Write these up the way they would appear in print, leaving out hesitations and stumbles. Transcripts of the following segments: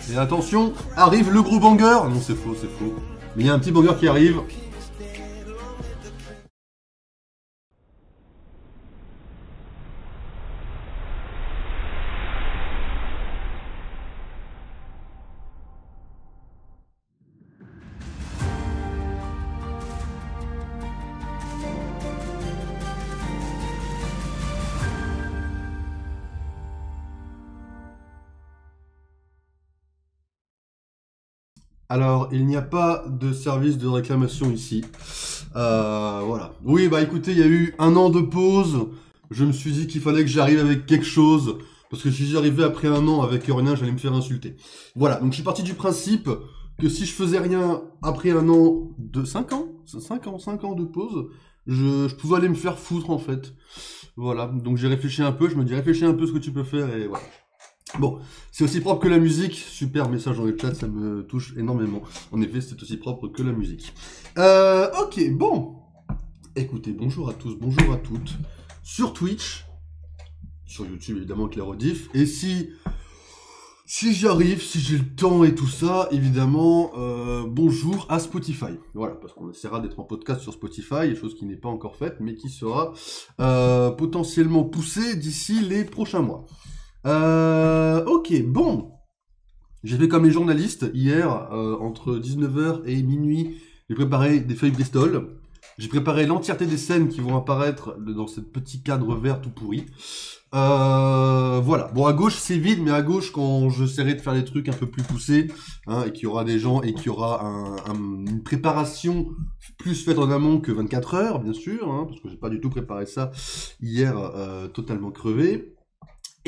Et attention, arrive le gros banger. Non, c'est faux, c'est faux. Mais il y a un petit banger qui arrive. Alors, il n'y a pas de service de réclamation ici. Voilà. Oui, bah écoutez, il y a eu un an de pause. Je me suis dit qu'il fallait que j'arrive avec quelque chose. Parce que si j'arrivais après un an avec rien, j'allais me faire insulter. Voilà, donc je suis parti du principe que si je faisais rien après un an de 5 ans, 5 ans de pause, je pouvais aller me faire foutre en fait. Voilà, donc j'ai réfléchi un peu, je me dis réfléchis un peu ce que tu peux faire et voilà. Bon, c'est aussi propre que la musique. Super message dans le chat, ça me touche énormément. En effet, c'est aussi propre que la musique. Ok, bon. Écoutez, bonjour à tous, bonjour à toutes. Sur Twitch, sur YouTube évidemment avec les rediff. Et si j'y arrive, si j'ai le temps et tout ça, évidemment, bonjour à Spotify. Voilà, parce qu'on essaiera d'être en podcast sur Spotify, chose qui n'est pas encore faite, mais qui sera potentiellement poussée d'ici les prochains mois. Ok, bon. J'ai fait comme les journalistes hier, entre 19h et minuit, j'ai préparé des feuilles Bristol. J'ai préparé l'entièreté des scènes qui vont apparaître dans ce petit cadre vert tout pourri. Voilà. Bon, à gauche c'est vide, mais à gauche quand j'essaierai de faire des trucs un peu plus poussés, hein, et qu'il y aura des gens et qu'il y aura une préparation plus faite en amont que 24 heures, bien sûr, hein, parce que j'ai pas du tout préparé ça hier, totalement crevé.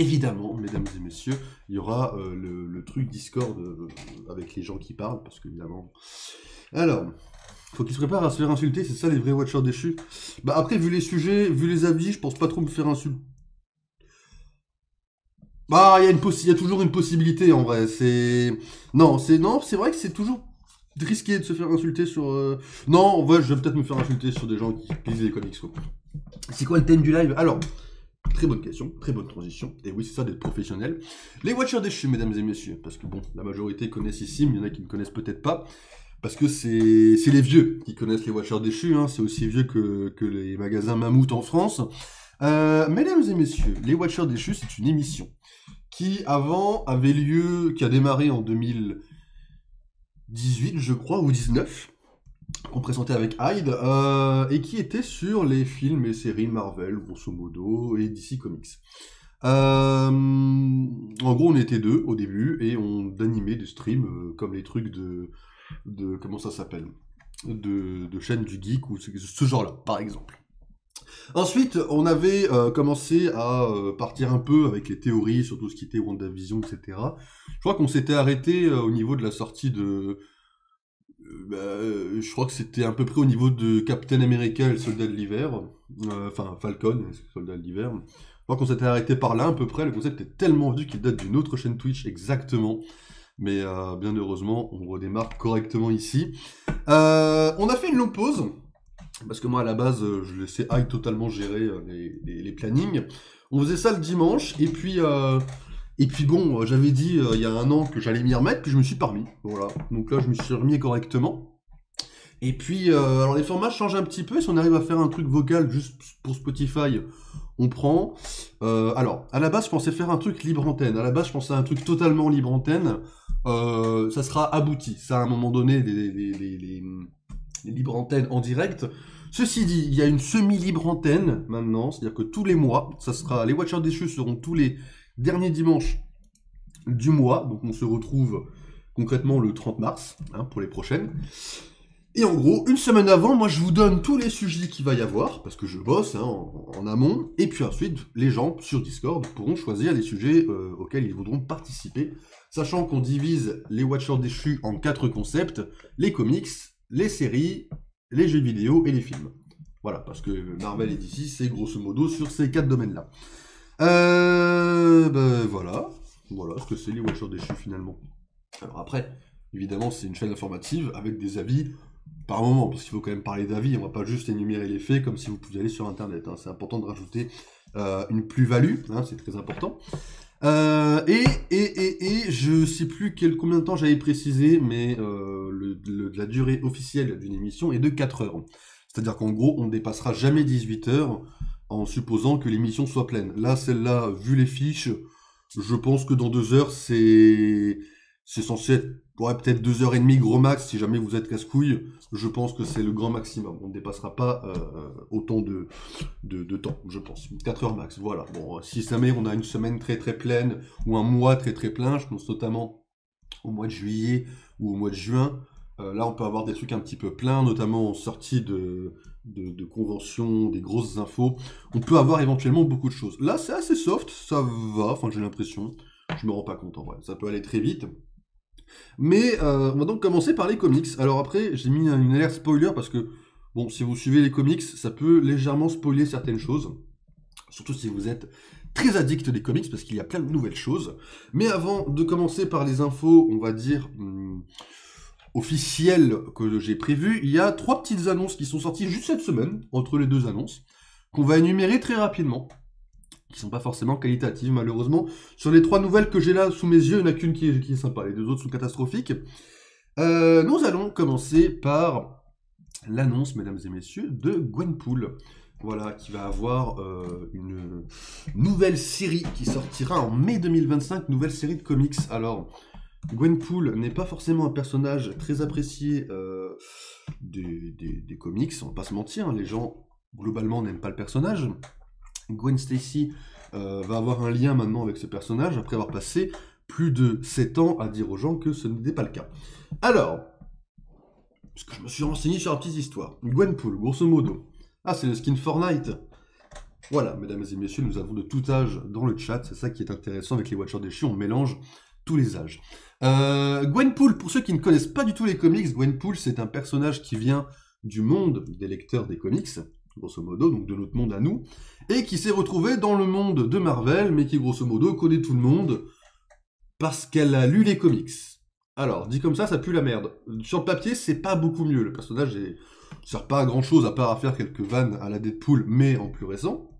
Évidemment, mesdames et messieurs, il y aura le truc Discord avec les gens qui parlent, parce qu'évidemment... Alors, faut qu'ils se préparent à se faire insulter, c'est ça les vrais watchers déchus. Bah après, vu les sujets, vu les avis, je pense pas trop me faire insulter. Bah, il y a toujours une possibilité en vrai, c'est... Non, c'est vrai que c'est toujours risqué de se faire insulter sur... Non, en vrai, je vais peut-être me faire insulter sur des gens qui lisent les comics, quoi. C'est quoi le thème du live? Alors... Très bonne question, très bonne transition. Et oui, c'est ça d'être professionnel. Les Watchers déchus, mesdames et messieurs. Parce que bon, la majorité connaissent ici, mais il y en a qui ne connaissent peut-être pas. Parce que c'est les vieux qui connaissent les Watchers déchus. Hein. C'est aussi vieux que les magasins Mammouth en France. Mesdames et messieurs, les Watchers déchus, c'est une émission qui, avant, avait lieu, qui a démarré en 2018, je crois, ou 19. Qu'on présentait avec Hyde, et qui était sur les films et séries Marvel, grosso modo, et DC Comics. En gros, on était deux au début, et on animait des streams, comme les trucs de comment ça s'appelle, de chaînes du geek, ou ce genre-là, par exemple. Ensuite, on avait commencé à partir un peu avec les théories sur tout ce qui était WandaVision, etc. Je crois qu'on s'était arrêté au niveau de la sortie de... je crois que c'était à peu près au niveau de Captain America et le Soldat de l'Hiver. Enfin, Falcon et le Soldat de l'Hiver. Je crois qu'on s'était arrêté par là à peu près. Le concept est tellement vieux qu'il date d'une autre chaîne Twitch exactement. Mais bien heureusement, on redémarre correctement ici. On a fait une longue pause. Parce que moi, à la base, je laissais Hyde totalement gérer les plannings. On faisait ça le dimanche. Et puis bon, j'avais dit il y a un an que j'allais m'y remettre, puis je me suis pas remis. Voilà. Donc là, je me suis remis correctement. Et puis, alors les formats changent un petit peu. Si on arrive à faire un truc vocal juste pour Spotify, on prend. Alors, à la base, je pensais faire un truc libre antenne. À la base, je pensais à un truc totalement libre antenne. Ça sera abouti. Ça, à un moment donné, les libres antennes en direct. Ceci dit, il y a une semi-libre antenne maintenant. C'est-à-dire que tous les mois, ça sera... Les Watchers déchus seront tous les derniers dimanches du mois. Donc, on se retrouve concrètement le 30 mars, hein, pour les prochaines. Et en gros, une semaine avant, moi je vous donne tous les sujets qu'il va y avoir, parce que je bosse hein, en amont, et puis ensuite, les gens sur Discord pourront choisir les sujets auxquels ils voudront participer, sachant qu'on divise les Watchers déchus en 4 concepts, les comics, les séries, les jeux vidéo et les films. Voilà, parce que Marvel et DC, c'est grosso modo sur ces 4 domaines-là. Voilà ce que c'est les Watchers déchus finalement. Alors après, évidemment, c'est une chaîne informative avec des avis par moment, parce qu'il faut quand même parler d'avis, on va pas juste énumérer les faits comme si vous pouviez aller sur internet, hein. C'est important de rajouter une plus-value, hein, c'est très important. Je sais plus combien de temps j'avais précisé, mais la durée officielle d'une émission est de 4 heures. C'est-à-dire qu'en gros, on ne dépassera jamais 18 heures en supposant que l'émission soit pleine. Là, celle-là, vu les fiches, je pense que dans 2 heures, c'est censé être peut-être 2h30 gros max si jamais vous êtes casse-couille. Je pense que c'est le grand maximum. On ne dépassera pas autant de temps, je pense. 4 heures max, voilà. Bon, si jamais on a une semaine très très pleine ou un mois très très plein, je pense notamment au mois de juillet ou au mois de juin, là on peut avoir des trucs un petit peu pleins, notamment en sortie de conventions, des grosses infos. On peut avoir éventuellement beaucoup de choses. Là c'est assez soft, ça va, enfin j'ai l'impression. Je me rends pas compte en vrai, ça peut aller très vite. Mais on va donc commencer par les comics. Alors après, j'ai mis une alerte spoiler parce que, bon, si vous suivez les comics, ça peut légèrement spoiler certaines choses. Surtout si vous êtes très addict des comics, parce qu'il y a plein de nouvelles choses. Mais avant de commencer par les infos, on va dire, officielles que j'ai prévues, il y a 3 petites annonces qui sont sorties juste cette semaine, entre les 2 annonces, qu'on va énumérer très rapidement, qui sont pas forcément qualitatives malheureusement. Sur les 3 nouvelles que j'ai là sous mes yeux, il n'y en a qu'une qui est sympa, les 2 autres sont catastrophiques. Nous allons commencer par l'annonce, mesdames et messieurs, de Gwenpool. Voilà, qui va avoir une nouvelle série qui sortira en mai 2025, nouvelle série de comics. Alors, Gwenpool n'est pas forcément un personnage très apprécié des comics, on va pas se mentir, hein, les gens globalement n'aiment pas le personnage. Gwen Stacy va avoir un lien maintenant avec ce personnage, après avoir passé plus de 7 ans à dire aux gens que ce n'était pas le cas. Alors, parce que je me suis renseigné sur la petite histoire. Gwenpool, grosso modo. Ah, c'est le skin Fortnite. Voilà, mesdames et messieurs, nous avons de tout âge dans le chat, c'est ça qui est intéressant avec les Watchers déchus, on mélange tous les âges. Gwenpool, pour ceux qui ne connaissent pas du tout les comics, Gwenpool c'est un personnage qui vient du monde des lecteurs des comics, grosso modo, donc de notre monde à nous, et qui s'est retrouvé dans le monde de Marvel, mais qui grosso modo connaît tout le monde parce qu'elle a lu les comics. Alors, dit comme ça pue la merde. Sur le papier, c'est pas beaucoup mieux, le personnage sert pas à grand chose à part à faire quelques vannes à la Deadpool, mais en plus récent.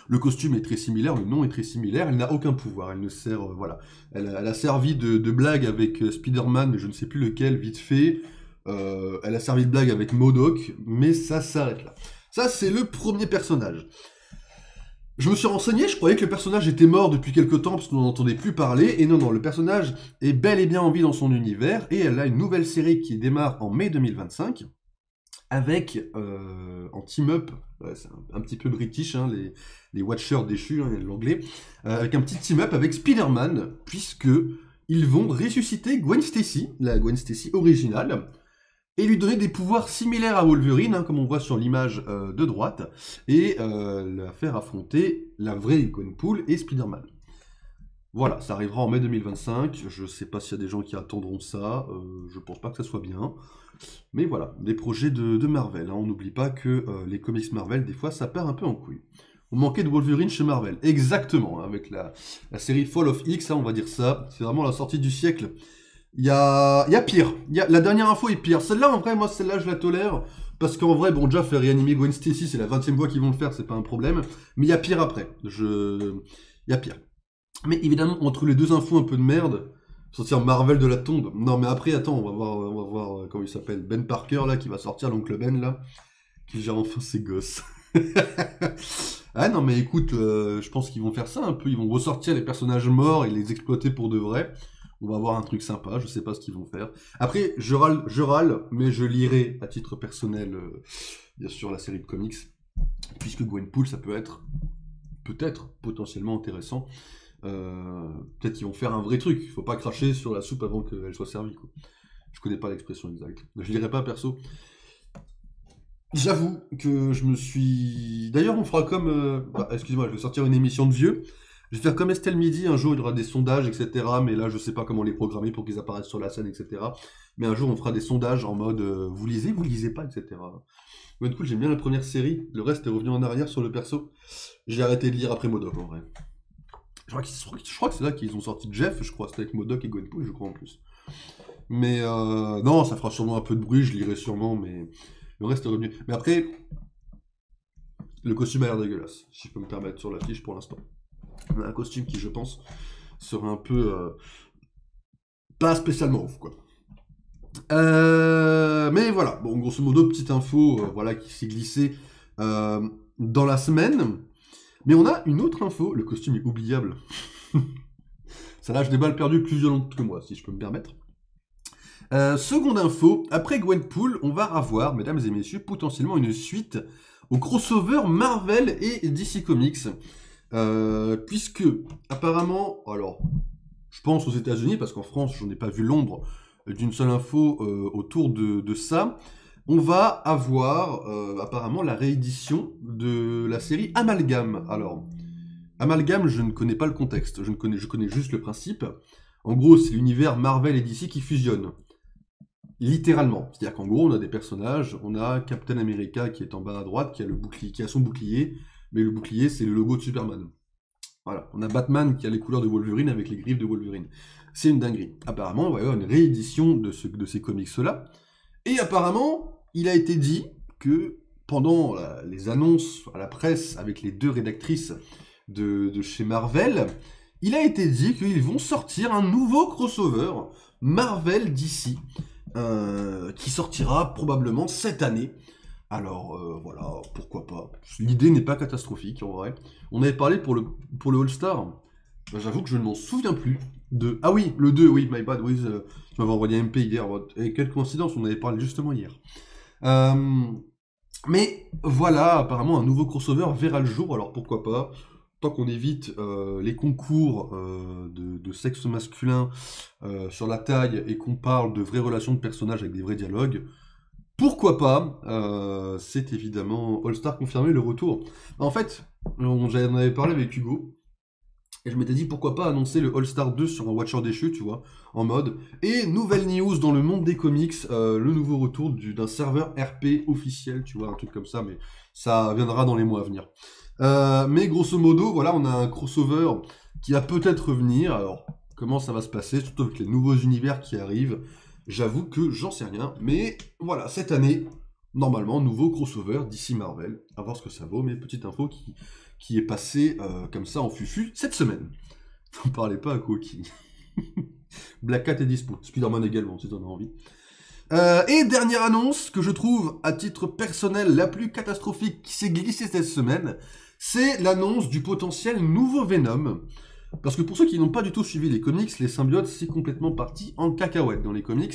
Le costume est très similaire, le nom est très similaire, elle n'a aucun pouvoir, elle ne sert, voilà. Elle a servi de blague avec Spider-Man, mais je ne sais plus lequel, vite fait. Elle a servi de blague avec MODOK, mais ça s'arrête là. Ça, c'est le premier personnage. Je me suis renseigné, je croyais que le personnage était mort depuis quelque temps, parce qu'on n'en entendait plus parler, et non, le personnage est bel et bien en vie dans son univers, et elle a une nouvelle série qui démarre en mai 2025, avec, en team-up, ouais, c'est un petit peu british, hein, les Watchers déchus, hein, l'anglais, avec un petit team-up avec Spider-Man, puisque ils vont ressusciter Gwen Stacy, la Gwen Stacy originale, et lui donner des pouvoirs similaires à Wolverine, hein, comme on voit sur l'image de droite, et la faire affronter la vraie Gwenpool et Spider-Man. Voilà, ça arrivera en mai 2025, je sais pas s'il y a des gens qui attendront ça, je pense pas que ça soit bien, mais voilà, des projets de Marvel, hein. On n'oublie pas que les comics Marvel, des fois, ça part un peu en couille. On manquait de Wolverine chez Marvel, exactement, hein, avec la série Fall of X, hein, on va dire ça, c'est vraiment la sortie du siècle. Il y a pire, la dernière info est pire, celle-là en vrai, moi celle-là je la tolère, parce qu'en vrai, bon déjà faire réanimer Gwen Stacy, c'est la 20e fois qu'ils vont le faire, c'est pas un problème, mais il y a pire après, il y a pire. Mais évidemment, entre les 2 infos un peu de merde, sortir Marvel de la tombe. Non, mais après, attends, on va voir comment il s'appelle. Ben Parker, là, qui va sortir, l'oncle Ben, là, qui gère enfin ses gosses. Ah non, mais écoute, je pense qu'ils vont faire ça un peu. Ils vont ressortir les personnages morts et les exploiter pour de vrai. On va avoir un truc sympa, je sais pas ce qu'ils vont faire. Après, je râle, mais je lirai à titre personnel, bien sûr, la série de comics. Puisque Gwenpool, ça peut être, peut-être, potentiellement intéressant. Peut-être qu'ils vont faire un vrai truc. Il faut pas cracher sur la soupe avant qu'elle soit servie, quoi. Je connais pas l'expression exacte. Je lirai pas perso. J'avoue que je me suis... D'ailleurs, on fera comme... excuse-moi, je vais sortir une émission de vieux. Je vais faire comme Estelle Midi, un jour il y aura des sondages, etc. Mais là, je sais pas comment les programmer pour qu'ils apparaissent sur la scène, etc. Mais un jour, on fera des sondages en mode vous lisez pas, etc. Ouais, cool, j'aime bien la première série. Le reste est revenu en arrière sur le perso. J'ai arrêté de lire après MODOK, en vrai. Je crois que c'est là qu'ils ont sorti Jeff, je crois. C'était avec MODOK et Gwenpool, je crois, en plus. Mais non, ça fera sûrement un peu de bruit, je lirai sûrement, mais le reste est revenu. Mais après, le costume a l'air dégueulasse, si je peux me permettre sur l'affiche pour l'instant. Un costume qui, je pense, serait un peu... pas spécialement ouf, quoi. Mais voilà, bon, grosso modo, petite info voilà, qui s'est glissée dans la semaine. Mais on a une autre info, le costume est oubliable. Ça lâche des balles perdues plus violentes que moi, si je peux me permettre. Seconde info, après Gwenpool, on va avoir, mesdames et messieurs, potentiellement une suite au crossover Marvel et DC Comics. Puisque, apparemment, alors, je pense aux États-Unis, parce qu'en France, j'en ai pas vu l'ombre d'une seule info autour de ça. On va avoir apparemment la réédition de la série Amalgame. Alors, Amalgame, je ne connais pas le contexte, je connais juste le principe. En gros, c'est l'univers Marvel et DC qui fusionnent. Littéralement. C'est-à-dire qu'en gros, on a des personnages, on a Captain America qui est en bas à droite, qui a le bouclier, qui a son bouclier, mais le bouclier, c'est le logo de Superman. Voilà. On a Batman qui a les couleurs de Wolverine avec les griffes de Wolverine. C'est une dinguerie. Apparemment, on va y avoir une réédition de ces comics-là. Et apparemment, il a été dit que pendant les annonces à la presse avec les deux rédactrices de chez Marvel, il a été dit qu'ils vont sortir un nouveau crossover Marvel DC qui sortira probablement cette année. Alors voilà, pourquoi pas. L'idée n'est pas catastrophique en vrai. On avait parlé pour le All-Star. J'avoue que je ne m'en souviens plus. Ah oui, le 2, oui, my bad, oui, tu m'avais envoyé un MP hier. Et quelle coïncidence, on avait parlé justement hier. Mais voilà, apparemment un nouveau crossover verra le jour, alors pourquoi pas. Tant qu'on évite les concours de sexe masculin sur la taille et qu'on parle de vraies relations de personnages avec des vrais dialogues, pourquoi pas. C'est évidemment All-Star confirmé, le retour. En fait, on avait parlé avec Hugo, et je m'étais dit pourquoi pas annoncer le All-Star 2 sur un Watcher déchu, tu vois, en mode. Et nouvelle news dans le monde des comics, le nouveau retour d'un serveur RP officiel, tu vois, un truc comme ça, mais ça viendra dans les mois à venir. Mais grosso modo, voilà, on a un crossover qui va peut-être revenir. Alors, comment ça va se passer, surtout avec les nouveaux univers qui arrivent, j'avoue que j'en sais rien. Mais voilà, cette année, normalement, nouveau crossover d'ici Marvel. À voir ce que ça vaut, mais petite info qui est passée comme ça en fufu cette semaine. N'en parlez pas à Koki. Black Cat est dispo. Spider-Man également, si t'en as envie. Et dernière annonce que je trouve, à titre personnel, la plus catastrophique qui s'est glissée cette semaine, c'est l'annonce du potentiel nouveau Venom. Parce que pour ceux qui n'ont pas du tout suivi les comics, les symbiotes, c'est complètement parti en cacahuète dans les comics.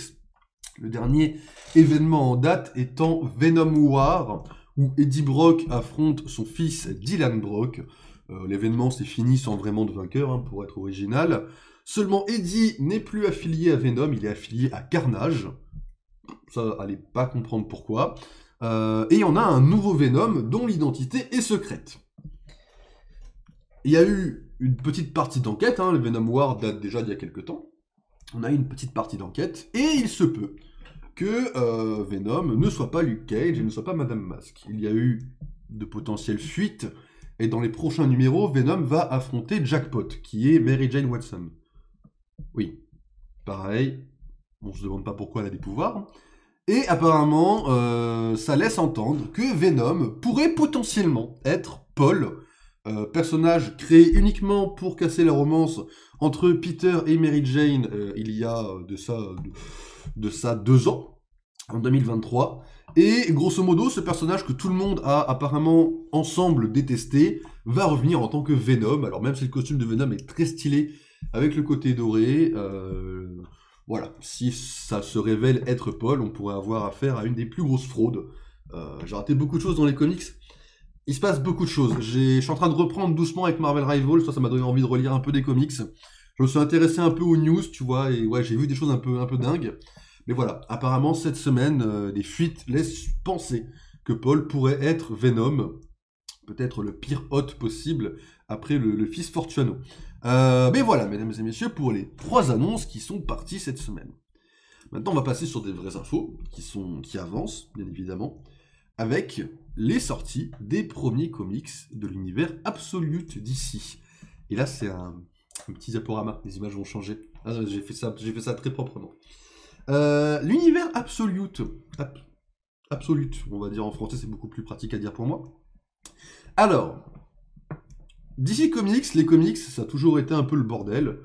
Le dernier événement en date étant Venom War, où Eddie Brock affronte son fils Dylan Brock. L'événement s'est fini sans vraiment de vainqueur, hein, pour être original. Seulement Eddie n'est plus affilié à Venom, il est affilié à Carnage. Ça, allez pas comprendre pourquoi. Et on a un nouveau Venom dont l'identité est secrète. Il y a eu une petite partie d'enquête, hein, le Venom War date déjà d'il y a quelques temps. On a eu une petite partie d'enquête, et il se peut que Venom ne soit pas Luke Cage et ne soit pas Madame Masque. Il y a eu de potentielles fuites, et dans les prochains numéros, Venom va affronter Jackpot, qui est Mary Jane Watson. Oui, pareil, on se demande pas pourquoi elle a des pouvoirs. Et apparemment, ça laisse entendre que Venom pourrait potentiellement être Paul, personnage créé uniquement pour casser la romance entre Peter et Mary Jane il y a de ça 2 ans, en 2023. Et grosso modo, ce personnage que tout le monde a apparemment ensemble détesté va revenir en tant que Venom. Alors même si le costume de Venom est très stylé avec le côté doré, voilà, si ça se révèle être Paul, on pourrait avoir affaire à une des plus grosses fraudes. J'ai raté beaucoup de choses dans les comics. Il se passe beaucoup de choses. Je suis en train de reprendre doucement avec Marvel Rivals, ça m'a donné envie de relire un peu des comics. Je me suis intéressé un peu aux news, tu vois, et ouais, j'ai vu des choses un peu dingues. Mais voilà, apparemment, cette semaine, des fuites laissent penser que Paul pourrait être Venom, peut-être le pire hôte possible, après le fils Fortuano. Mais voilà, mesdames et messieurs, pour les 3 annonces qui sont parties cette semaine. Maintenant, on va passer sur des vraies infos, qui avancent, bien évidemment, avec les sorties des premiers comics de l'univers Absolute d'ici. Et là, c'est un petit diaporama, les images vont changer. Ah, j'ai fait ça très proprement. L'univers Absolute, on va dire en français, c'est beaucoup plus pratique à dire pour moi. Alors, DC Comics, les comics, ça a toujours été un peu le bordel,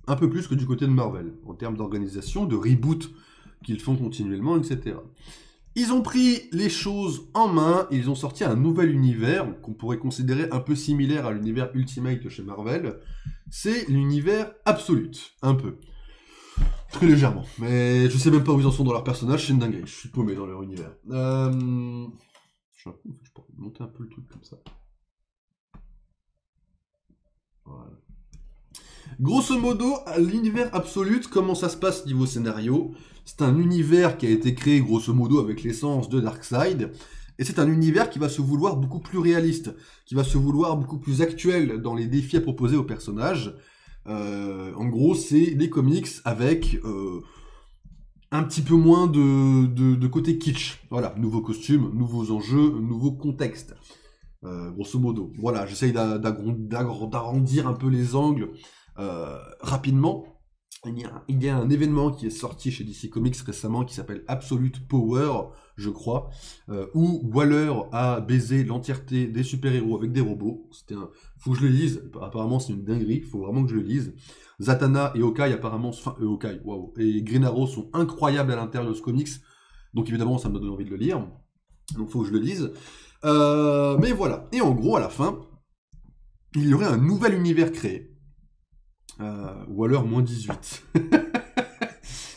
un peu plus que du côté de Marvel, en termes d'organisation, de reboot qu'ils font continuellement, etc. Ils ont pris les choses en main, ils ont sorti un nouvel univers qu'on pourrait considérer un peu similaire à l'univers Ultimate chez Marvel. C'est l'univers Absolute, un peu. Très légèrement, mais je sais même pas où ils en sont dans leurs personnages, c'est une dinguerie, je suis paumé dans leur univers. Je pourrais monter un peu le truc comme ça. Voilà. Grosso modo, l'univers Absolute, comment ça se passe niveau scénario? C'est un univers qui a été créé grosso modo avec l'essence de Darkseid, et c'est un univers qui va se vouloir beaucoup plus réaliste, qui va se vouloir beaucoup plus actuel dans les défis à proposer aux personnages. En gros, c'est des comics avec un petit peu moins de côté kitsch. Voilà, nouveaux costumes, nouveaux enjeux, nouveaux contextes. Grosso modo. Voilà, j'essaye d'arrondir un peu les angles rapidement. Il y a un événement qui est sorti chez DC Comics récemment qui s'appelle Absolute Power, je crois, où Waller a baisé l'entièreté des super-héros avec des robots. Faut que je le lise, apparemment c'est une dinguerie, faut vraiment que je le lise. Zatanna et Hawkeye apparemment, Hawkeye, waouh, et Green Arrow sont incroyables à l'intérieur de ce comics, donc évidemment ça me donne envie de le lire, donc faut que je le lise. Mais voilà, et en gros à la fin, il y aurait un nouvel univers créé. Waller moins 18.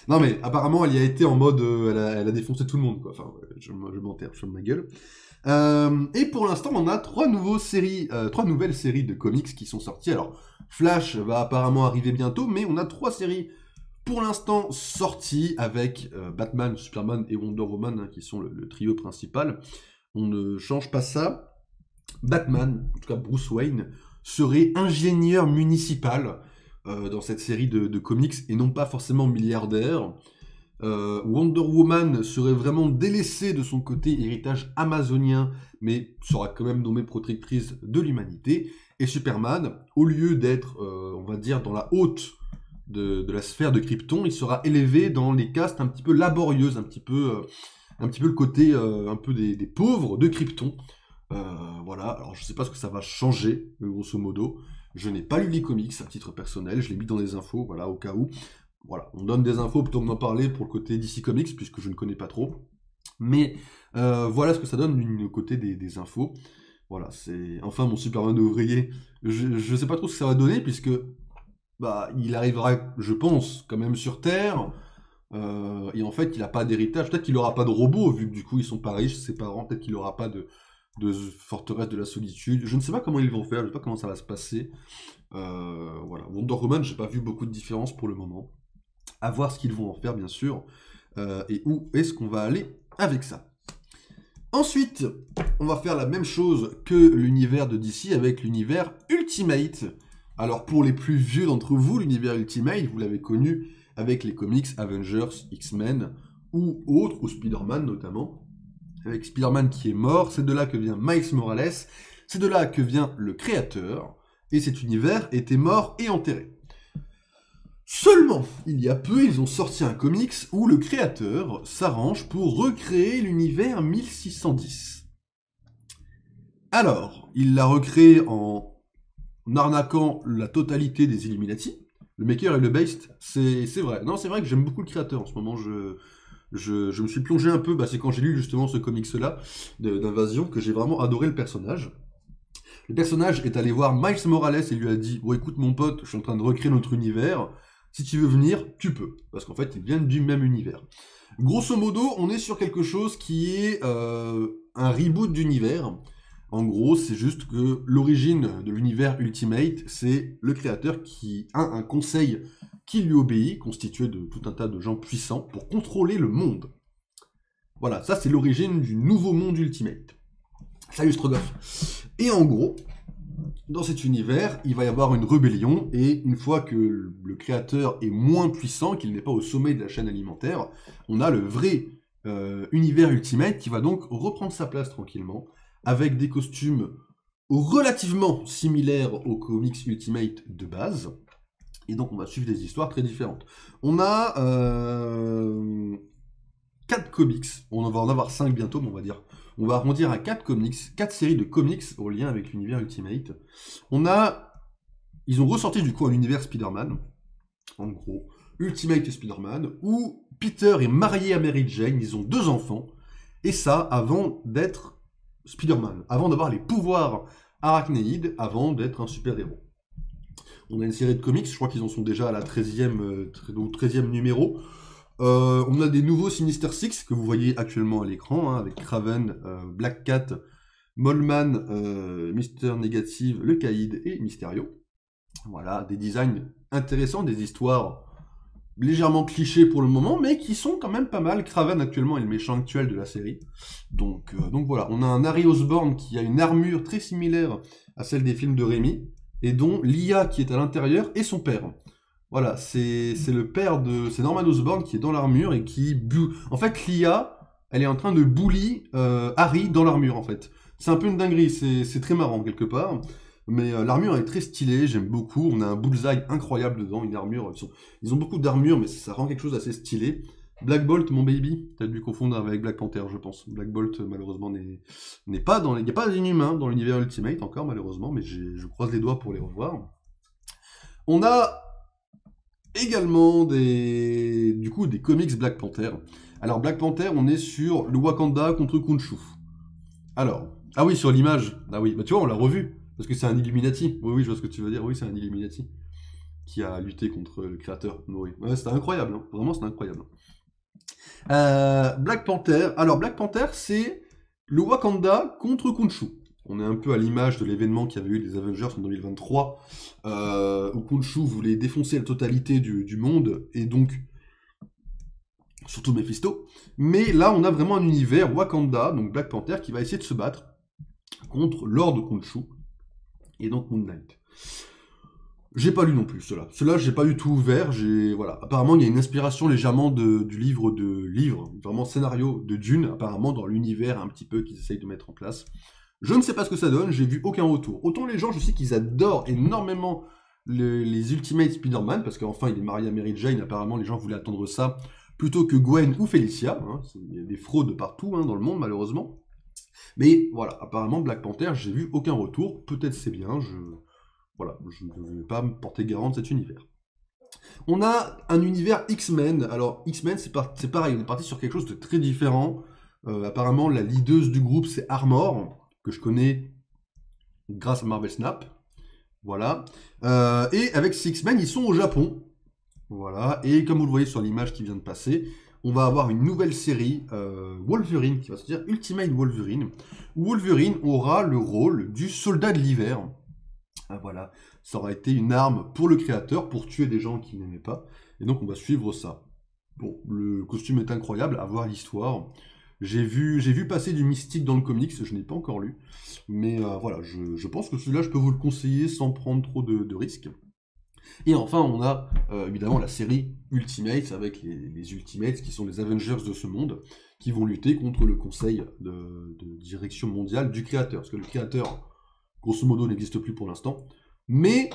Non mais apparemment elle y a été en mode elle a défoncé tout le monde quoi. Enfin je m'enterre, je ferme ma gueule. Et pour l'instant on a trois nouvelles séries de comics qui sont sorties. Alors Flash va apparemment arriver bientôt, mais on a trois séries pour l'instant sorties avec Batman, Superman et Wonder Woman hein, qui sont le trio principal. On ne change pas ça. Batman, en tout cas Bruce Wayne, serait ingénieur municipal dans cette série de comics et non pas forcément milliardaire. Wonder Woman serait vraiment délaissée de son côté héritage amazonien, mais sera quand même nommée protectrice de l'humanité. Et Superman, au lieu d'être, on va dire, dans la haute de la sphère de Krypton, il sera élevé dans les castes un petit peu laborieuses, un petit peu le côté un peu des pauvres de Krypton. Voilà, alors je sais pas ce que ça va changer, grosso modo. Je n'ai pas lu les comics à titre personnel, je l'ai mis dans les infos, voilà, au cas où. Voilà, on donne des infos plutôt que d'en parler pour le côté DC Comics, puisque je ne connais pas trop. Mais voilà ce que ça donne du côté des infos. Voilà, c'est enfin mon Superman ouvrier. Je sais pas trop ce que ça va donner, puisque bah, il arrivera, je pense, quand même sur Terre. Et en fait, il n'a pas d'héritage. Peut-être qu'il n'aura pas de robot, vu que du coup, ils sont pas riches, ses parents. Peut-être qu'il n'aura pas de forteresse de la solitude. Je ne sais pas comment ils vont faire, je ne sais pas comment ça va se passer. Voilà. Wonder Woman, j'ai pas vu beaucoup de différence pour le moment. À voir ce qu'ils vont en faire, bien sûr. Et où est-ce qu'on va aller avec ça. Ensuite, on va faire la même chose que l'univers de DC avec l'univers Ultimate. Alors, pour les plus vieux d'entre vous, l'univers Ultimate, vous l'avez connu avec les comics Avengers, X-Men ou autres, ou Spider-Man notamment. Avec Spider-Man qui est mort, c'est de là que vient Miles Morales, c'est de là que vient le créateur, et cet univers était mort et enterré. Seulement, il y a peu, ils ont sorti un comics où le créateur s'arrange pour recréer l'univers 1610. Alors, il l'a recréé en arnaquant la totalité des Illuminati. Le maker et le based, c'est vrai. Non, c'est vrai que j'aime beaucoup le créateur en ce moment, je me suis plongé un peu, bah, c'est quand j'ai lu justement ce comics-là, d'Invasion, que j'ai vraiment adoré le personnage. Le personnage est allé voir Miles Morales et lui a dit « Bon écoute mon pote, je suis en train de recréer notre univers, si tu veux venir, tu peux. » Parce qu'en fait, ils viennent du même univers. Grosso modo, on est sur quelque chose qui est un reboot d'univers. En gros, c'est juste que l'origine de l'univers Ultimate, c'est le créateur qui a un conseil qui lui obéit, constitué de tout un tas de gens puissants, pour contrôler le monde. Voilà, ça c'est l'origine du nouveau monde Ultimate. Salut Strogoff. Et en gros, dans cet univers, il va y avoir une rébellion, et une fois que le créateur est moins puissant, qu'il n'est pas au sommet de la chaîne alimentaire, on a le vrai univers Ultimate qui va donc reprendre sa place tranquillement, avec des costumes relativement similaires aux comics Ultimate de base. Et donc on va suivre des histoires très différentes. On a 4 comics, on va en avoir 5 bientôt, mais on va dire On va arrondir à 4 comics, 4 séries de comics au lien avec l'univers Ultimate. Ils ont ressorti du coup un univers Spider-Man, en gros, Ultimate Spider-Man, où Peter est marié à Mary Jane, ils ont 2 enfants, et ça avant d'être Spider-Man, avant d'avoir les pouvoirs arachnéides, avant d'être un super-héros. On a une série de comics, je crois qu'ils en sont déjà à la 13e numéro. On a des nouveaux Sinister Six que vous voyez actuellement à l'écran, hein, avec Kraven, Black Cat, Mollman, Mister Negative, le Caïd et Mysterio. Voilà, des designs intéressants, des histoires légèrement clichés pour le moment, mais qui sont quand même pas mal. Kraven actuellement est le méchant actuel de la série. Donc voilà, on a un Harry Osborn qui a une armure très similaire à celle des films de Raimi, et dont l'IA qui est à l'intérieur est son père. Voilà, c'est le père de... C'est Norman Osborn qui est dans l'armure et qui... En fait, l'IA, elle est en train de bully Harry dans l'armure, en fait. C'est un peu une dinguerie, c'est très marrant, quelque part. Mais l'armure est très stylée, j'aime beaucoup. On a un bullseye incroyable dedans, une armure. Ils ont beaucoup d'armure, mais ça rend quelque chose d'assez stylé. Black Bolt, mon baby, t'as dû confondre avec Black Panther, je pense. Black Bolt, malheureusement, n'est pas dans... Il n'y a pas d'inhumains dans l'univers Ultimate, encore, malheureusement, mais je croise les doigts pour les revoir. On a également des comics Black Panther. Alors, Black Panther, on est sur le Wakanda contre Khonshu. Alors, ah oui, sur l'image. Ah oui, bah tu vois, on l'a revu. Parce que c'est un Illuminati. Oui, je vois ce que tu veux dire. Oui, c'est un Illuminati qui a lutté contre le créateur Mori. Ouais, c'était incroyable. Hein. Vraiment, c'était incroyable. Black Panther. Alors, Black Panther, c'est le Wakanda contre Khonshu. On est un peu à l'image de l'événement qu'il y avait eu des Avengers en 2023, où Khonshu voulait défoncer la totalité du monde, et donc surtout Mephisto. Mais là, on a vraiment un univers Wakanda, donc Black Panther, qui va essayer de se battre contre Lord Khonshu, et donc Moon Knight. J'ai pas lu non plus cela. Cela, j'ai pas du tout ouvert. Voilà. Apparemment, il y a une inspiration légèrement du livre, vraiment scénario de Dune, apparemment dans l'univers un petit peu qu'ils essayent de mettre en place. Je ne sais pas ce que ça donne, j'ai vu aucun retour. Autant les gens, je sais qu'ils adorent énormément les Ultimate Spider-Man, parce qu'enfin il est marié à Mary Jane, apparemment les gens voulaient attendre ça, plutôt que Gwen ou Felicia. Hein. Il y a des fraudes partout dans le monde, malheureusement. Mais voilà, apparemment Black Panther, j'ai vu aucun retour. Peut-être c'est bien, je ne vais pas me porter garant de cet univers. On a un univers X-Men. Alors X-Men, c'est pareil, on est parti sur quelque chose de très différent. Apparemment, la leaduse du groupe, c'est Armor, que je connais grâce à Marvel Snap. Voilà. Et avec ces X-Men, ils sont au Japon. Voilà. Et comme vous le voyez sur l'image qui vient de passer, on va avoir une nouvelle série, Wolverine, qui va se dire Ultimate Wolverine, où Wolverine aura le rôle du soldat de l'hiver. Voilà. Ça aura été une arme pour le créateur, pour tuer des gens qu'il n'aimait pas. Et donc on va suivre ça. Bon, le costume est incroyable, à voir l'histoire. J'ai vu passer du Mystique dans le comics, je n'ai pas encore lu. Mais voilà, je pense que celui-là, je peux vous le conseiller sans prendre trop de risques. Et enfin, on a évidemment la série Ultimate, avec les Ultimates, qui sont les Avengers de ce monde, qui vont lutter contre le conseil de direction mondiale du créateur. Parce que le créateur, grosso modo, n'existe plus pour l'instant. Mais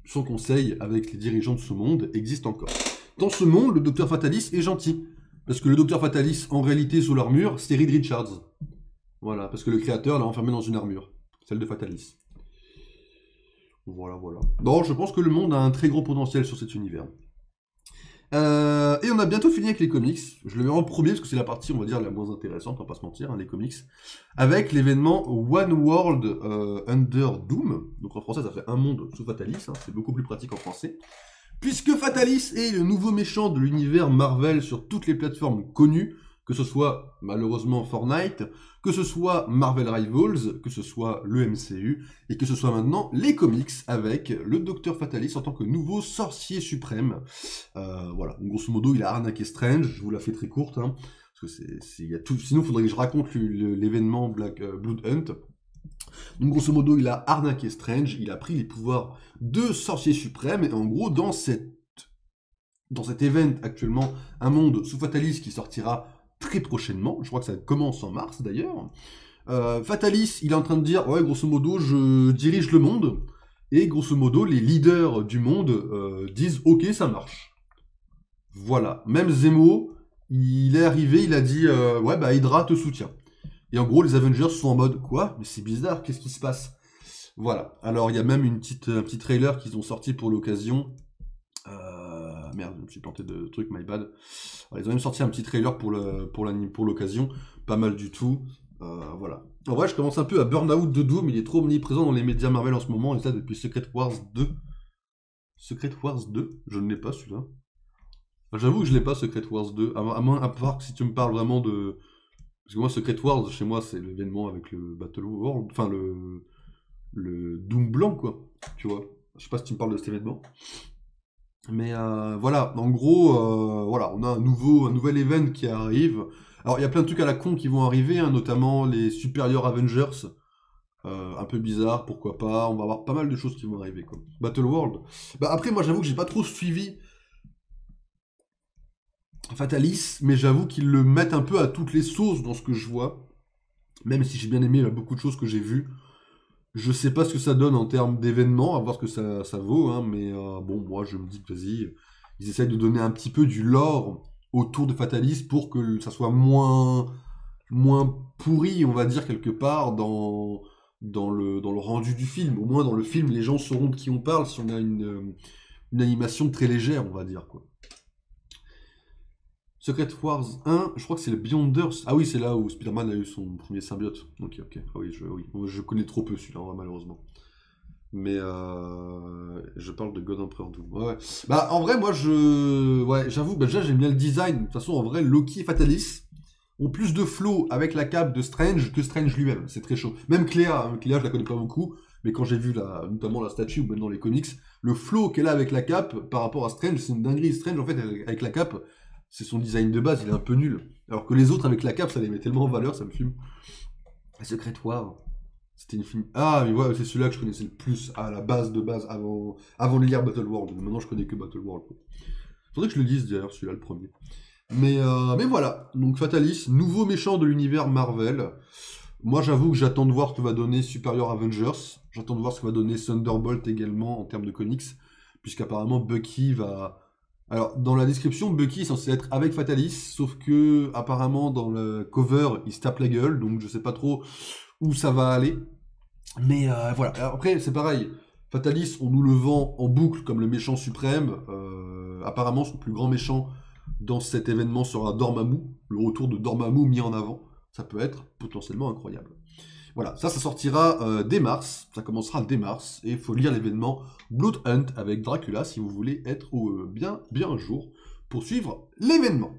son conseil avec les dirigeants de ce monde existe encore. Dans ce monde, le Docteur Fatalis est gentil. Parce que le Docteur Fatalis, en réalité, sous l'armure, c'est Reed Richards. Voilà, parce que le créateur l'a enfermé dans une armure. Celle de Fatalis. Voilà. Non, je pense que le monde a un très gros potentiel sur cet univers. Et on a bientôt fini avec les comics. Je le mets en premier parce que c'est la partie, on va dire, la moins intéressante, on va pas se mentir, hein, les comics. Avec l'événement One World Under Doom. Donc en français, ça fait un monde sous Fatalis. Hein, c'est beaucoup plus pratique en français. Puisque Fatalis est le nouveau méchant de l'univers Marvel sur toutes les plateformes connues, que ce soit malheureusement Fortnite, que ce soit Marvel Rivals, que ce soit le MCU, et que ce soit maintenant les comics avec le Docteur Fatalis en tant que nouveau sorcier suprême. Voilà, grosso modo, il a arnaqué Strange, je vous la fais très courte, hein, parce que sinon il faudrait que je raconte l'événement Blood Hunt. Donc grosso modo, il a arnaqué Strange, il a pris les pouvoirs de sorcier suprême, et en gros, dans cet event actuellement, un monde sous Fatalis qui sortira très prochainement, je crois que ça commence en mars d'ailleurs, Fatalis, il est en train de dire, ouais, grosso modo, je dirige le monde, et grosso modo, les leaders du monde disent, ok, ça marche. Voilà, même Zemo, il est arrivé, il a dit ouais, bah Hydra te soutient. Et en gros, les Avengers sont en mode quoi? Mais c'est bizarre, qu'est-ce qui se passe? Voilà. Alors, il y a même un petit trailer qu'ils ont sorti pour l'occasion. Merde, je me suis planté de truc, my bad. Alors, ils ont même sorti un petit trailer pour l'occasion. Pas mal du tout. Voilà. En vrai, je commence un peu à burn out de Doom. Il est trop omniprésent dans les médias Marvel en ce moment. Et ça depuis Secret Wars 2. Secret Wars 2? Je ne l'ai pas celui-là. J'avoue que je l'ai pas, Secret Wars 2. À part que si tu me parles vraiment de. Parce que moi, Secret Wars, chez moi, c'est l'événement avec le Battle World. Enfin, le Doom blanc, quoi. Tu vois. Je sais pas si tu me parles de cet événement. Mais voilà, en gros, voilà, on a un nouvel event qui arrive. Alors, il y a plein de trucs à la con qui vont arriver, hein, notamment les supérieurs Avengers. Un peu bizarre, pourquoi pas. On va avoir pas mal de choses qui vont arriver, quoi. Battle World. Bah, après, moi, j'avoue que j'ai pas trop suivi Fatalis, mais j'avoue qu'ils le mettent un peu à toutes les sauces dans ce que je vois. Même si j'ai bien aimé là, beaucoup de choses que j'ai vues. Je sais pas ce que ça donne en termes d'événements, à voir ce que ça vaut, hein, mais bon, moi je me dis que vas-y, ils essayent de donner un petit peu du lore autour de Fatalis pour que ça soit moins pourri, on va dire, quelque part, dans le rendu du film. Au moins dans le film, les gens sauront de qui on parle si on a une animation très légère, on va dire, quoi. Secret Wars 1, je crois que c'est le Beyonders. Ah oui, c'est là où Spider-Man a eu son premier symbiote. Ok, ok. Ah oui, je connais trop peu celui-là, malheureusement. Mais je parle de God Emperor Doom. Ouais, ouais. Bah, en vrai, moi, ouais, j'avoue, bah, déjà, j'aime bien le design. De toute façon, en vrai, Loki et Fatalis ont plus de flow avec la cape de Strange que Strange lui-même. C'est très chaud. Même Cléa, hein. Cléa, je la connais pas beaucoup. Mais quand j'ai vu notamment la statue, ou même dans les comics, le flow qu'elle a avec la cape par rapport à Strange, c'est une dinguerie. Strange, en fait, avec la cape, c'est son design de base, il est un peu nul. Alors que les autres, avec la cape, ça les met tellement en valeur, ça me fume. Secret War, c'était une film. Ah, mais ouais, c'est celui-là que je connaissais le plus, à la base de base, avant de lire Battle World. Maintenant, je connais que Battle World, quoi. Faudrait que je le dise, d'ailleurs, celui-là, le premier. Mais voilà, donc Fatalis, nouveau méchant de l'univers Marvel. Moi, j'avoue que j'attends de voir ce que va donner Superior Avengers. J'attends de voir ce que va donner Thunderbolt également, en termes de comics. Puisqu'apparemment, Bucky va... Alors, dans la description, Bucky est censé être avec Fatalis, sauf que, apparemment, dans le cover, il se tape la gueule, donc je sais pas trop où ça va aller. Mais voilà. Alors, après, c'est pareil. Fatalis, on nous le vend en boucle comme le méchant suprême. Apparemment, son plus grand méchant dans cet événement sera Dormammu. Le retour de Dormammu mis en avant. Ça peut être potentiellement incroyable. Voilà, ça sortira dès mars. Ça commencera dès mars. Et il faut lire l'événement Blood Hunt avec Dracula si vous voulez être bien un jour pour suivre l'événement.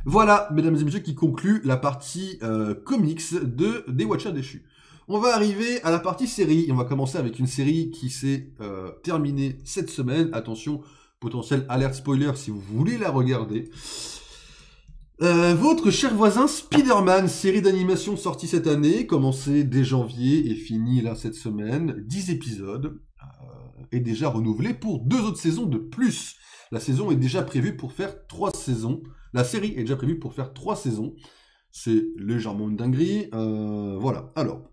Voilà, mesdames et messieurs, qui conclut la partie comics des Watchers déchus. On va arriver à la partie série. Et on va commencer avec une série qui s'est terminée cette semaine. Attention, potentiel alerte spoiler si vous voulez la regarder. Votre cher voisin Spider-Man, série d'animation sortie cette année, commencée dès janvier et finie là cette semaine, 10 épisodes, est déjà renouvelée pour 2 autres saisons de plus. La saison est déjà prévue pour faire 3 saisons. La série est déjà prévue pour faire 3 saisons. C'est légèrement une dinguerie. Voilà, alors...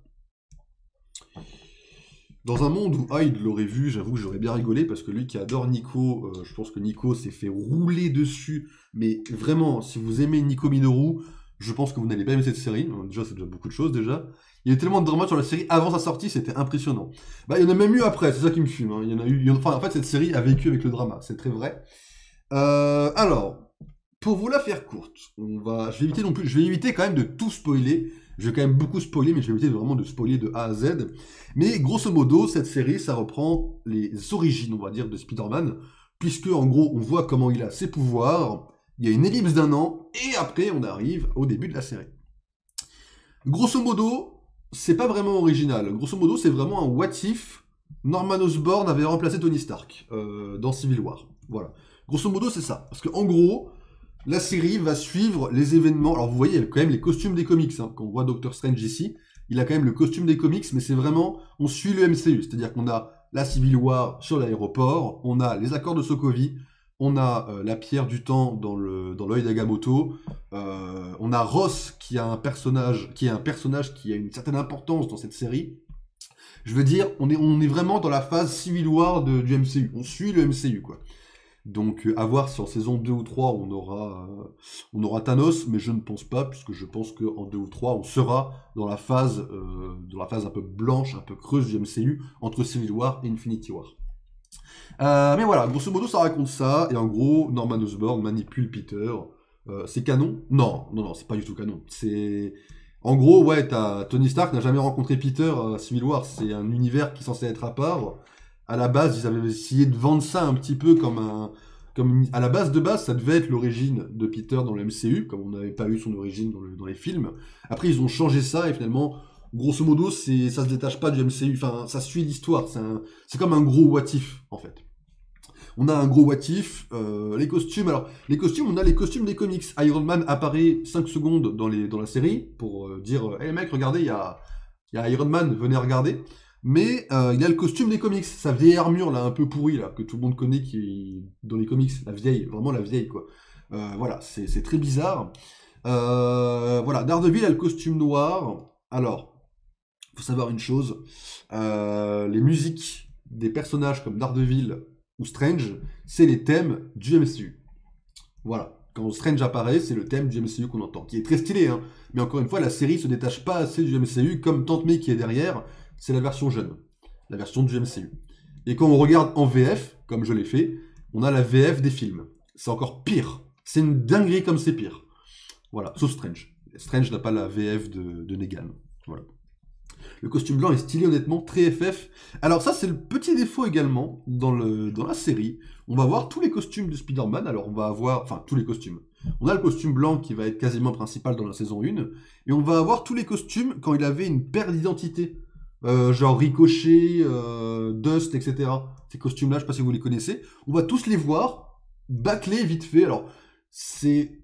Dans un monde où Hyde l'aurait vu, j'avoue que j'aurais bien rigolé, parce que lui qui adore Nico, je pense que Nico s'est fait rouler dessus. Mais vraiment, si vous aimez Nico Minoru, je pense que vous n'allez pas aimer cette série. Déjà, c'est déjà beaucoup de choses, déjà. Il y a eu tellement de drama sur la série avant sa sortie, c'était impressionnant. Bah, il y en a même eu après, c'est ça qui me fume. Hein. Il y en a eu... Enfin, en fait, cette série a vécu avec le drama, c'est très vrai. Alors, pour vous la faire courte, je vais éviter quand même de tout spoiler. Je vais quand même beaucoup spoiler, mais je vais éviter vraiment de spoiler de A à Z. Mais grosso modo, cette série, ça reprend les origines, on va dire, de Spider-Man, puisque en gros, on voit comment il a ses pouvoirs, il y a une ellipse d'1 an, et après, on arrive au début de la série. Grosso modo, c'est pas vraiment original. Grosso modo, c'est vraiment un what if Norman Osborn avait remplacé Tony Stark dans Civil War. Voilà. Grosso modo, c'est ça. Parce que en gros... La série va suivre les événements. Alors vous voyez, il y a quand même les costumes des comics. Hein. Quand on voit Doctor Strange ici, il a quand même le costume des comics, mais c'est vraiment, on suit le MCU. C'est-à-dire qu'on a la Civil War sur l'aéroport, on a les accords de Sokovie, on a la pierre du temps dans l'œil d'Agamotto, on a Ross qui a un personnage qui a une certaine importance dans cette série. Je veux dire, on est vraiment dans la phase Civil War du MCU. On suit le MCU, quoi. Donc à voir si en saison 2 ou 3 on aura Thanos, mais je ne pense pas, puisque je pense qu'en 2 ou 3 on sera dans la phase un peu blanche, un peu creuse du MCU, entre Civil War et Infinity War. Mais voilà, grosso modo ça raconte ça, et en gros Norman Osborn manipule Peter. C'est canon? Non, non, non, c'est pas du tout canon. C'est... En gros, ouais, Tony Stark n'a jamais rencontré Peter à Civil War, c'est un univers qui est censé être à part. À la base, ils avaient essayé de vendre ça un petit peu comme un... à la base de base, ça devait être l'origine de Peter dans le MCU, comme on n'avait pas eu son origine dans les films. Après, ils ont changé ça, et finalement, grosso modo, ça se détache pas du MCU, enfin, ça suit l'histoire, c'est comme un gros what if, en fait. On a un gros what if, les costumes, alors, les costumes, on a les costumes des comics. Iron Man apparaît 5 secondes dans la série, pour dire, hey mec, regardez, il y a Iron Man, venez regarder. Mais il a le costume des comics, sa vieille armure là, un peu pourrie là, que tout le monde connaît dans les comics, la vieille, vraiment la vieille quoi. Voilà, c'est très bizarre. Voilà, Daredevil a le costume noir. Alors, faut savoir une chose, les musiques des personnages comme Daredevil ou Strange, c'est les thèmes du MCU. Voilà. Quand Strange apparaît, c'est le thème du MCU qu'on entend, qui est très stylé, hein. Mais encore une fois, la série se détache pas assez du MCU, comme Tante May qui est derrière, c'est la version jeune, la version du MCU. Et quand on regarde en VF, comme je l'ai fait, on a la VF des films. C'est encore pire. C'est une dinguerie comme c'est pire. Voilà, sauf Strange. Strange n'a pas la VF de Negan. Voilà. Le costume blanc est stylé, honnêtement, très FF. Alors ça, c'est le petit défaut également dans la série. On va voir tous les costumes de Spider-Man. Alors on va avoir... Enfin, tous les costumes. On a le costume blanc qui va être quasiment principal dans la saison 1. Et on va avoir tous les costumes quand il avait une paire d'identité. Genre Ricochet, Dust, etc. Ces costumes-là, je sais pas si vous les connaissez. On va tous les voir, bâclés vite fait. Alors, c'est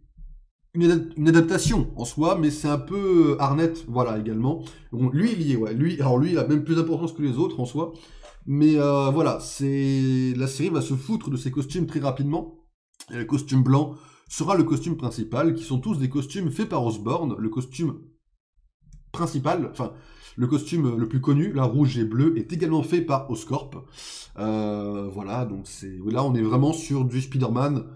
une adaptation en soi, mais c'est un peu Arnett, voilà, également. Bon, lui, il y est, ouais. Alors lui, il a même plus d'importance que les autres en soi. Mais voilà, la série va se foutre de ses costumes très rapidement. Et le costume blanc sera le costume principal, qui sont tous des costumes faits par Osborn. Le costume principal, enfin, le costume le plus connu, la rouge et bleu, est également fait par Oscorp. Voilà, donc là, on est vraiment sur du Spider-Man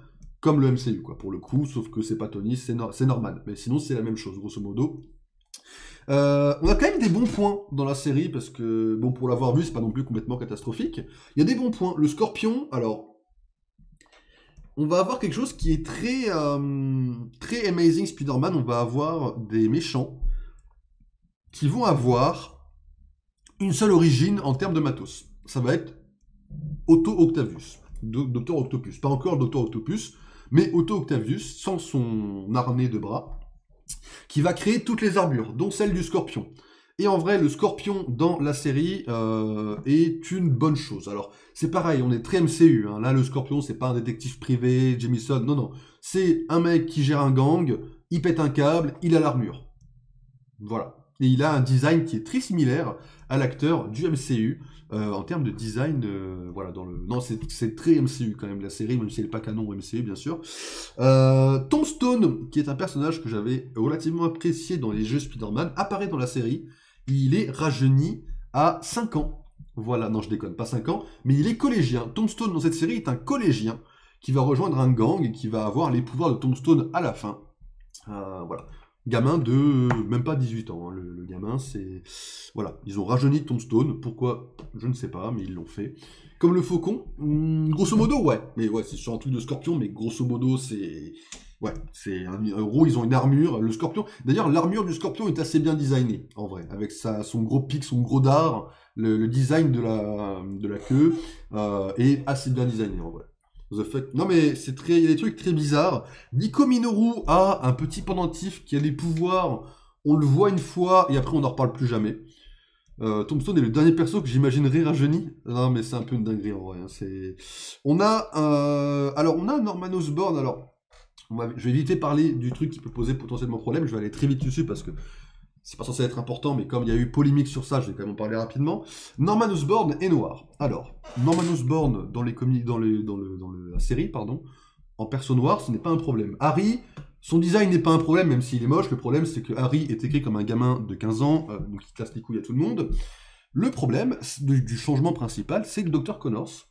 comme le MCU, quoi, pour le coup, sauf que c'est pas Tony, c'est Norman. Mais sinon, c'est la même chose, grosso modo. On a quand même des bons points dans la série, parce que, bon, pour l'avoir vu, c'est pas non plus complètement catastrophique. Il y a des bons points. Le Scorpion, alors, on va avoir quelque chose qui est très Amazing Spider-Man. On va avoir des méchants qui vont avoir une seule origine en termes de matos. Ça va être Otto Octavius, Docteur Octopus. Pas encore Docteur Octopus, mais Otto Octavius, sans son harnais de bras, qui va créer toutes les armures, dont celle du Scorpion. Et en vrai, le Scorpion dans la série est une bonne chose. Alors, c'est pareil, on est très MCU. Hein. Là, le Scorpion, c'est pas un détective privé, Jameson, non, non. C'est un mec qui gère un gang, il pète un câble, il a l'armure. Voilà. Et il a un design qui est très similaire à l'acteur du MCU, en termes de design, voilà, Non, c'est très MCU quand même, la série, même si elle n'est pas canon MCU, bien sûr. Tombstone, qui est un personnage que j'avais relativement apprécié dans les jeux Spider-Man, apparaît dans la série. Il est rajeuni à 5 ans. Voilà, non, je déconne, pas 5 ans, mais il est collégien. Tombstone, dans cette série, est un collégien qui va rejoindre un gang et qui va avoir les pouvoirs de Tombstone à la fin. Voilà. Gamin de même pas 18 ans, hein. Le gamin, c'est... Voilà, ils ont rajeuni Tombstone, pourquoi? Je ne sais pas, mais ils l'ont fait. Comme le Faucon, grosso modo, ouais. Mais ouais, c'est sur un truc de Scorpion, mais grosso modo, c'est... Ouais, c'est... En gros, ils ont une armure, le Scorpion... D'ailleurs, l'armure du Scorpion est assez bien designée, en vrai. Avec son gros pic, son gros dard, le design de la queue est assez bien designé, en vrai. Non mais il y a des trucs très bizarres. Nico Minoru a un petit pendentif qui a des pouvoirs. On le voit une fois et après on n'en reparle plus jamais. Tombstone est le dernier perso que j'imaginerais rajeuni. Non mais c'est un peu une dinguerie en vrai. Hein. On a un Norman Osborn. Alors je vais éviter de parler du truc qui peut poser potentiellement problème. Je vais aller très vite dessus parce que c'est pas censé être important, mais comme il y a eu polémique sur ça, je vais quand même en parler rapidement. Norman Osborn est noir. Alors, Norman Osborn dans la série, pardon, en perso noir, ce n'est pas un problème. Harry, son design n'est pas un problème, même s'il est moche. Le problème, c'est que Harry est écrit comme un gamin de 15 ans, donc il casse les couilles à tout le monde. Le problème du changement principal, c'est que Dr. Connors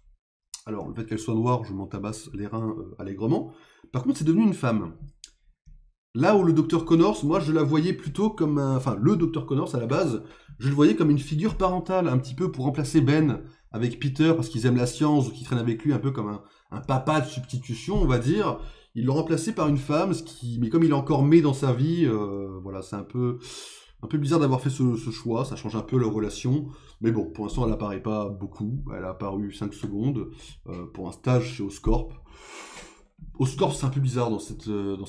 Alors, le fait qu'elle soit noire, je m'en tabasse les reins allègrement. Par contre, c'est devenu une femme. Là où le Dr Connors, moi, je la voyais plutôt comme un... Enfin, le Dr Connors, à la base, je le voyais comme une figure parentale, un petit peu pour remplacer Ben avec Peter, parce qu'ils aiment la science, ou qu'ils traînent avec lui un peu comme un papa de substitution, on va dire. Ils l'ont remplacé par une femme, mais comme il est encore May dans sa vie, voilà, c'est un peu bizarre d'avoir fait ce choix, ça change un peu leur relation. Mais bon, pour l'instant, elle apparaît pas beaucoup, elle a apparu 5 secondes pour un stage chez Oscorp. Oscorp, c'est un peu bizarre dans cet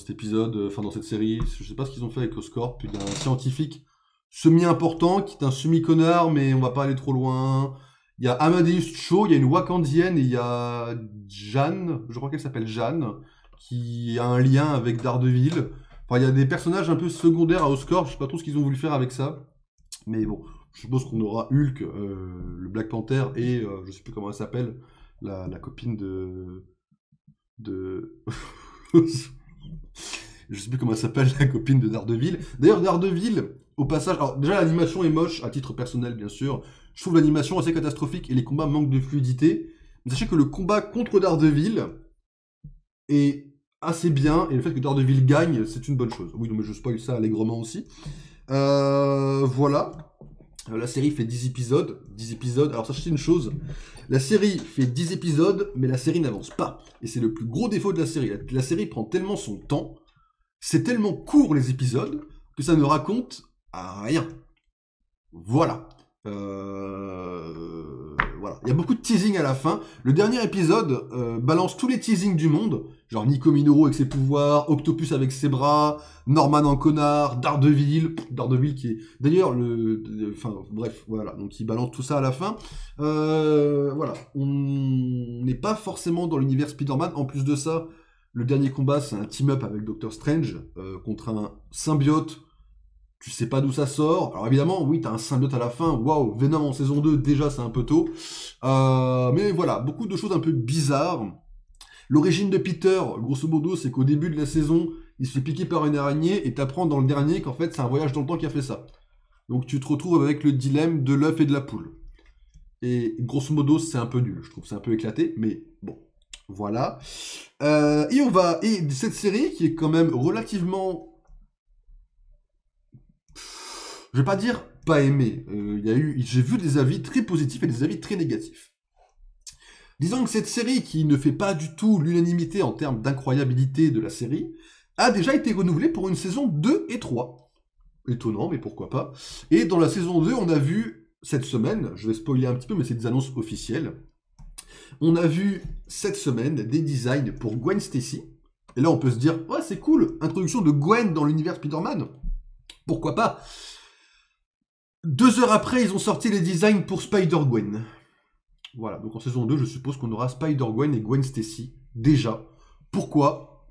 épisode, enfin dans cette série. Je sais pas ce qu'ils ont fait avec Oscorp. Il y a un scientifique semi-important qui est un semi-connard, mais on va pas aller trop loin. Il y a Amadeus Cho, il y a une Wakandienne et il y a Jeanne, je crois qu'elle s'appelle Jeanne, qui a un lien avec Daredevil. Enfin, il y a des personnages un peu secondaires à Oscorp, je sais pas trop ce qu'ils ont voulu faire avec ça. Mais bon, je suppose qu'on aura Hulk, le Black Panther et je sais plus comment elle s'appelle, la copine de... je sais plus comment elle s'appelle, la copine de Daredevil. D'ailleurs, Daredevil, au passage... Alors, déjà, l'animation est moche, à titre personnel, bien sûr. Je trouve l'animation assez catastrophique et les combats manquent de fluidité. Mais sachez que le combat contre Daredevil est assez bien, et le fait que Daredevil gagne, c'est une bonne chose. Oui, non, mais je spoil ça allègrement aussi. Voilà. La série fait 10 épisodes. 10 épisodes. Alors, sachez une chose. La série fait 10 épisodes, mais la série n'avance pas. Et c'est le plus gros défaut de la série. La série prend tellement son temps, c'est tellement court les épisodes, que ça ne raconte rien. Voilà. Voilà. Il y a beaucoup de teasing à la fin. Le dernier épisode balance tous les teasings du monde. Genre Nico Minoru avec ses pouvoirs, Octopus avec ses bras, Norman en connard, Daredevil qui est... D'ailleurs, enfin, bref, voilà. Donc il balance tout ça à la fin. Voilà. On n'est pas forcément dans l'univers Spider-Man. En plus de ça, le dernier combat, c'est un team-up avec Doctor Strange contre un symbiote. Tu sais pas d'où ça sort. Alors évidemment, oui, t'as un symbiote à la fin. Waouh, Venom en saison 2, déjà, c'est un peu tôt. Mais voilà, beaucoup de choses un peu bizarres. L'origine de Peter, grosso modo, c'est qu'au début de la saison, il se fait piquer par une araignée et t'apprends dans le dernier qu'en fait, c'est un voyage dans le temps qui a fait ça. Donc tu te retrouves avec le dilemme de l'œuf et de la poule. Et grosso modo, c'est un peu nul, je trouve. C'est un peu éclaté, mais bon. Voilà. Et cette série, qui est quand même relativement... Je vais pas dire pas aimé. J'ai vu des avis très positifs et des avis très négatifs. Disons que cette série, qui ne fait pas du tout l'unanimité en termes d'incroyabilité de la série, a déjà été renouvelée pour une saison 2 et 3. Étonnant, mais pourquoi pas. Et dans la saison 2, on a vu, cette semaine, je vais spoiler un petit peu, mais c'est des annonces officielles, on a vu, cette semaine, des designs pour Gwen Stacy. Et là, on peut se dire, ouais, c'est cool, introduction de Gwen dans l'univers Spider-Man. Pourquoi pas? 2 heures après, ils ont sorti les designs pour Spider-Gwen. Voilà, donc en saison 2, je suppose qu'on aura Spider-Gwen et Gwen Stacy. Déjà. Pourquoi?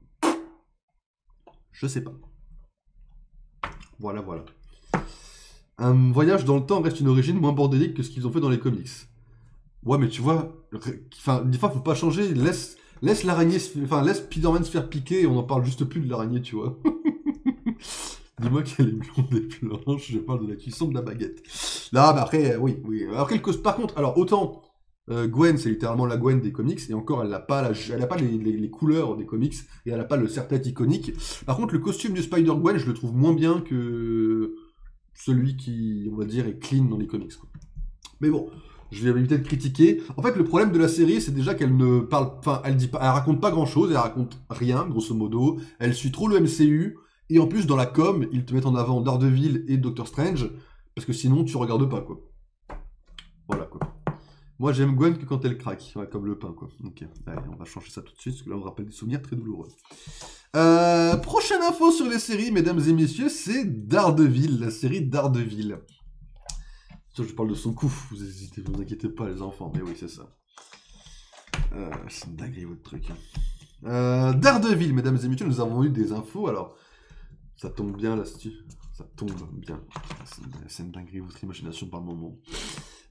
Je sais pas. Voilà, voilà. Un voyage dans le temps reste une origine moins bordélique que ce qu'ils ont fait dans les comics. Ouais, mais tu vois, enfin, des fois, faut pas changer. Laisse l'araignée, enfin, laisse Spider-Man se faire piquer et on en parle juste plus de l'araignée, tu vois. Dis-moi qu'elle est blonde et blanche, je parle de la cuisson de la baguette. Là, mais après, oui. Après, par contre, alors, autant Gwen, c'est littéralement la Gwen des comics, et encore, elle n'a pas, les couleurs des comics, et elle n'a pas le serre-tête iconique. Par contre, le costume du Spider-Gwen, je le trouve moins bien que celui qui, on va dire, est clean dans les comics, quoi. Mais bon, je vais éviter de critiquer. En fait, le problème de la série, c'est déjà qu'elle ne parle, enfin, elle raconte pas grand-chose, elle raconte rien, grosso modo. Elle suit trop le MCU. Et en plus, dans la com, ils te mettent en avant Daredevil et Doctor Strange, parce que sinon, tu regardes pas, quoi. Voilà, quoi. Moi, j'aime Gwen que quand elle craque, ouais, comme le pain, quoi. Ok, allez, on va changer ça tout de suite, parce que là, on me rappelle des souvenirs très douloureux. Prochaine info sur les séries, mesdames et messieurs, c'est Daredevil, la série Daredevil. Je parle de son coup, vous inquiétez pas, les enfants, mais oui, c'est ça. C'est une dinguerie, votre truc. Daredevil, mesdames et messieurs, nous avons eu des infos, alors... Ça tombe bien là, ça tombe bien. C'est une dinguerie, votre imagination par moment.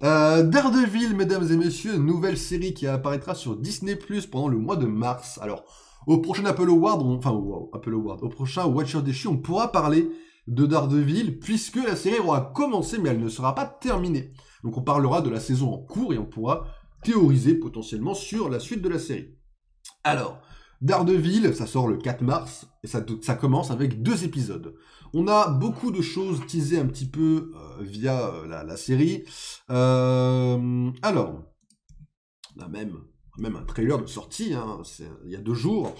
Daredevil, mesdames et messieurs, nouvelle série qui apparaîtra sur Disney Plus pendant le mois de mars. Alors, au prochain Apple Award, au prochain Watcher Déchu, on pourra parler de Daredevil, puisque la série aura commencé, mais elle ne sera pas terminée. Donc on parlera de la saison en cours et on pourra théoriser potentiellement sur la suite de la série. Alors, Daredevil, ça sort le 4 mars, et ça commence avec 2 épisodes. On a beaucoup de choses teasées un petit peu via la série. Alors, on a même un trailer de sortie, hein, il y a 2 jours.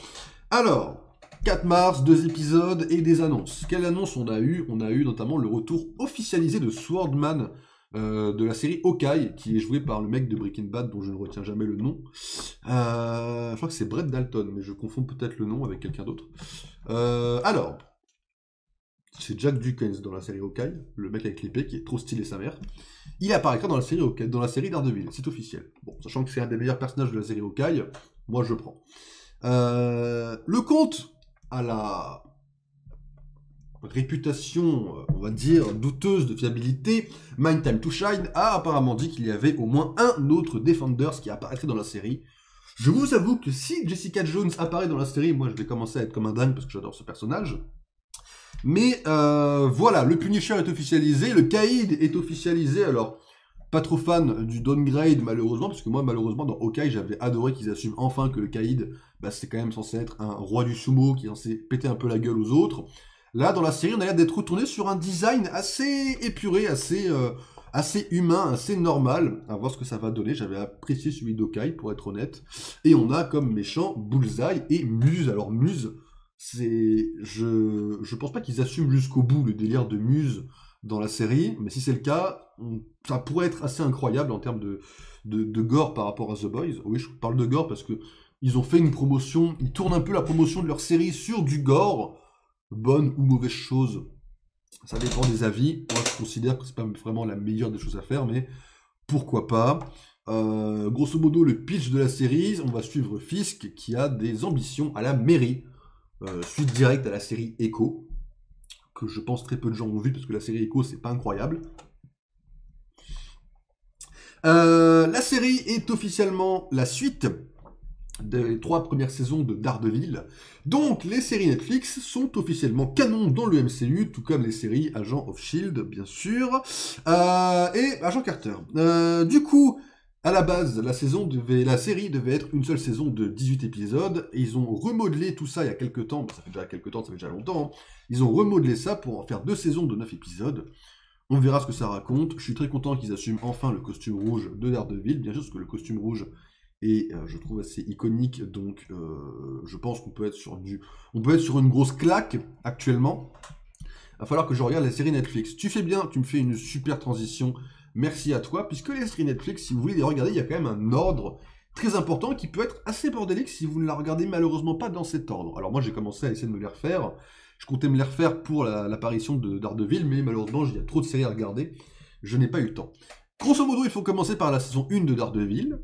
Alors, 4 mars, 2 épisodes et des annonces. Quelle annonce on a eu? On a eu notamment le retour officialisé de Swordman, de la série Hawkeye, qui est joué par le mec de Breaking Bad, dont je ne retiens jamais le nom. Je crois que c'est Brett Dalton, mais je confonds peut-être le nom avec quelqu'un d'autre. Alors, c'est Jack Dukens dans la série Hawkeye, le mec avec l'épée qui est trop stylé sa mère. Il apparaîtra dans la série Hawkeye, dans la série Daredevil, c'est officiel. Bon, sachant que c'est un des meilleurs personnages de la série Hawkeye, moi je prends. Le conte à la réputation, on va dire, douteuse de fiabilité, Mind Time to Shine a apparemment dit qu'il y avait au moins un autre Defenders qui apparaîtrait dans la série. Je vous avoue que si Jessica Jones apparaît dans la série, moi je vais commencer à être comme un dingue parce que j'adore ce personnage. Mais voilà, le Punisher est officialisé, le Caïd est officialisé, alors pas trop fan du downgrade malheureusement, parce que moi malheureusement dans Hawkeye j'avais adoré qu'ils assument enfin que le Caïd, bah, c'est quand même censé être un roi du sumo qui est censé péter un peu la gueule aux autres. Là, dans la série, on a l'air d'être retourné sur un design assez épuré, assez humain, assez normal. À voir ce que ça va donner. J'avais apprécié celui d'Hawkeye, pour être honnête. Et on a comme méchant Bullseye et Muse. Alors Muse, c'est... Je pense pas qu'ils assument jusqu'au bout le délire de Muse dans la série, mais si c'est le cas, ça pourrait être assez incroyable en termes de gore par rapport à The Boys. Oui, je parle de gore parce que ils ont fait une promotion, ils tournent un peu la promotion de leur série sur du gore. Bonne ou mauvaise chose, ça dépend des avis. Moi, je considère que c'est pas vraiment la meilleure des choses à faire, mais pourquoi pas. Grosso modo, le pitch de la série, on va suivre Fisk qui a des ambitions à la mairie. Suite directe à la série Echo, que je pense très peu de gens ont vu parce que la série Echo, c'est pas incroyable. La série est officiellement la suite des 3 premières saisons de Daredevil. Donc, les séries Netflix sont officiellement canon dans le MCU, tout comme les séries Agent of S.H.I.E.L.D., bien sûr, et Agent Carter. Du coup, à la base, la série devait être une seule saison de 18 épisodes, et ils ont remodelé tout ça il y a quelques temps, ça fait déjà longtemps, hein. Ils ont remodelé ça pour en faire 2 saisons de 9 épisodes. On verra ce que ça raconte. Je suis très content qu'ils assument enfin le costume rouge de Daredevil, bien sûr, parce que le costume rouge et je trouve assez iconique, donc je pense qu'on peut être sur une grosse claque actuellement. Il va falloir que je regarde la série Netflix. Tu fais bien, tu me fais une super transition, merci à toi, puisque les séries Netflix, si vous voulez les regarder, il y a quand même un ordre très important qui peut être assez bordélique si vous ne la regardez malheureusement pas dans cet ordre. Alors moi j'ai commencé à essayer de me les refaire, je comptais me les refaire pour l'apparition de Daredevil, mais malheureusement il y a trop de séries à regarder, je n'ai pas eu le temps. Grosso modo, il faut commencer par la saison 1 de Daredevil.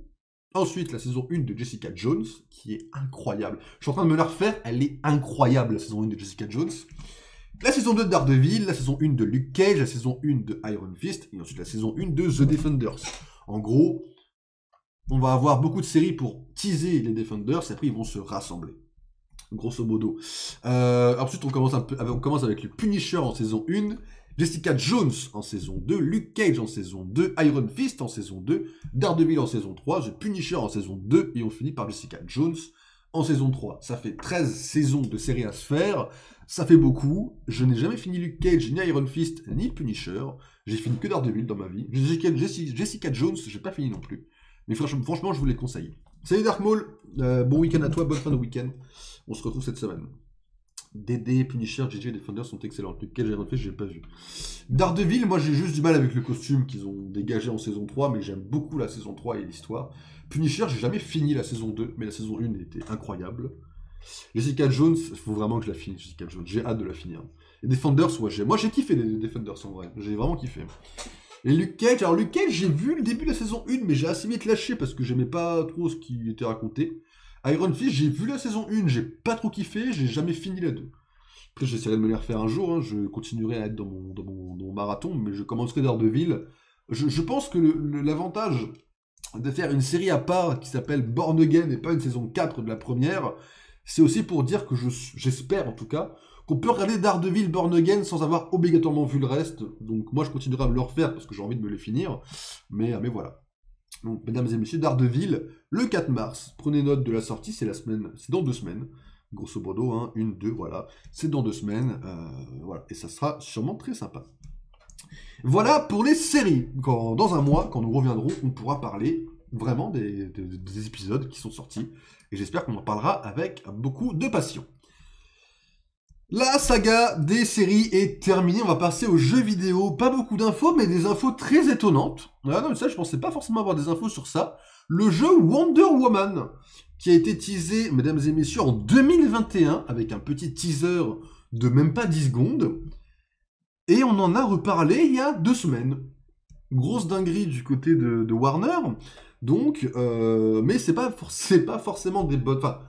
Ensuite, la saison 1 de Jessica Jones, qui est incroyable. Je suis en train de me la refaire, elle est incroyable, la saison 1 de Jessica Jones. La saison 2 de Daredevil, la saison 1 de Luke Cage, la saison 1 de Iron Fist, et ensuite la saison 1 de The Defenders. En gros, on va avoir beaucoup de séries pour teaser les Defenders, et après ils vont se rassembler. Grosso modo. Ensuite, on commence avec le Punisher en saison 1, Jessica Jones en saison 2, Luke Cage en saison 2, Iron Fist en saison 2, Daredevil en saison 3, The Punisher en saison 2, et on finit par Jessica Jones en saison 3. Ça fait 13 saisons de séries à se faire, ça fait beaucoup. Je n'ai jamais fini Luke Cage, ni Iron Fist, ni Punisher. J'ai fini que Daredevil dans ma vie. Jessica Jones, j'ai pas fini non plus. Mais franchement, je vous les conseille. Salut Dark Maul, bon week-end à toi, bonne fin de week-end. On se retrouve cette semaine. DD, Punisher, JJ et Defender sont excellents. Luke Cage et Iron Fist, j'ai pas vu. Daredevil, moi j'ai juste du mal avec le costume qu'ils ont dégagé en saison 3, mais j'aime beaucoup la saison 3 et l'histoire. Punisher, j'ai jamais fini la saison 2, mais la saison 1 était incroyable. Jessica Jones, il faut vraiment que je la finisse, Jessica Jones. J'ai hâte de la finir. Et Defenders, ouais, moi j'ai kiffé les Defenders en vrai. J'ai vraiment kiffé. Et Luke Cage, alors Luke Cage, j'ai vu le début de la saison 1, mais j'ai assez vite lâché parce que j'aimais pas trop ce qui était raconté. Iron Fist, j'ai vu la saison 1, j'ai pas trop kiffé, j'ai jamais fini la 2. Après, j'essaierai de me les refaire un jour, hein, je continuerai à être dans mon marathon, mais je commencerai Daredevil. Je pense que l'avantage de faire une série à part qui s'appelle Born Again et pas une saison 4 de la première, c'est aussi pour dire que j'espère en tout cas qu'on peut regarder Daredevil Born Again sans avoir obligatoirement vu le reste. Donc moi je continuerai à me le refaire parce que j'ai envie de me les finir. Mais voilà. Donc, mesdames et messieurs, Daredevil, le 4 mars. Prenez note de la sortie, c'est dans 2 semaines. Grosso modo, hein, 1, 2, voilà. C'est dans 2 semaines, voilà. Et ça sera sûrement très sympa. Voilà pour les séries. Dans un mois, quand nous reviendrons, on pourra parler vraiment des épisodes qui sont sortis. Et j'espère qu'on en parlera avec beaucoup de passion. La saga des séries est terminée, on va passer aux jeux vidéo. Pas beaucoup d'infos, mais des infos très étonnantes. Ah non, mais ça, je pensais pas forcément avoir des infos sur ça. Le jeu Wonder Woman, qui a été teasé, mesdames et messieurs, en 2021, avec un petit teaser de même pas 10 secondes. Et on en a reparlé il y a 2 semaines. Grosse dinguerie du côté de Warner. Donc, mais c'est pas forcément des bonnes... Enfin,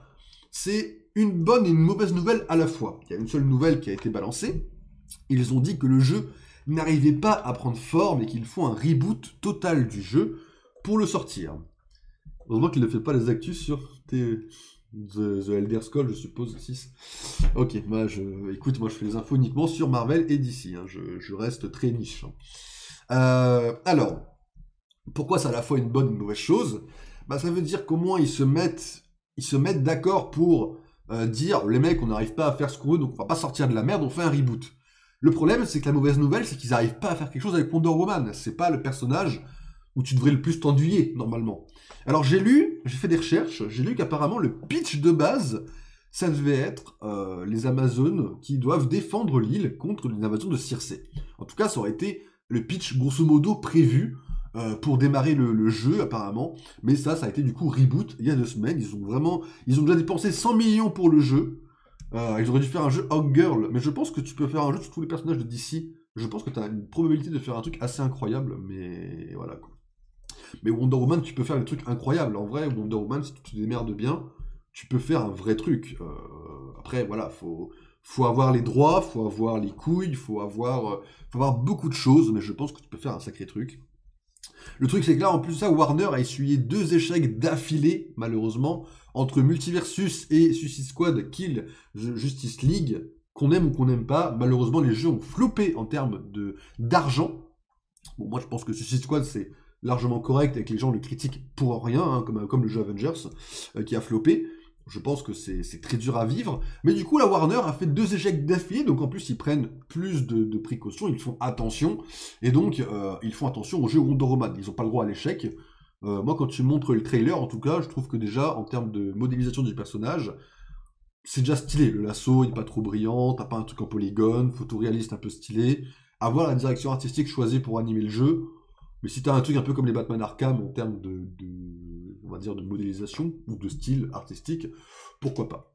c'est une bonne et une mauvaise nouvelle à la fois. Il y a une seule nouvelle qui a été balancée. Ils ont dit que le jeu n'arrivait pas à prendre forme et qu'il faut un reboot total du jeu pour le sortir. Heureusement qu'il ne fait pas les actus sur The Elder Scrolls, je suppose, 6. Ok, écoute, moi je fais les infos uniquement sur Marvel et DC. Hein. Je reste très niche. Alors, pourquoi c'est à la fois une bonne et une mauvaise chose? Bah, ça veut dire qu'au moins ils se mettent d'accord pour dire les mecs, on n'arrive pas à faire ce qu'on veut, donc on va pas sortir de la merde, on fait un reboot. Le problème, c'est que la mauvaise nouvelle, c'est qu'ils n'arrivent pas à faire quelque chose avec Wonder Woman. C'est pas le personnage où tu devrais le plus t'ennuyer, normalement. Alors j'ai fait des recherches, j'ai lu qu'apparemment le pitch de base, ça devait être les Amazones qui doivent défendre l'île contre l'invasion de Circé. En tout cas, ça aurait été le pitch grosso modo prévu pour démarrer le jeu apparemment, mais ça a été du coup reboot il y a 2 semaines. Ils ont déjà dépensé 100 millions pour le jeu. Ils auraient dû faire un jeu Hawkgirl, mais je pense que tu peux faire un jeu sur tous les personnages de DC. Je pense que tu as une probabilité de faire un truc assez incroyable, mais voilà quoi. Mais Wonder Woman, tu peux faire des trucs incroyables. En vrai, Wonder Woman, si tu te démerdes bien, tu peux faire un vrai truc. Après, voilà, faut avoir les droits, faut avoir les couilles, faut avoir beaucoup de choses, mais je pense que tu peux faire un sacré truc. Le truc, c'est que là, en plus de ça, Warner a essuyé 2 échecs d'affilée, malheureusement, entre Multiversus et Suicide Squad Kill Justice League, qu'on aime ou qu'on n'aime pas. Malheureusement, les jeux ont floppé en termes d'argent. Bon, moi, je pense que Suicide Squad, c'est largement correct et que les gens le critiquent pour rien, hein, comme le jeu Avengers, qui a floppé. Je pense que c'est très dur à vivre. Mais du coup, la Warner a fait 2 échecs d'affilée, donc en plus, ils prennent plus de précautions, ils font attention. Et donc, ils font attention au jeu Wonder Woman. Ils n'ont pas le droit à l'échec. Moi, quand tu montres le trailer, en tout cas, je trouve que déjà, en termes de modélisation du personnage, c'est déjà stylé. Le lasso, il n'est pas trop brillant, t'as pas un truc en polygone, photoréaliste un peu stylé. Avoir la direction artistique choisie pour animer le jeu. Mais si t'as un truc un peu comme les Batman Arkham en termes on va dire de modélisation ou de style artistique, pourquoi pas.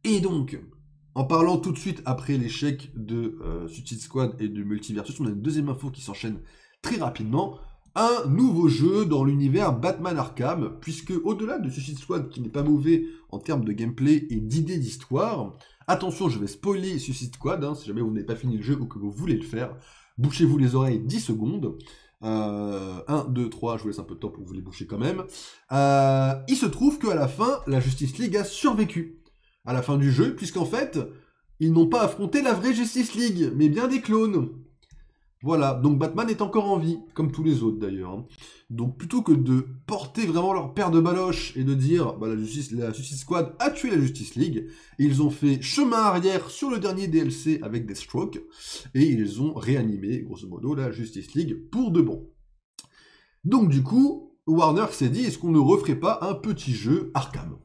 Et donc, en parlant tout de suite après l'échec de Suicide Squad et de Multiversus, on a une deuxième info qui s'enchaîne très rapidement. Un nouveau jeu dans l'univers Batman Arkham, puisque au-delà de Suicide Squad, qui n'est pas mauvais en termes de gameplay et d'idées d'histoire, attention, je vais spoiler Suicide Squad, hein, si jamais vous n'avez pas fini le jeu ou que vous voulez le faire, bouchez-vous les oreilles 10 secondes. 1, 2, 3, je vous laisse un peu de temps pour vous les boucher quand même. Il se trouve qu'à la fin, la Justice League a survécu. À la fin du jeu, puisqu'en fait, ils n'ont pas affronté la vraie Justice League, mais bien des clones. Voilà, donc Batman est encore en vie, comme tous les autres d'ailleurs. Hein. Donc plutôt que de porter vraiment leur paire de baloches et de dire bah, la Suicide Squad a tué la Justice League, ils ont fait chemin arrière sur le dernier DLC avec Deathstroke, et ils ont réanimé, grosso modo, la Justice League pour de bon. Donc du coup, Warner s'est dit, est-ce qu'on ne referait pas un petit jeu Arkham?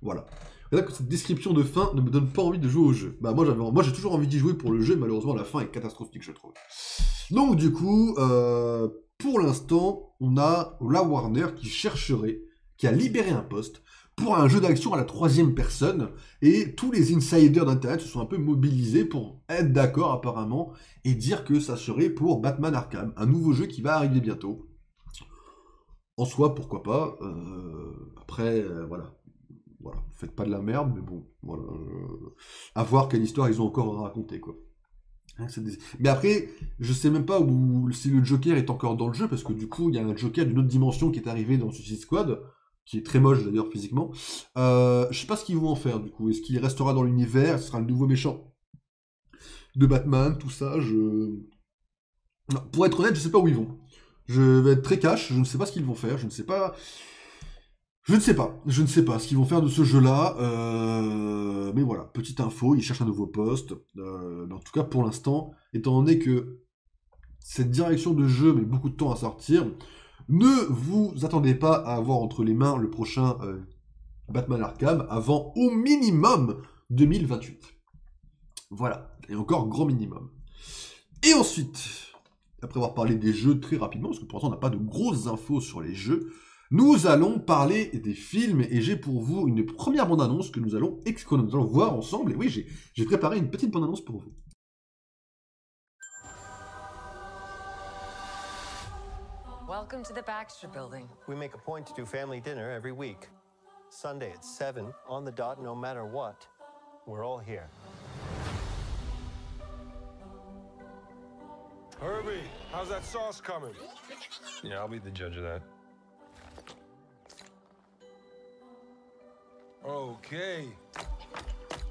Voilà. C'est là que cette description de fin ne me donne pas envie de jouer au jeu. Bah moi j'ai toujours envie d'y jouer pour le jeu, malheureusement la fin est catastrophique je trouve. Donc du coup, pour l'instant, on a la Warner qui a libéré un poste pour un jeu d'action à la 3e personne, et tous les insiders d'internet se sont un peu mobilisés pour être d'accord apparemment, et dire que ça serait pour Batman Arkham, un nouveau jeu qui va arriver bientôt. En soi, pourquoi pas, après, voilà. Voilà, faites pas de la merde, mais bon, voilà. À voir quelle histoire ils ont encore à raconter, quoi. Mais après, je sais même pas si le Joker est encore dans le jeu, parce que du coup, il y a un Joker d'une autre dimension qui est arrivé dans Suicide Squad, qui est très moche d'ailleurs physiquement. Je sais pas ce qu'ils vont en faire, du coup. Est-ce qu'il restera dans l'univers? Ce sera le nouveau méchant de Batman, tout ça, Non, pour être honnête, je sais pas où ils vont. Je vais être très cash, je ne sais pas ce qu'ils vont faire, je ne sais pas ce qu'ils vont faire de ce jeu-là, mais voilà, petite info, ils cherchent un nouveau poste, mais en tout cas pour l'instant, étant donné que cette direction de jeu met beaucoup de temps à sortir, ne vous attendez pas à avoir entre les mains le prochain Batman Arkham avant au minimum 2028. Voilà, et encore grand minimum. Et ensuite, après avoir parlé des jeux très rapidement, parce que pour l'instant on n'a pas de grosses infos sur les jeux, nous allons parler des films, et j'ai pour vous une première bande-annonce que nous allons voir ensemble, et oui, j'ai préparé une petite bande-annonce pour vous. Welcome to the Baxter Building. We make a point to do family dinner every week. Sunday at 7, on the dot, no matter what. We're all here. Herbie, how's that sauce coming? Yeah, I'll be the judge of that. Okay.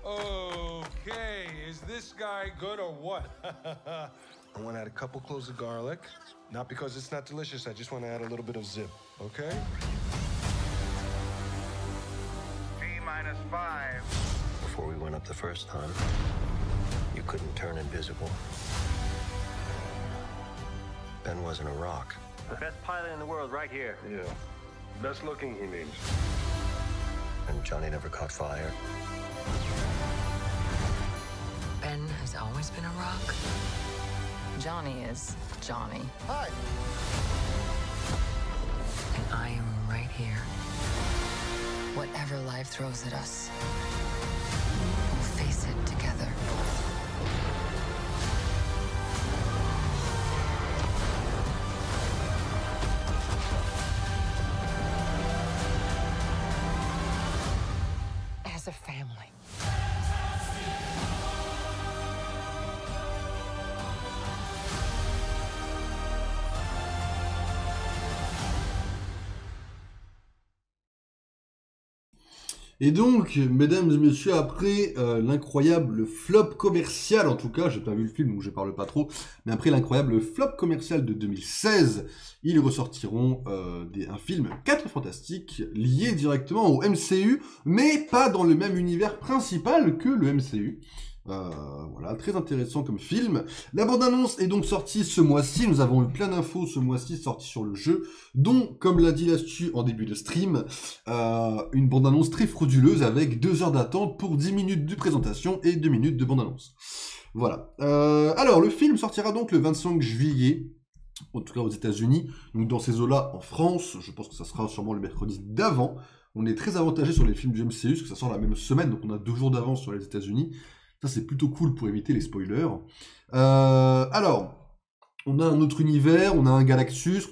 Okay, is this guy good or what? I want to add a couple cloves of garlic. Not because it's not delicious, I just want to add a little bit of zip, okay? T-5. Before we went up the first time, you couldn't turn invisible. Ben wasn't a rock. The best pilot in the world right here. Yeah. Best looking, he means. And Johnny never caught fire. Ben has always been a rock. Johnny is Johnny. Hi. And I am right here. Whatever life throws at us, we'll face it together. As a family. Et donc, mesdames et messieurs, après l'incroyable flop commercial, en tout cas, j'ai pas vu le film donc je parle pas trop, mais après l'incroyable flop commercial de 2016, ils ressortiront un film 4 Fantastiques lié directement au MCU, mais pas dans le même univers principal que le MCU. Voilà, très intéressant comme film. La bande-annonce est donc sortie ce mois-ci, nous avons eu plein d'infos ce mois-ci sorties sur le jeu, dont, comme l'a dit Lastu en début de stream, une bande-annonce très frauduleuse avec 2 heures d'attente pour 10 minutes de présentation et 2 minutes de bande-annonce. Voilà. Alors, le film sortira donc le 25 juillet, en tout cas aux États-Unis, donc dans ces eaux-là en France, je pense que ça sera sûrement le mercredi d'avant. On est très avantagé sur les films du MCU, parce que ça sort la même semaine, donc on a 2 jours d'avance sur les États-Unis. Ça, c'est plutôt cool pour éviter les spoilers. Alors, on a un autre univers, on a un Galactus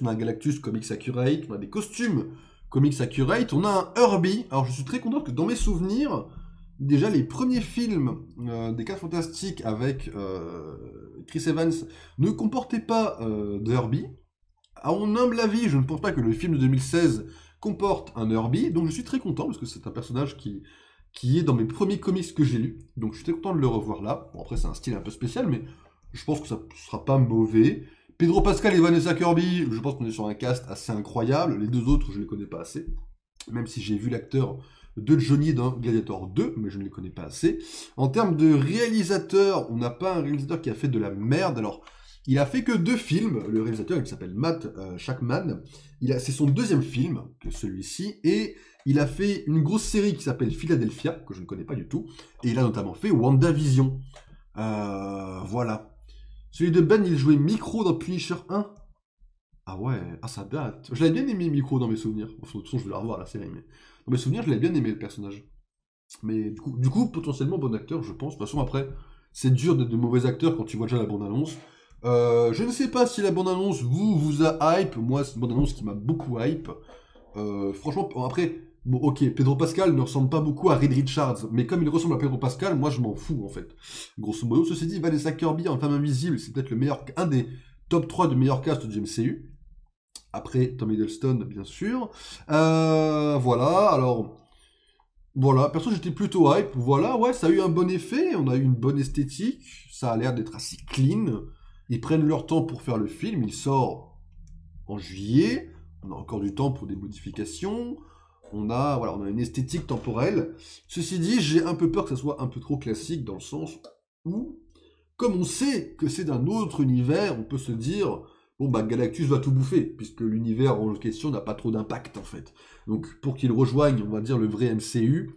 Comics Accurate, on a des costumes Comics Accurate, on a un Herbie. Alors, je suis très content que dans mes souvenirs, déjà, les premiers films des 4 Fantastiques avec Chris Evans ne comportaient pas de Herbie. À mon humble avis, je ne pense pas que le film de 2016 comporte un Herbie, donc je suis très content, parce que c'est un personnage qui est dans mes premiers comics que j'ai lus, donc je suis très content de le revoir là. Bon, après c'est un style un peu spécial, mais je pense que ça sera pas mauvais. Pedro Pascal et Vanessa Kirby, je pense qu'on est sur un cast assez incroyable. Les 2 autres, je les connais pas assez, même si j'ai vu l'acteur de Johnny dans Gladiator 2, mais je ne les connais pas assez. En termes de réalisateur, on n'a pas un réalisateur qui a fait de la merde. Alors, il a fait que 2 films, le réalisateur, il s'appelle Matt Shakman. C'est son 2e film, que celui-ci, et il a fait une grosse série qui s'appelle Philadelphia, que je ne connais pas du tout, et il a notamment fait WandaVision. Voilà. Celui de Ben, il jouait Micro dans Punisher 1. Ah ouais, ça date. Je l'avais bien aimé Micro dans mes souvenirs. Enfin, de toute façon, je vais la revoir la série, mais dans mes souvenirs, je l'avais bien aimé le personnage. Mais du coup, potentiellement bon acteur, je pense. De toute façon, après, c'est dur d'être de mauvais acteurs quand tu vois déjà la bande-annonce. Je ne sais pas si la bande-annonce vous a hype. Moi, c'est une bande-annonce qui m'a beaucoup hype. Franchement, après, bon, ok, Pedro Pascal ne ressemble pas beaucoup à Reed Richards, mais comme il ressemble à Pedro Pascal, moi je m'en fous en fait. Grosso modo, ceci dit, Vanessa Kirby en Femme Invisible, c'est peut-être un des top 3 de meilleurs castes du MCU. Après Tom Hiddleston, bien sûr. Voilà, alors. Voilà, perso j'étais plutôt hype. Voilà, ouais, ça a eu un bon effet, on a eu une bonne esthétique, ça a l'air d'être assez clean. Ils prennent leur temps pour faire le film, il sort en juillet, on a encore du temps pour des modifications, on a une esthétique temporelle. Ceci dit, j'ai un peu peur que ça soit un peu trop classique, dans le sens où, comme on sait que c'est d'un autre univers, on peut se dire, bon bah Galactus va tout bouffer, puisque l'univers en question n'a pas trop d'impact en fait. Donc pour qu'il rejoigne, on va dire, le vrai MCU,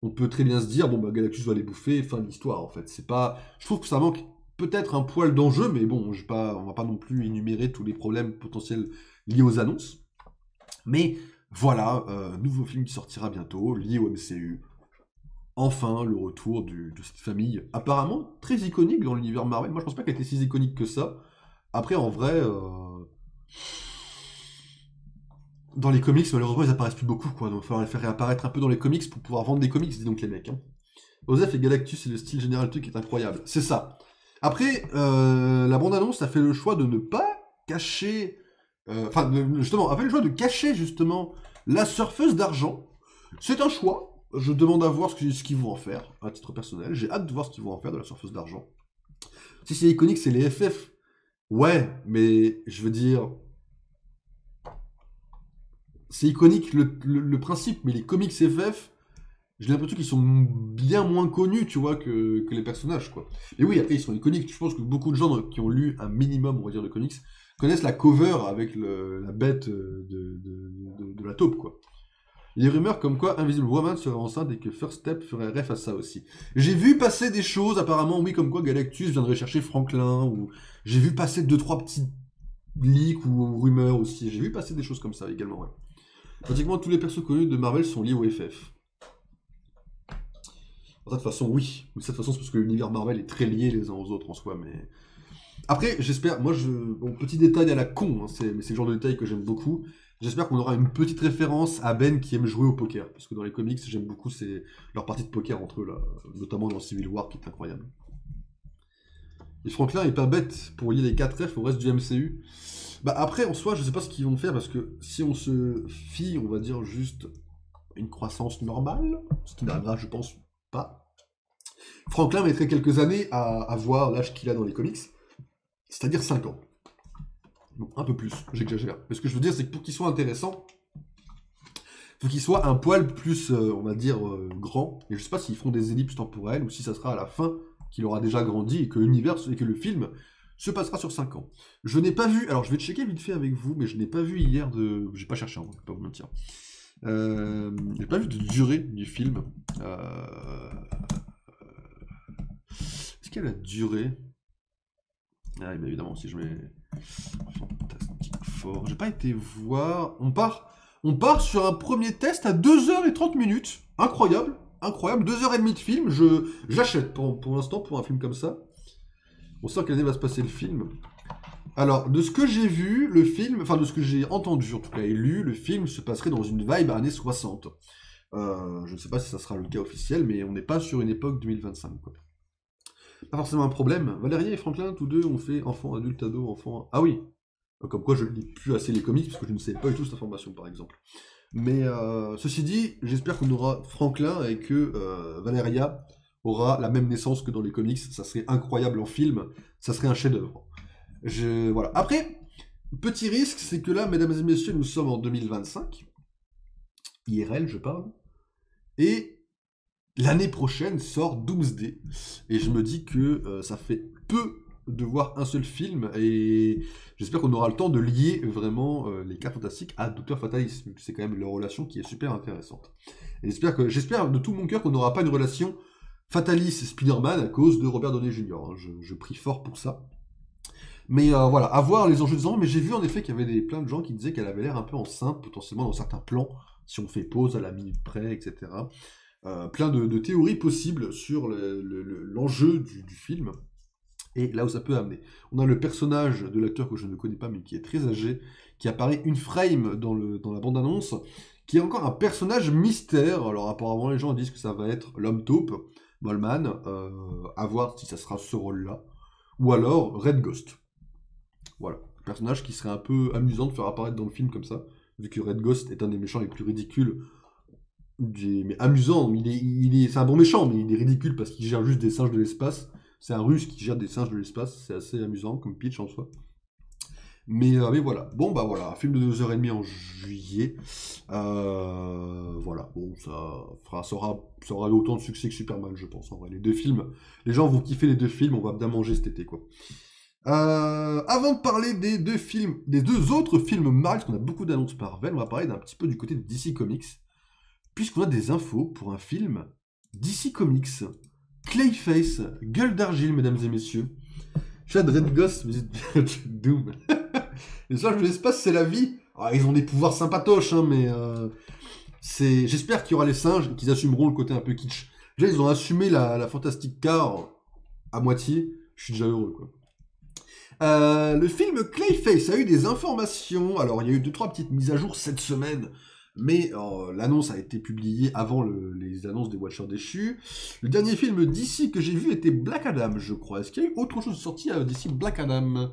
on peut très bien se dire, bon bah Galactus va les bouffer, fin de l'histoire en fait. C'est pas... Je trouve que ça manque peut-être un poil d'enjeu, mais bon, on va pas non plus énumérer tous les problèmes potentiels liés aux annonces. Mais voilà, nouveau film qui sortira bientôt, lié au MCU. Enfin, le retour de cette famille, apparemment très iconique dans l'univers Marvel. Moi, je pense pas qu'elle était si iconique que ça. Après, en vrai, dans les comics, malheureusement, ils apparaissent plus beaucoup, quoi. Donc, il va falloir les faire réapparaître un peu dans les comics pour pouvoir vendre des comics, dis donc les mecs. Hein. Osef et Galactus et le style général du truc est incroyable. C'est ça. Après, la bande-annonce a fait le choix de ne pas cacher... justement, a fait le choix de cacher, justement, la surfeuse d'argent. C'est un choix. Je demande à voir ce qu'ils vont en faire, à titre personnel. J'ai hâte de voir ce qu'ils vont en faire de la surfeuse d'argent. Si c'est iconique, c'est les FF. Ouais, mais je veux dire... C'est iconique le principe, mais les comics FF, j'ai l'impression qu'ils sont bien moins connus, tu vois, que les personnages, quoi. Et oui, après, ils sont iconiques. Je pense que beaucoup de gens qui ont lu un minimum, on va dire, de comics, connaissent la cover avec la bête de la taupe, quoi. Il y a des rumeurs comme quoi Invisible Woman serait enceinte et que First Step ferait ref à ça aussi. J'ai vu passer des choses, apparemment, oui, comme quoi Galactus viendrait chercher Franklin, ou j'ai vu passer 2-3 petits leaks ou rumeurs aussi. J'ai vu passer des choses comme ça également, ouais. Pratiquement tous les persos connus de Marvel sont liés au FF. De toute façon, oui. De cette façon, c'est parce que l'univers Marvel est très lié les uns aux autres en soi, mais... Après, j'espère, moi, bon, petit détail à la con, hein, mais c'est le genre de détail que j'aime beaucoup. J'espère qu'on aura une petite référence à Ben qui aime jouer au poker. Parce que dans les comics, j'aime beaucoup leur partie de poker entre eux, là, notamment dans Civil War, qui est incroyable. Et Franklin est pas bête pour lier les 4 F au reste du MCU. Bah après, en soi, je sais pas ce qu'ils vont faire, parce que si on se fie, on va dire, juste une croissance normale, ce qui n'arrivera, je pense, pas, Franklin mettrait quelques années à avoir l'âge qu'il a dans les comics, c'est-à-dire 5 ans. Bon, un peu plus, j'exagère. Mais ce que je veux dire, c'est que pour qu'il soit intéressant, il faut qu'il soit un poil plus, on va dire, grand. Et je sais pas s'ils feront des ellipses temporelles, ou si ça sera à la fin qu'il aura déjà grandi, et que l'univers, et que le film se passera sur 5 ans. Je n'ai pas vu, alors je vais checker vite fait avec vous, mais je n'ai pas vu hier de... J'ai pas cherché, hein, je vais pas vous mentir. J'ai pas vu de durée du film. Est-ce qu'il y a la durée? Ah, bah évidemment, si je mets Fantastic Four. J'ai pas été voir. On part sur un premier test à 2h30. Incroyable, incroyable. 2h30 de film. J'achète pour l'instant pour un film comme ça. On sait quelle année va se passer le film. Alors, de ce que j'ai vu, le film, enfin de ce que j'ai entendu en tout cas et lu, le film se passerait dans une vibe années 60. Je ne sais pas si ça sera le cas officiel, mais on n'est pas sur une époque 2025, quoi. Pas forcément un problème. Valérie et Franklin, tous deux, ont fait enfant, adulte, ado, enfant... Ah oui. Comme quoi, je ne lis plus assez les comics, parce que je ne sais pas du tout cette information, par exemple. Mais, ceci dit, j'espère qu'on aura Franklin et que Valeria aura la même naissance que dans les comics. Ça serait incroyable en film. Ça serait un chef-d'œuvre. Voilà. Après, petit risque, c'est que là, mesdames et messieurs, nous sommes en 2025. IRL, je parle. Et... l'année prochaine sort Doomsday, et je me dis que ça fait peu de voir un seul film, et j'espère qu'on aura le temps de lier vraiment les 4 Fantastiques à Docteur Fatalis, c'est quand même leur relation qui est super intéressante. Et j'espère de tout mon cœur qu'on n'aura pas une relation Fatalis et Spider-Man à cause de Robert Downey Jr. Hein. Je prie fort pour ça. Mais voilà, à voir les enjeux des enfants, mais j'ai vu en effet qu'il y avait plein de gens qui disaient qu'elle avait l'air un peu enceinte, potentiellement dans certains plans, si on fait pause à la minute près, etc. Plein de théories possibles sur l'enjeu du film, et là où ça peut amener. On a le personnage de l'acteur que je ne connais pas, mais qui est très âgé, qui apparaît une frame dans la bande-annonce, qui est encore un personnage mystère. Alors apparemment les gens disent que ça va être l'homme taupe, Molman, à voir si ça sera ce rôle-là, ou alors Red Ghost. Voilà, un personnage qui serait un peu amusant de faire apparaître dans le film comme ça, vu que Red Ghost est un des méchants les plus ridicules, mais amusant, c'est un bon méchant, mais il est ridicule parce qu'il gère juste des singes de l'espace. C'est un russe qui gère des singes de l'espace, c'est assez amusant comme pitch en soi. Mais voilà. Bon, bah voilà, un film de 2h30 en juillet. Voilà, bon, ça aura autant de succès que Superman, je pense, en vrai. Les deux films, les gens vont kiffer les deux films, on va bien manger cet été, quoi. Avant de parler des deux autres films Marvel, parce qu'on a beaucoup d'annonces Marvel, on va parler d'un petit peu du côté de DC Comics, puisqu'on a des infos pour un film DC Comics, Clayface, Gueule d'Argile, mesdames et messieurs. Chat de Red Ghost, Doom. Les messages de l'espace, c'est la vie. Alors, ils ont des pouvoirs sympatoches, hein, mais j'espère qu'il y aura les singes et qu'ils assumeront le côté un peu kitsch. Déjà, ils ont assumé la Fantastic Car à moitié. Je suis déjà heureux, quoi. Le film Clayface a eu des informations. Alors, il y a eu 2-3 petites mises à jour cette semaine, mais l'annonce a été publiée avant les annonces des Watchers déchus. Le dernier film d'ici que j'ai vu était Black Adam, je crois. Est-ce qu'il y a eu autre chose sorti d'ici Black Adam?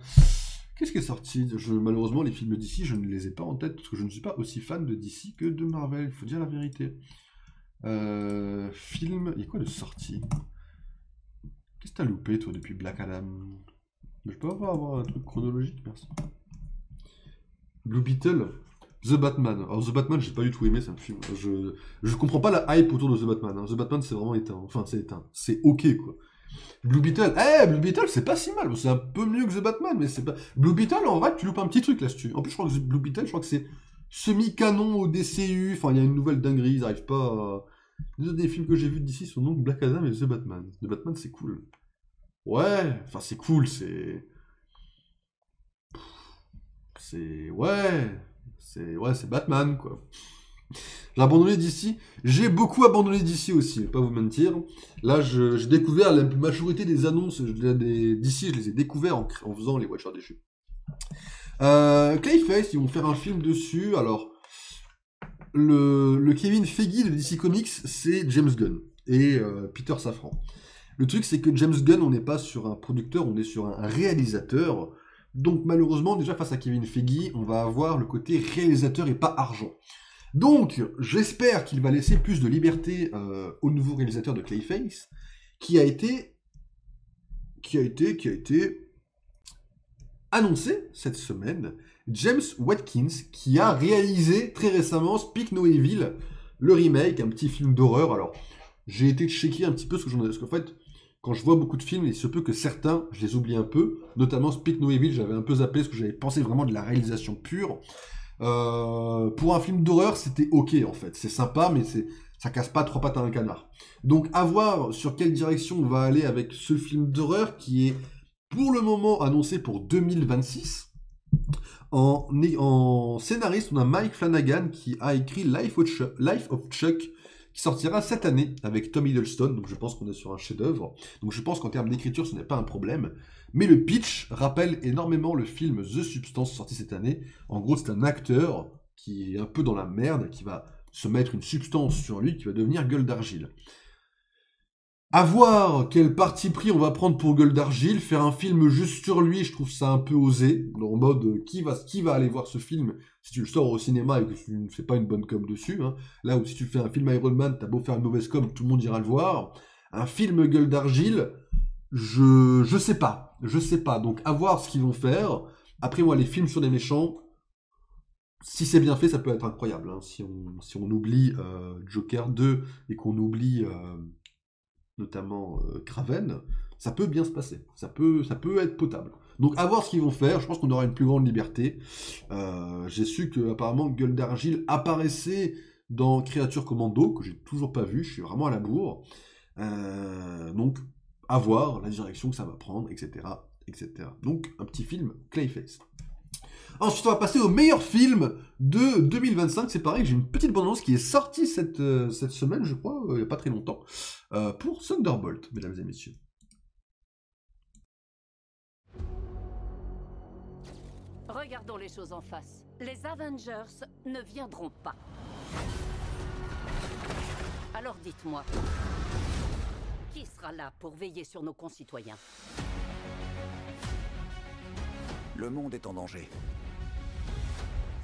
Qu'est-ce qui est sorti? Malheureusement, les films d'ici, je ne les ai pas en tête, parce que je ne suis pas aussi fan de DC que de Marvel, il faut dire la vérité. Film... Il y a quoi de sorti? Qu'est-ce que t'as loupé, toi, depuis Black Adam? Je peux avoir un truc chronologique, merci. Blue Beetle, The Batman. Alors, The Batman, j'ai pas du tout aimé, c'est un film. Je comprends pas la hype autour de The Batman. Hein. The Batman, c'est vraiment éteint. Enfin, c'est éteint. C'est ok, quoi. Blue Beetle, Blue Beetle, c'est pas si mal. Bon, c'est un peu mieux que The Batman, mais c'est pas... Blue Beetle, en vrai, tu loupes un petit truc là-dessus. En plus, je crois que Blue Beetle, je crois que c'est semi-canon au DCU. Enfin, il y a une nouvelle dinguerie, ils arrivent pas à... Les autres des films que j'ai vus d'ici sont donc Black Adam et The Batman. The Batman, c'est cool. Ouais, enfin, c'est cool, c'est... c'est Batman, quoi. J'ai abandonné d'ici. J'ai beaucoup abandonné d'ici aussi, je vais pas vous mentir. Là, j'ai découvert la majorité des annonces d'ici, je les ai découverts en faisant les Watchers déchus. Clayface, ils vont faire un film dessus. Alors, le Kevin Feige de DC Comics, c'est James Gunn et Peter Safran. Le truc, c'est que James Gunn, on n'est pas sur un producteur, on est sur un réalisateur. Donc, malheureusement, déjà face à Kevin Feige, on va avoir le côté réalisateur et pas argent. Donc, j'espère qu'il va laisser plus de liberté au nouveau réalisateur de Clayface, qui a été annoncé cette semaine, James Watkins, qui a réalisé très récemment Speak No Evil, le remake, un petit film d'horreur. Alors, j'ai été checker un petit peu ce que j'en ai, parce qu'en fait, quand je vois beaucoup de films, il se peut que certains, je les oublie un peu, notamment Speak No Evil, j'avais un peu zappé, parce que j'avais pensé vraiment de la réalisation pure. Pour un film d'horreur, c'était ok en fait, c'est sympa, mais ça casse pas trois pattes à un canard. Donc à voir sur quelle direction on va aller avec ce film d'horreur qui est pour le moment annoncé pour 2026. En scénariste, on a Mike Flanagan qui a écrit Life of Chuck, qui sortira cette année avec Tom Hiddleston, donc je pense qu'on est sur un chef-d'œuvre. Donc je pense qu'en termes d'écriture, ce n'est pas un problème. Mais le pitch rappelle énormément le film The Substance sorti cette année. En gros, c'est un acteur qui est un peu dans la merde, qui va se mettre une substance sur lui, qui va devenir Gueule d'Argile. À voir quel parti pris on va prendre pour Gueule d'Argile. Faire un film juste sur lui, je trouve ça un peu osé. En mode, qui va aller voir ce film si tu le sors au cinéma et que tu ne fais pas une bonne com dessus. Hein. Là où si tu fais un film Iron Man, t'as beau faire une mauvaise com, tout le monde ira le voir. Un film Gueule d'Argile, je sais pas. Donc à voir ce qu'ils vont faire. Après moi, les films sur les méchants, si c'est bien fait, ça peut être incroyable. Hein. Si on oublie Joker 2 et qu'on oublie... notamment Kraven, ça peut bien se passer. Ça peut être potable. Donc à voir ce qu'ils vont faire, je pense qu'on aura une plus grande liberté. J'ai su que apparemment Gueule d'Argile apparaissait dans Créature Commando, que j'ai toujours pas vu, je suis vraiment à la bourre. Donc à voir la direction que ça va prendre, etc. etc. Donc un petit film Clayface. Ensuite, on va passer au meilleur film de 2025. C'est pareil, j'ai une petite bande-annonce qui est sortie cette semaine, je crois, il n'y a pas très longtemps, pour Thunderbolt, mesdames et messieurs. Regardons les choses en face. Les Avengers ne viendront pas. Alors dites-moi, qui sera là pour veiller sur nos concitoyens? Le monde est en danger.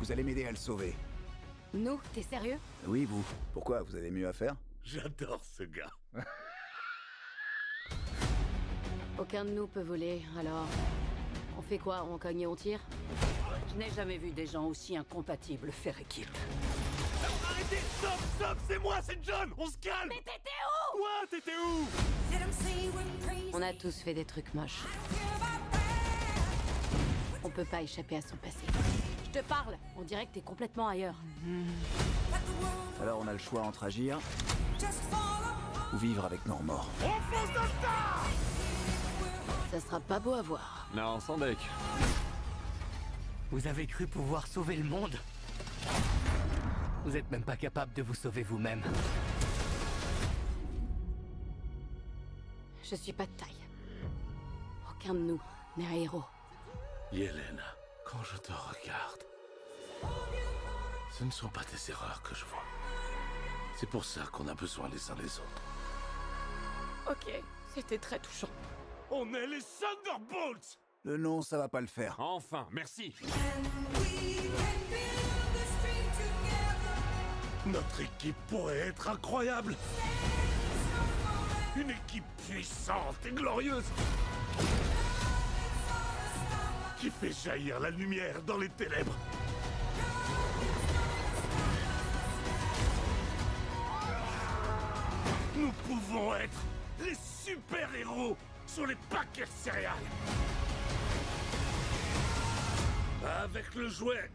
Vous allez m'aider à le sauver. Nous? T'es sérieux? Oui, vous. Pourquoi? Vous avez mieux à faire? J'adore ce gars. Aucun de nous peut voler, alors... On fait quoi? On cogne et on tire? Je n'ai jamais vu des gens aussi incompatibles faire équipe. Arrêtez! Stop! Stop! C'est moi, c'est John! On se calme! Mais t'étais où? Quoi? T'étais où? On a tous fait des trucs moches. On peut pas échapper à son passé. Je te parle, on dirait que t'es complètement ailleurs. Alors on a le choix entre agir ou vivre avec nos remords. On fonce dans le tas! Ça sera pas beau à voir. Non, sans deck. Vous avez cru pouvoir sauver le monde? Vous êtes même pas capable de vous sauver vous-même. Je suis pas de taille. Aucun de nous n'est un héros. Yelena, quand je te regarde, ce ne sont pas tes erreurs que je vois. C'est pour ça qu'on a besoin les uns des autres. Ok, c'était très touchant. On est les Thunderbolts! Le nom, ça va pas le faire. Enfin, merci. Notre équipe pourrait être incroyable. Une équipe puissante et glorieuse. Qui fait jaillir la lumière dans les ténèbres. Nous pouvons être les super-héros sur les paquets de céréales. Avec le jouet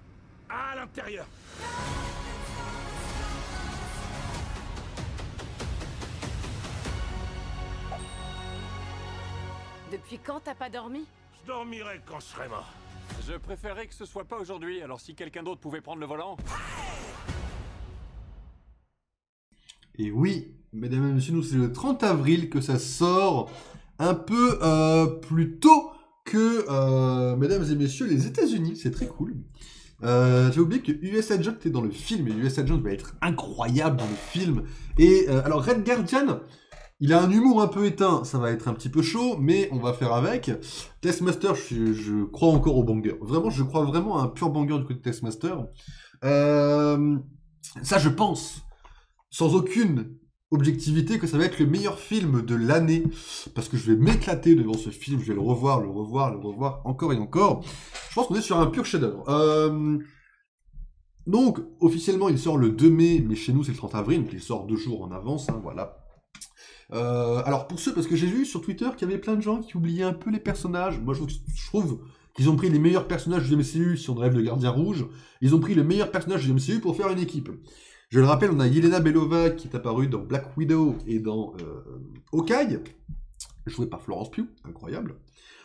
à l'intérieur. Depuis quand t'as pas dormi? Je dormirai quand je serai mort. Je préférerais que ce soit pas aujourd'hui, alors si quelqu'un d'autre pouvait prendre le volant... Et oui, mesdames et messieurs, nous c'est le 30 avril que ça sort, un peu plus tôt que, mesdames et messieurs, les États-Unis. C'est très cool. J'ai oublié que US Agent était dans le film, et US Agent va être incroyable dans le film. Et alors Red Guardian, il a un humour un peu éteint, ça va être un petit peu chaud, mais on va faire avec. Taskmaster, je crois encore au banger. Vraiment, je crois vraiment à un pur banger du côté de Taskmaster. Ça, je pense, sans aucune objectivité, que ça va être le meilleur film de l'année, parce que je vais m'éclater devant ce film, je vais le revoir, encore et encore. Je pense qu'on est sur un pur chef-d'œuvre. Donc, officiellement, il sort le 2 mai, mais chez nous, c'est le 30 avril, donc il sort 2 jours en avance, hein, voilà. Alors, pour ceux, parce que j'ai vu sur Twitter qu'il y avait plein de gens qui oubliaient un peu les personnages. Moi, je trouve qu'ils ont pris les meilleurs personnages du MCU, si on rêve le Gardien Rouge. Ils ont pris les meilleurs personnages du MCU pour faire une équipe. Je le rappelle, on a Yelena Belova qui est apparue dans Black Widow et dans Hawkeye, jouée par Florence Pugh, incroyable.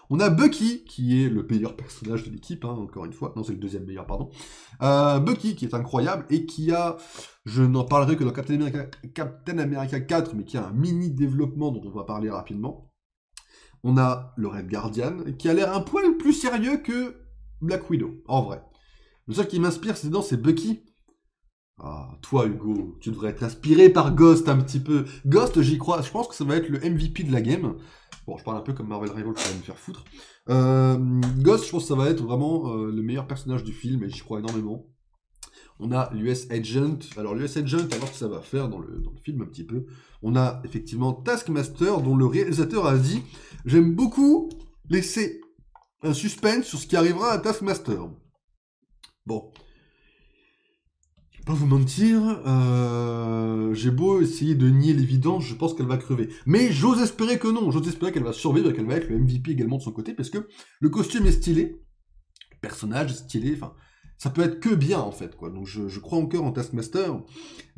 On a Bucky, qui est le meilleur personnage de l'équipe, hein, encore une fois. Non, c'est le deuxième meilleur, pardon. Bucky, qui est incroyable, et qui a, je n'en parlerai que dans Captain America 4, mais qui a un mini-développement dont on va parler rapidement. On a le Red Guardian, qui a l'air un poil plus sérieux que Black Widow, en vrai. Le seul qui m'inspire, c'est Bucky. Ah, toi, Hugo, tu devrais être inspiré par Ghost un petit peu. Ghost, j'y crois, je pense que ça va être le MVP de la game. Bon, je parle un peu comme Marvel Rivals pour me faire foutre. Ghost, je pense que ça va être vraiment le meilleur personnage du film, et j'y crois énormément. On a l'US Agent. Alors, l'US Agent, à voir ce que ça va faire dans le film un petit peu. On a effectivement Taskmaster, dont le réalisateur a dit « J'aime beaucoup laisser un suspense sur ce qui arrivera à Taskmaster. » Bon. Je vais pas vous mentir, j'ai beau essayer de nier l'évidence, je pense qu'elle va crever. Mais j'ose espérer que non, j'ose espérer qu'elle va survivre et qu'elle va être le MVP également de son côté, parce que le costume est stylé, le personnage est stylé, enfin, ça peut être que bien en fait, quoi. Donc je crois encore en Taskmaster,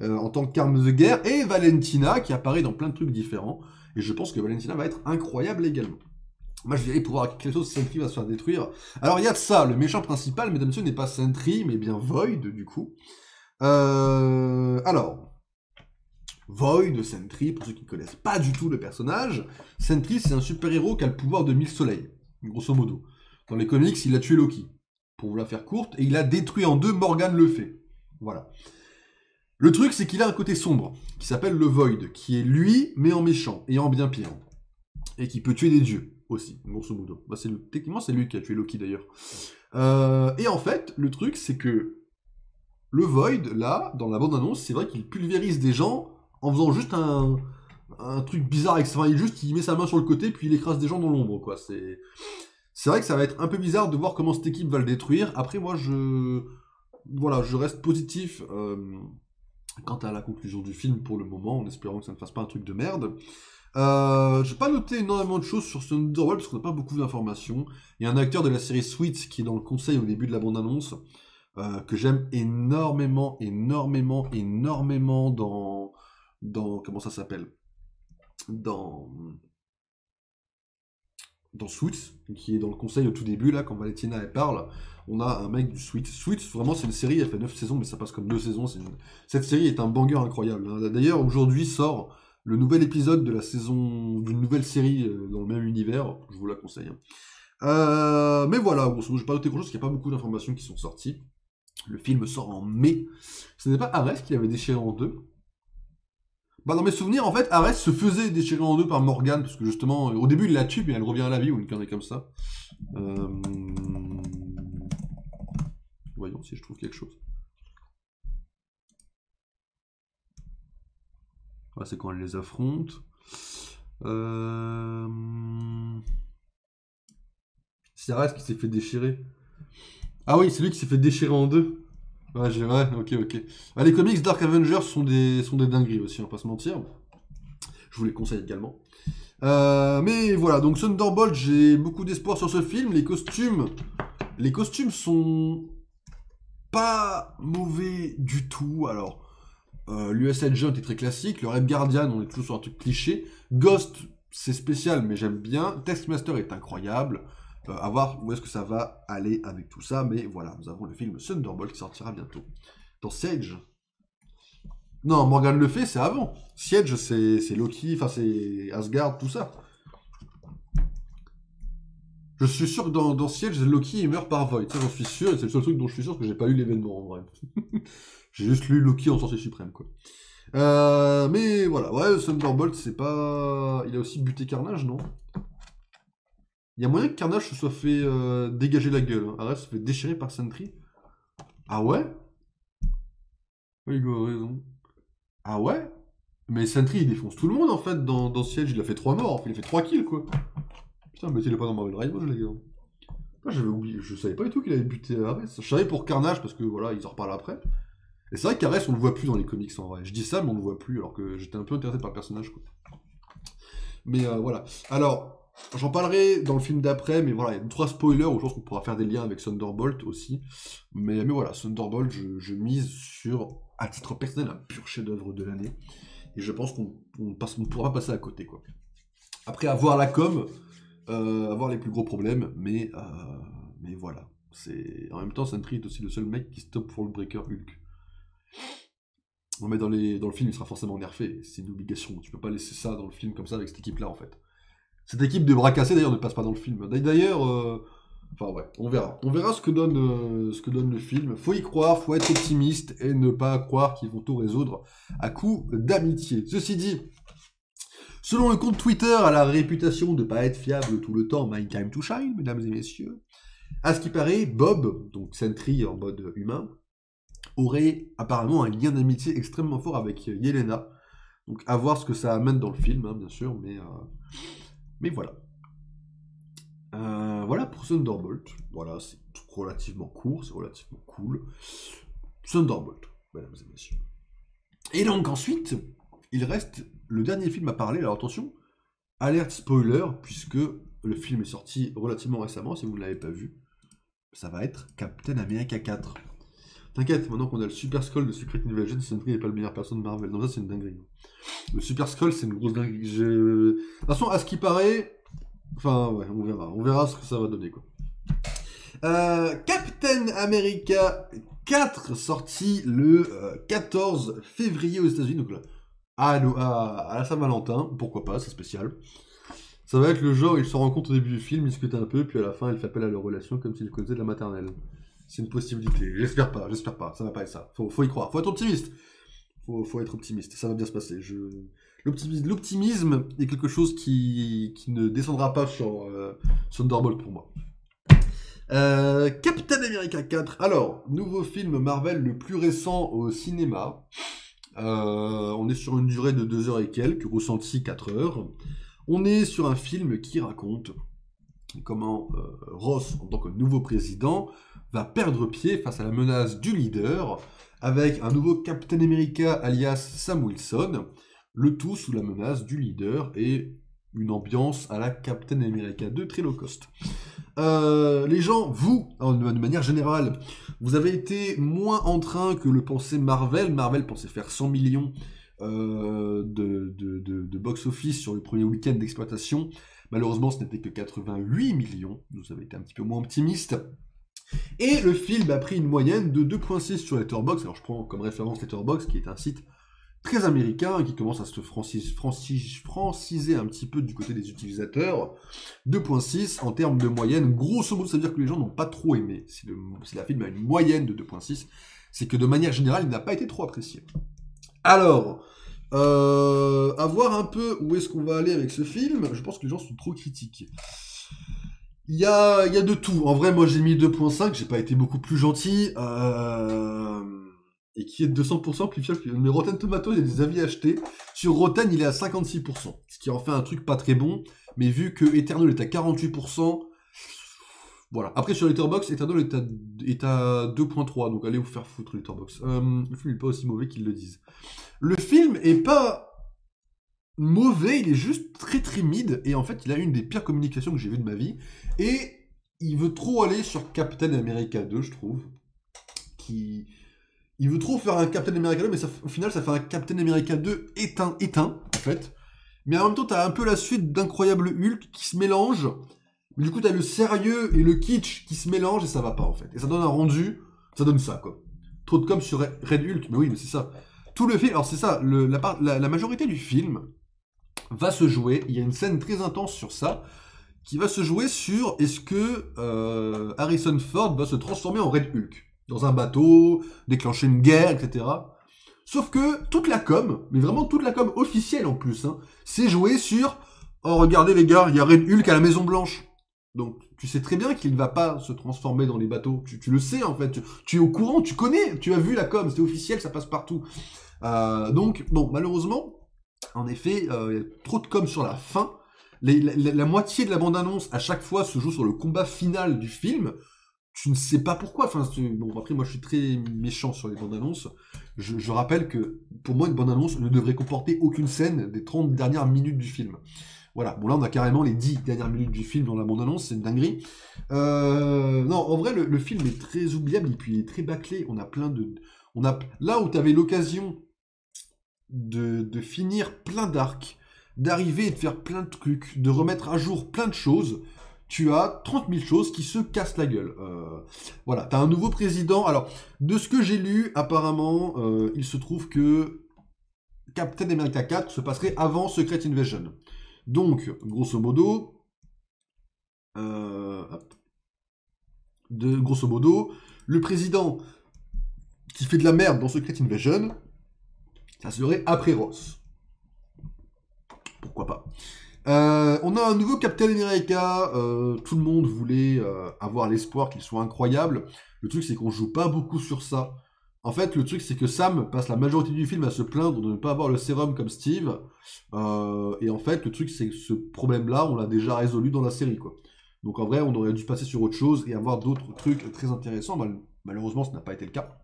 en tant qu'arme de guerre, et Valentina, qui apparaît dans plein de trucs différents, et je pense que Valentina va être incroyable également. Moi, je dirais pouvoir quelque chose, Sentry va se faire détruire. Alors, il y a de ça, le méchant principal, mesdames et messieurs, n'est pas Sentry, mais bien Void, du coup. Alors, Void, Sentry, pour ceux qui ne connaissent pas du tout le personnage, Sentry, c'est un super-héros qui a le pouvoir de 1000 soleils, grosso modo. Dans les comics, il a tué Loki, pour vous la faire courte, et il a détruit en deux Morgan le Fay. Voilà. Le truc, c'est qu'il a un côté sombre, qui s'appelle le Void, qui est lui, mais en méchant, et en bien pire. Et qui peut tuer des dieux, aussi, grosso modo. Bah, techniquement, c'est lui qui a tué Loki, d'ailleurs. Et en fait, le truc, c'est que le Void, là, dans la bande-annonce, c'est vrai qu'il pulvérise des gens en faisant juste un truc bizarre avec ça. Enfin, il met sa main sur le côté, puis il écrase des gens dans l'ombre, quoi. C'est vrai que ça va être un peu bizarre de voir comment cette équipe va le détruire. Après, moi, je reste positif quant à la conclusion du film pour le moment, en espérant que ça ne fasse pas un truc de merde. J'ai pas noté énormément de choses sur Thunderbolt parce qu'on n'a pas beaucoup d'informations. Il y a un acteur de la série Sweet qui est dans le conseil au début de la bande-annonce, que j'aime énormément dans comment ça s'appelle, dans Suits, qui est dans le conseil au tout début, là, quand Valentina elle parle, on a un mec du Suits. Suits, vraiment, c'est une série, elle fait 9 saisons, mais ça passe comme 2 saisons. Cette série est un banger incroyable. Hein. D'ailleurs, aujourd'hui sort le nouvel épisode de la saison d'une nouvelle série dans le même univers, je vous la conseille. Hein. Mais voilà, bon, j'ai pas noté grand chose, parce qu'il n'y a pas beaucoup d'informations qui sont sorties. Le film sort en mai. Ce n'est pas Ares qui l'avait déchiré en deux. Bah dans mes souvenirs, en fait, Ares se faisait déchirer en deux par Morgane, parce que justement, au début il la tue, mais elle revient à la vie, ou une connerie comme ça. Voyons si je trouve quelque chose. Ah, c'est quand elle les affronte. C'est Ares qui s'est fait déchirer. Ah oui, c'est lui qui s'est fait déchirer en deux. Ouais, ok. Ah, les comics Dark Avengers sont des dingueries aussi, on va pas se mentir. Je vous les conseille également. Mais voilà, donc Thunderbolt, j'ai beaucoup d'espoir sur ce film. Les costumes sont pas mauvais du tout. Alors, l'US Agent est très classique. Le Red Guardian, on est toujours sur un truc cliché. Ghost, c'est spécial, mais j'aime bien. Taskmaster est incroyable. À voir où est-ce que ça va aller avec tout ça, mais voilà, nous avons le film Thunderbolt qui sortira bientôt. Dans Siege. Non, Morgan le fait, c'est avant. Siege, c'est Loki, enfin c'est Asgard, tout ça. Je suis sûr que dans Siege, Loki il meurt par Void, ça j'en suis sûr, et c'est le seul truc dont je suis sûr que j'ai pas eu l'événement en vrai. J'ai juste lu Loki en sorcier suprême, quoi. Mais voilà, ouais, Thunderbolt, c'est pas... Il a aussi buté Carnage, non? Il y a moyen que Carnage se soit fait dégager la gueule. Hein. Ares se fait déchirer par Sentry. Ah ouais? Oui, Hugo a raison. Ah ouais? Mais Sentry, il défonce tout le monde, en fait, dans Siege. Il a fait 3 morts. Il a fait 3 kills, quoi. Putain, mais il est pas dans Marvel Rivals, les gars. Ah, j'avais oublié. Je savais pas du tout qu'il avait buté Ares. Je savais pour Carnage, parce que, voilà, ils en reparlent après. Et c'est vrai qu'Ares, on le voit plus dans les comics, en vrai. Je dis ça, mais on le voit plus, alors que j'étais un peu intéressé par le personnage, quoi. Mais voilà. Alors... J'en parlerai dans le film d'après, mais voilà, il y a 3 spoilers où je pense qu'on pourra faire des liens avec Thunderbolt aussi. Mais voilà, Thunderbolt, je mise sur, à titre personnel, un pur chef-d'œuvre de l'année. Et je pense qu'on ne pourra pas passer à côté, quoi. Après, avoir la com, avoir les plus gros problèmes, mais voilà. En même temps, Sentry est aussi le seul mec qui stoppe pour le Breaker Hulk. Non, mais dans le film, il sera forcément nerfé. C'est une obligation. Tu peux pas laisser ça dans le film comme ça avec cette équipe-là, en fait. Cette équipe de bras cassés, d'ailleurs, ne passe pas dans le film. D'ailleurs, enfin ouais, on verra. On verra ce que donne le film. Faut y croire, faut être optimiste et ne pas croire qu'ils vont tout résoudre à coup d'amitié. Ceci dit, selon le compte Twitter à la réputation de pas être fiable tout le temps, My Time to Shine, mesdames et messieurs, à ce qui paraît, Bob, donc Sentry en mode humain, aurait apparemment un lien d'amitié extrêmement fort avec Yelena. Donc à voir ce que ça amène dans le film, hein, bien sûr, mais voilà. Voilà pour Thunderbolt. Voilà, c'est relativement court, c'est relativement cool. Thunderbolt, mesdames et messieurs. Et donc ensuite, il reste le dernier film à parler. Alors attention, alerte spoiler, puisque le film est sorti relativement récemment, si vous ne l'avez pas vu. Ça va être Captain America 4. T'inquiète, maintenant qu'on a le Super Skrull de Secret Invasion, Sentry n'est pas le meilleur perso de Marvel. Non, ça c'est une dinguerie. Le Super Skrull, c'est une grosse dinguerie. De toute façon, à ce qui paraît... Enfin, ouais, on verra. On verra ce que ça va donner, quoi. Captain America 4, sorti le 14 février aux États-Unis. Donc là, à la Saint-Valentin, pourquoi pas, c'est spécial. Ça va être le genre, ils se rencontrent au début du film, ils discutent un peu, puis à la fin, ils fait appel à leur relation comme s'ils connaissaient de la maternelle. C'est une possibilité. J'espère pas. Ça va pas être ça. Faut y croire. Faut être optimiste. Faut être optimiste. Ça va bien se passer. L'optimisme est quelque chose qui ne descendra pas sur Thunderbolt pour moi. Captain America 4. Alors, nouveau film Marvel le plus récent au cinéma. On est sur une durée de 2 heures et quelques, ressenti 4 heures. On est sur un film qui raconte comment Ross, en tant que nouveau président, va perdre pied face à la menace du leader, avec un nouveau Captain America alias Sam Wilson, le tout sous la menace du leader et une ambiance à la Captain America 2 très low cost. Les gens, vous, de manière générale, vous avez été moins en train que le pensait Marvel. Marvel pensait faire 100 millions de box-office sur le premier week-end d'exploitation. Malheureusement, ce n'était que 88 millions. Vous avez été un petit peu moins optimiste. Et le film a pris une moyenne de 2.6 sur Letterboxd. Alors je prends comme référence Letterboxd, qui est un site très américain, qui commence à se franciser un petit peu du côté des utilisateurs. 2.6 en termes de moyenne. Grosso modo, ça veut dire que les gens n'ont pas trop aimé. Si la film a une moyenne de 2.6, c'est que de manière générale, il n'a pas été trop apprécié. Alors, à voir un peu où est-ce qu'on va aller avec ce film, je pense que les gens sont trop critiques. Il y a de tout. En vrai, moi j'ai mis 2.5, j'ai pas été beaucoup plus gentil. Et qui est de 200% plus fiable que... Mais Rotten Tomatoes, il y a des avis achetés. Sur Rotten, il est à 56%. Ce qui en fait un truc pas très bon. Mais vu que Eternal est à 48%... Voilà. Après, sur Letterboxd, Eternal est à 2.3. Donc allez vous faire foutre, Letterboxd. Le film n'est pas aussi mauvais qu'ils le disent. Le film est pas mauvais, il est juste très très mid. Et en fait, il a une des pires communications que j'ai vues de ma vie. Et il veut trop aller sur Captain America 2, je trouve. Il veut trop faire un Captain America 2, mais au final, ça fait un Captain America 2 éteint, en fait. Mais en même temps, t'as un peu la suite d'Incroyable Hulk qui se mélange. Mais du coup, t'as le sérieux et le kitsch qui se mélangent et ça va pas, en fait. Et ça donne un rendu, ça donne ça, quoi. Trop de com sur Red Hulk, mais oui, mais c'est ça. Tout le film, alors c'est ça, la majorité du film va se jouer, il y a une scène très intense sur ça, qui va se jouer sur est-ce que Harrison Ford va se transformer en Red Hulk dans un bateau, déclencher une guerre, etc. Sauf que toute la com, mais vraiment toute la com officielle en plus, hein, c'est joué sur « Oh, regardez les gars, il y a Red Hulk à la Maison Blanche ». Donc, tu sais très bien qu'il ne va pas se transformer dans les bateaux. Tu le sais, en fait. Tu es au courant, tu connais, tu as vu la com, c'est officiel, ça passe partout. Donc, bon, malheureusement, en effet, il y a trop de com sur la fin. La moitié de la bande-annonce, à chaque fois, se joue sur le combat final du film. Tu ne sais pas pourquoi. Enfin, bon, après, moi, je suis très méchant sur les bandes-annonces. Je rappelle que, pour moi, une bande-annonce ne devrait comporter aucune scène des 30 dernières minutes du film. Voilà. Bon, là, on a carrément les 10 dernières minutes du film dans la bande-annonce. C'est une dinguerie. Non, en vrai, le film est très oubliable et puis il est très bâclé. On a plein de... Là où tu avais l'occasion de finir plein d'arcs, d'arriver et de faire plein de trucs, de remettre à jour plein de choses... Tu as 30 000 choses qui se cassent la gueule. Voilà, tu as un nouveau président. Alors, de ce que j'ai lu, apparemment, il se trouve que Captain America 4 se passerait avant Secret Invasion. Donc, grosso modo, le président qui fait de la merde dans Secret Invasion, ça serait après Ross. Pourquoi pas. On a un nouveau Captain America, tout le monde voulait avoir l'espoir qu'il soit incroyable. Le truc c'est qu'on joue pas beaucoup sur ça. En fait le truc c'est que Sam passe la majorité du film à se plaindre de ne pas avoir le sérum comme Steve. Et en fait le truc c'est que ce problème là on l'a déjà résolu dans la série quoi. Donc en vrai on aurait dû passer sur autre chose et avoir d'autres trucs très intéressants. Malheureusement ça n'a pas été le cas.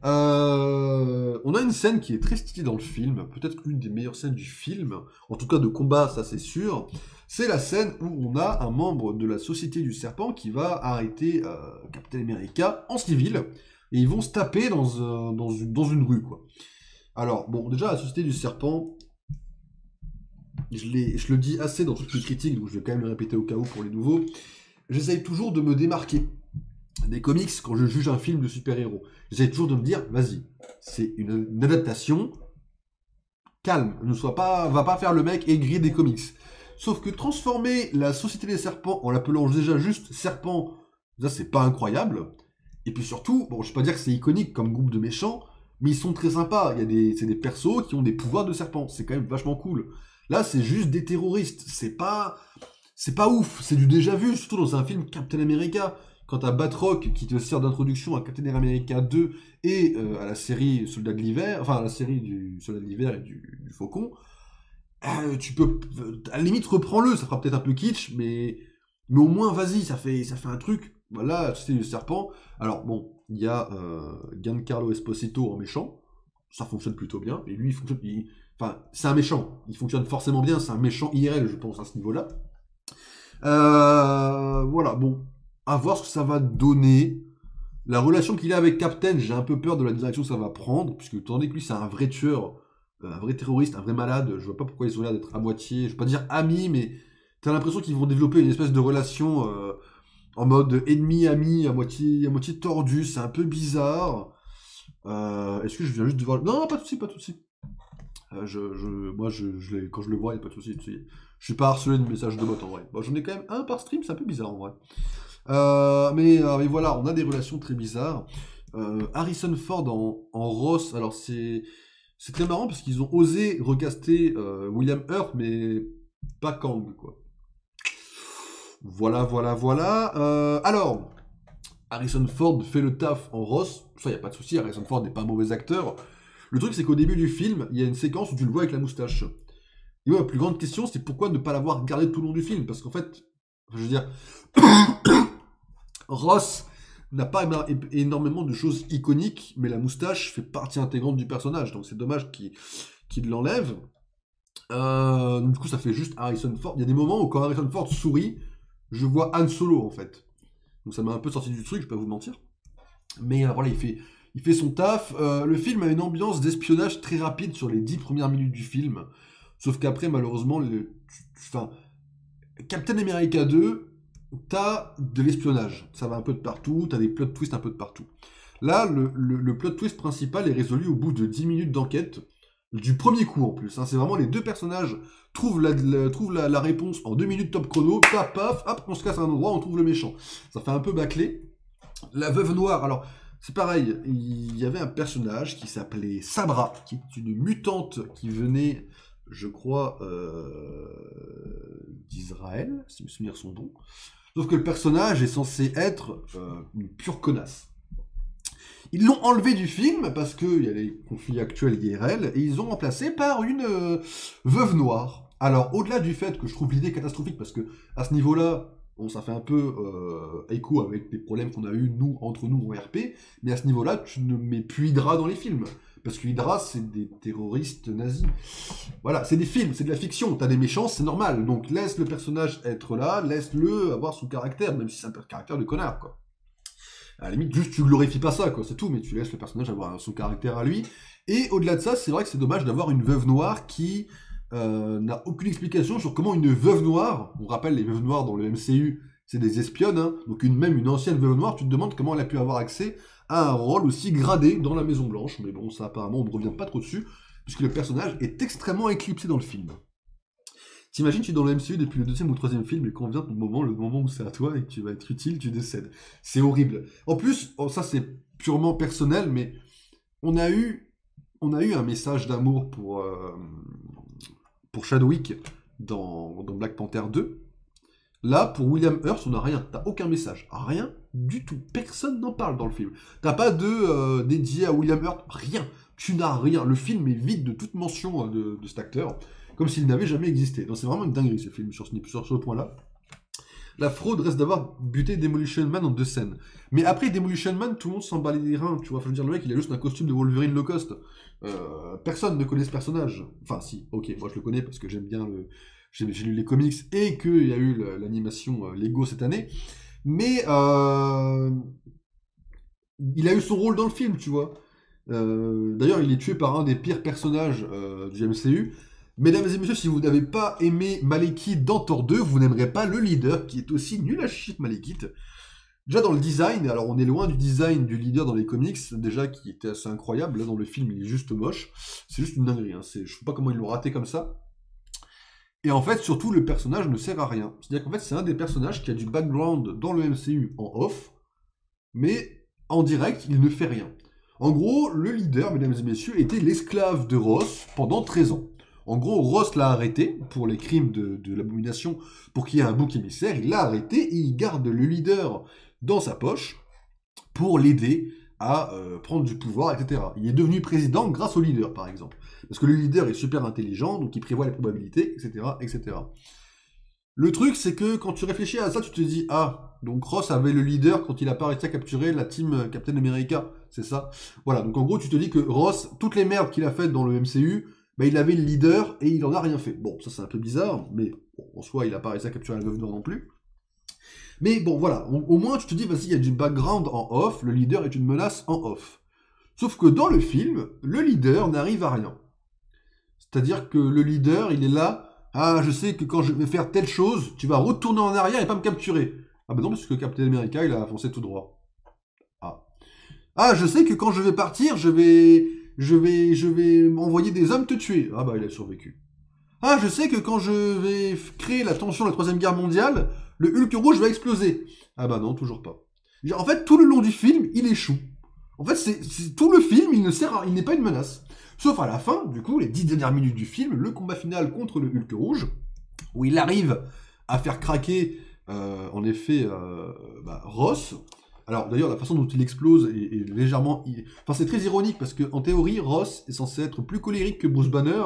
On a une scène qui est très stylée dans le film, peut-être l'une des meilleures scènes du film, en tout cas de combat, ça c'est sûr. C'est la scène où on a un membre de la Société du Serpent qui va arrêter Captain America en civil, et ils vont se taper dans une rue, quoi. Alors, bon, déjà, la Société du Serpent, je le dis assez dans toutes les critiques, donc je vais quand même le répéter au cas où pour les nouveaux, j'essaye toujours de me démarquer des comics quand je juge un film de super-héros. J'essaie toujours de me dire, vas-y, c'est une adaptation, calme, va pas faire le mec aigri des comics. Sauf que transformer la Société des Serpents en l'appelant déjà juste Serpent, ça c'est pas incroyable. Et puis surtout, bon, je vais pas dire que c'est iconique comme groupe de méchants, mais ils sont très sympas. C'est des persos qui ont des pouvoirs de serpent, c'est quand même vachement cool. Là, c'est juste des terroristes, c'est pas ouf, c'est du déjà vu, surtout dans un film Captain America. Quand t'as Batroc qui te sert d'introduction à Captain America 2 et à la série Soldat de l'hiver, enfin à la série du Soldat de l'hiver et du Faucon, tu peux, à la limite, reprends-le, ça fera peut-être un peu kitsch, mais Mais au moins, vas-y, ça fait un truc. Voilà, c'est le serpent. Alors bon, il y a Giancarlo Esposito en méchant. Ça fonctionne plutôt bien. Et lui, il fonctionne... Enfin, c'est un méchant. Il fonctionne forcément bien. C'est un méchant IRL, je pense, à ce niveau-là. Voilà, bon. À voir ce que ça va donner. La relation qu'il a avec Captain, j'ai un peu peur de la direction que ça va prendre. Puisque, étant donné que lui, c'est un vrai tueur, un vrai terroriste, un vrai malade, je vois pas pourquoi ils ont l'air d'être à moitié... Je vais pas dire amis, mais t'as l'impression qu'ils vont développer une espèce de relation... en mode ennemi-ami, à moitié tordu, c'est un peu bizarre. Est-ce que je viens juste de voir... Non, pas de soucis, pas de soucis. Moi, quand je le vois, il n'y a pas de soucis. Je suis pas harcelé de messages de bot en vrai. Bon, j'en ai quand même un par stream, c'est un peu bizarre en vrai. Mais voilà, on a des relations très bizarres. Harrison Ford en Ross, alors c'est très marrant parce qu'ils ont osé recaster William Hurt, mais pas Kang, quoi. Voilà. Alors, Harrison Ford fait le taf en Ross, ça y a pas de souci, Harrison Ford n'est pas un mauvais acteur. Le truc c'est qu'au début du film, il y a une séquence où tu le vois avec la moustache. Et moi, la plus grande question, c'est pourquoi ne pas l'avoir gardé tout le long du film? Parce qu'en fait, je veux dire, Ross n'a pas énormément de choses iconiques, mais la moustache fait partie intégrante du personnage, donc c'est dommage qu'il l'enlève. Du coup, ça fait juste Harrison Ford. Il y a des moments où quand Harrison Ford sourit, je vois Han Solo en fait. Donc ça m'a un peu sorti du truc, je vais pas vous mentir. Mais voilà, il fait son taf. Le film a une ambiance d'espionnage très rapide sur les 10 premières minutes du film. Sauf qu'après, malheureusement, Captain America 2, t'as de l'espionnage. Ça va un peu de partout, t'as des plot twists un peu de partout. Là, le plot twist principal est résolu au bout de 10 minutes d'enquête. Du premier coup en plus, hein. C'est vraiment les deux personnages trouvent la réponse en 2 minutes top chrono, paf, paf, hop, on se casse à un endroit, on trouve le méchant. Ça fait un peu bâclé. La veuve noire, alors c'est pareil, il y avait un personnage qui s'appelait Sabra, qui est une mutante qui venait, je crois, d'Israël, si mes souvenirs sont bons. Sauf que le personnage est censé être une pure connasse. Ils l'ont enlevé du film parce qu'il y a les conflits actuels IRL et ils l'ont remplacé par une veuve noire. Alors, au-delà du fait que je trouve l'idée catastrophique parce que à ce niveau-là, bon, ça fait un peu écho avec des problèmes qu'on a eu entre nous en RP, mais à ce niveau-là, tu ne mets plus Hydra dans les films. Parce que Hydra, c'est des terroristes nazis. Voilà, c'est des films, c'est de la fiction. T'as des méchants, c'est normal. Donc laisse le personnage être là, laisse-le avoir son caractère, même si c'est un caractère de connard, quoi. À la limite, juste tu glorifies pas ça, quoi, c'est tout, mais tu laisses le personnage avoir son caractère à lui. Et au-delà de ça, c'est vrai que c'est dommage d'avoir une veuve noire qui n'a aucune explication sur comment une veuve noire, on rappelle les veuves noires dans le MCU, c'est des espionnes, hein, donc même une ancienne veuve noire, tu te demandes comment elle a pu avoir accès à un rôle aussi gradé dans la Maison Blanche, mais bon, ça apparemment on ne revient pas trop dessus, puisque le personnage est extrêmement éclipsé dans le film. T'imagines, tu es dans le MCU depuis le 2e ou 3e film, et quand vient le moment où c'est à toi et que tu vas être utile, tu décèdes. C'est horrible. En plus, ça c'est purement personnel, mais on a eu un message d'amour pour Chadwick dans Black Panther 2. Là, pour William Hurt, on n'a rien. T'as aucun message. Rien du tout. Personne n'en parle dans le film. T'as pas de dédié à William Hurt. Rien. Tu n'as rien. Le film est vide de toute mention de cet acteur. Comme s'il n'avait jamais existé. Donc c'est vraiment une dinguerie ce film sur ce point-là. La fraude reste d'avoir buté Demolition Man en 2 scènes. Mais après Demolition Man, tout le monde s'en bat les reins, tu vois. Faut dire, le mec, il a juste un costume de Wolverine low cost. Personne ne connaît ce personnage. Enfin, si, ok, moi je le connais parce que j'aime bien j'ai lu les comics et qu'il y a eu l'animation Lego cette année. Mais il a eu son rôle dans le film, tu vois. D'ailleurs, il est tué par un des pires personnages du MCU. Mesdames et messieurs, si vous n'avez pas aimé Malekith dans Thor 2, vous n'aimerez pas le leader, qui est aussi nul à chier que Malekith. Déjà dans le design, alors on est loin du design du leader dans les comics, déjà qui était assez incroyable. Là dans le film, il est juste moche. C'est juste une dinguerie, hein. Je ne sais pas comment ils l'ont raté comme ça. Et en fait, surtout, le personnage ne sert à rien. C'est-à-dire qu'en fait, c'est un des personnages qui a du background dans le MCU en off, mais en direct, il ne fait rien. En gros, le leader, mesdames et messieurs, était l'esclave de Ross pendant 13 ans. En gros, Ross l'a arrêté pour les crimes de l'abomination, pour qu'il y ait un bouc émissaire. Il l'a arrêté et il garde le leader dans sa poche pour l'aider à prendre du pouvoir, etc. Il est devenu président grâce au leader, par exemple. Parce que le leader est super intelligent, donc il prévoit les probabilités, etc., etc. Le truc, c'est que quand tu réfléchis à ça, tu te dis, ah, donc Ross avait le leader quand il a pas réussi à capturer la team Captain America, c'est ça? Voilà, donc en gros, tu te dis que Ross, toutes les merdes qu'il a faites dans le MCU, bah, il avait le leader et il en a rien fait. Bon, ça c'est un peu bizarre, mais bon, en soi, il a pas réussi à capturer la Veuve Noire non plus. Mais bon, voilà, au moins tu te dis, vas-y, il y a du background en off, le leader est une menace en off. Sauf que dans le film, le leader n'arrive à rien. C'est-à-dire que le leader, il est là, ah, je sais que quand je vais faire telle chose, tu vas retourner en arrière et pas me capturer. Ah bah non, parce que Captain America, il a foncé tout droit. Ah. Ah, je sais que quand je vais partir, je vais envoyer des hommes te tuer. Ah bah, il a survécu. Ah, je sais que quand je vais créer la tension de la 3e guerre mondiale, le Hulk rouge va exploser. Ah bah non, toujours pas. En fait, tout le long du film, il échoue. En fait, c'est tout le film, il n'est pas une menace. Sauf à la fin, du coup, les 10 dernières minutes du film, le combat final contre le Hulk rouge, où il arrive à faire craquer, en effet, Ross. Alors, d'ailleurs, la façon dont il explose est légèrement... Enfin, c'est très ironique, parce qu'en théorie, Ross est censé être plus colérique que Bruce Banner,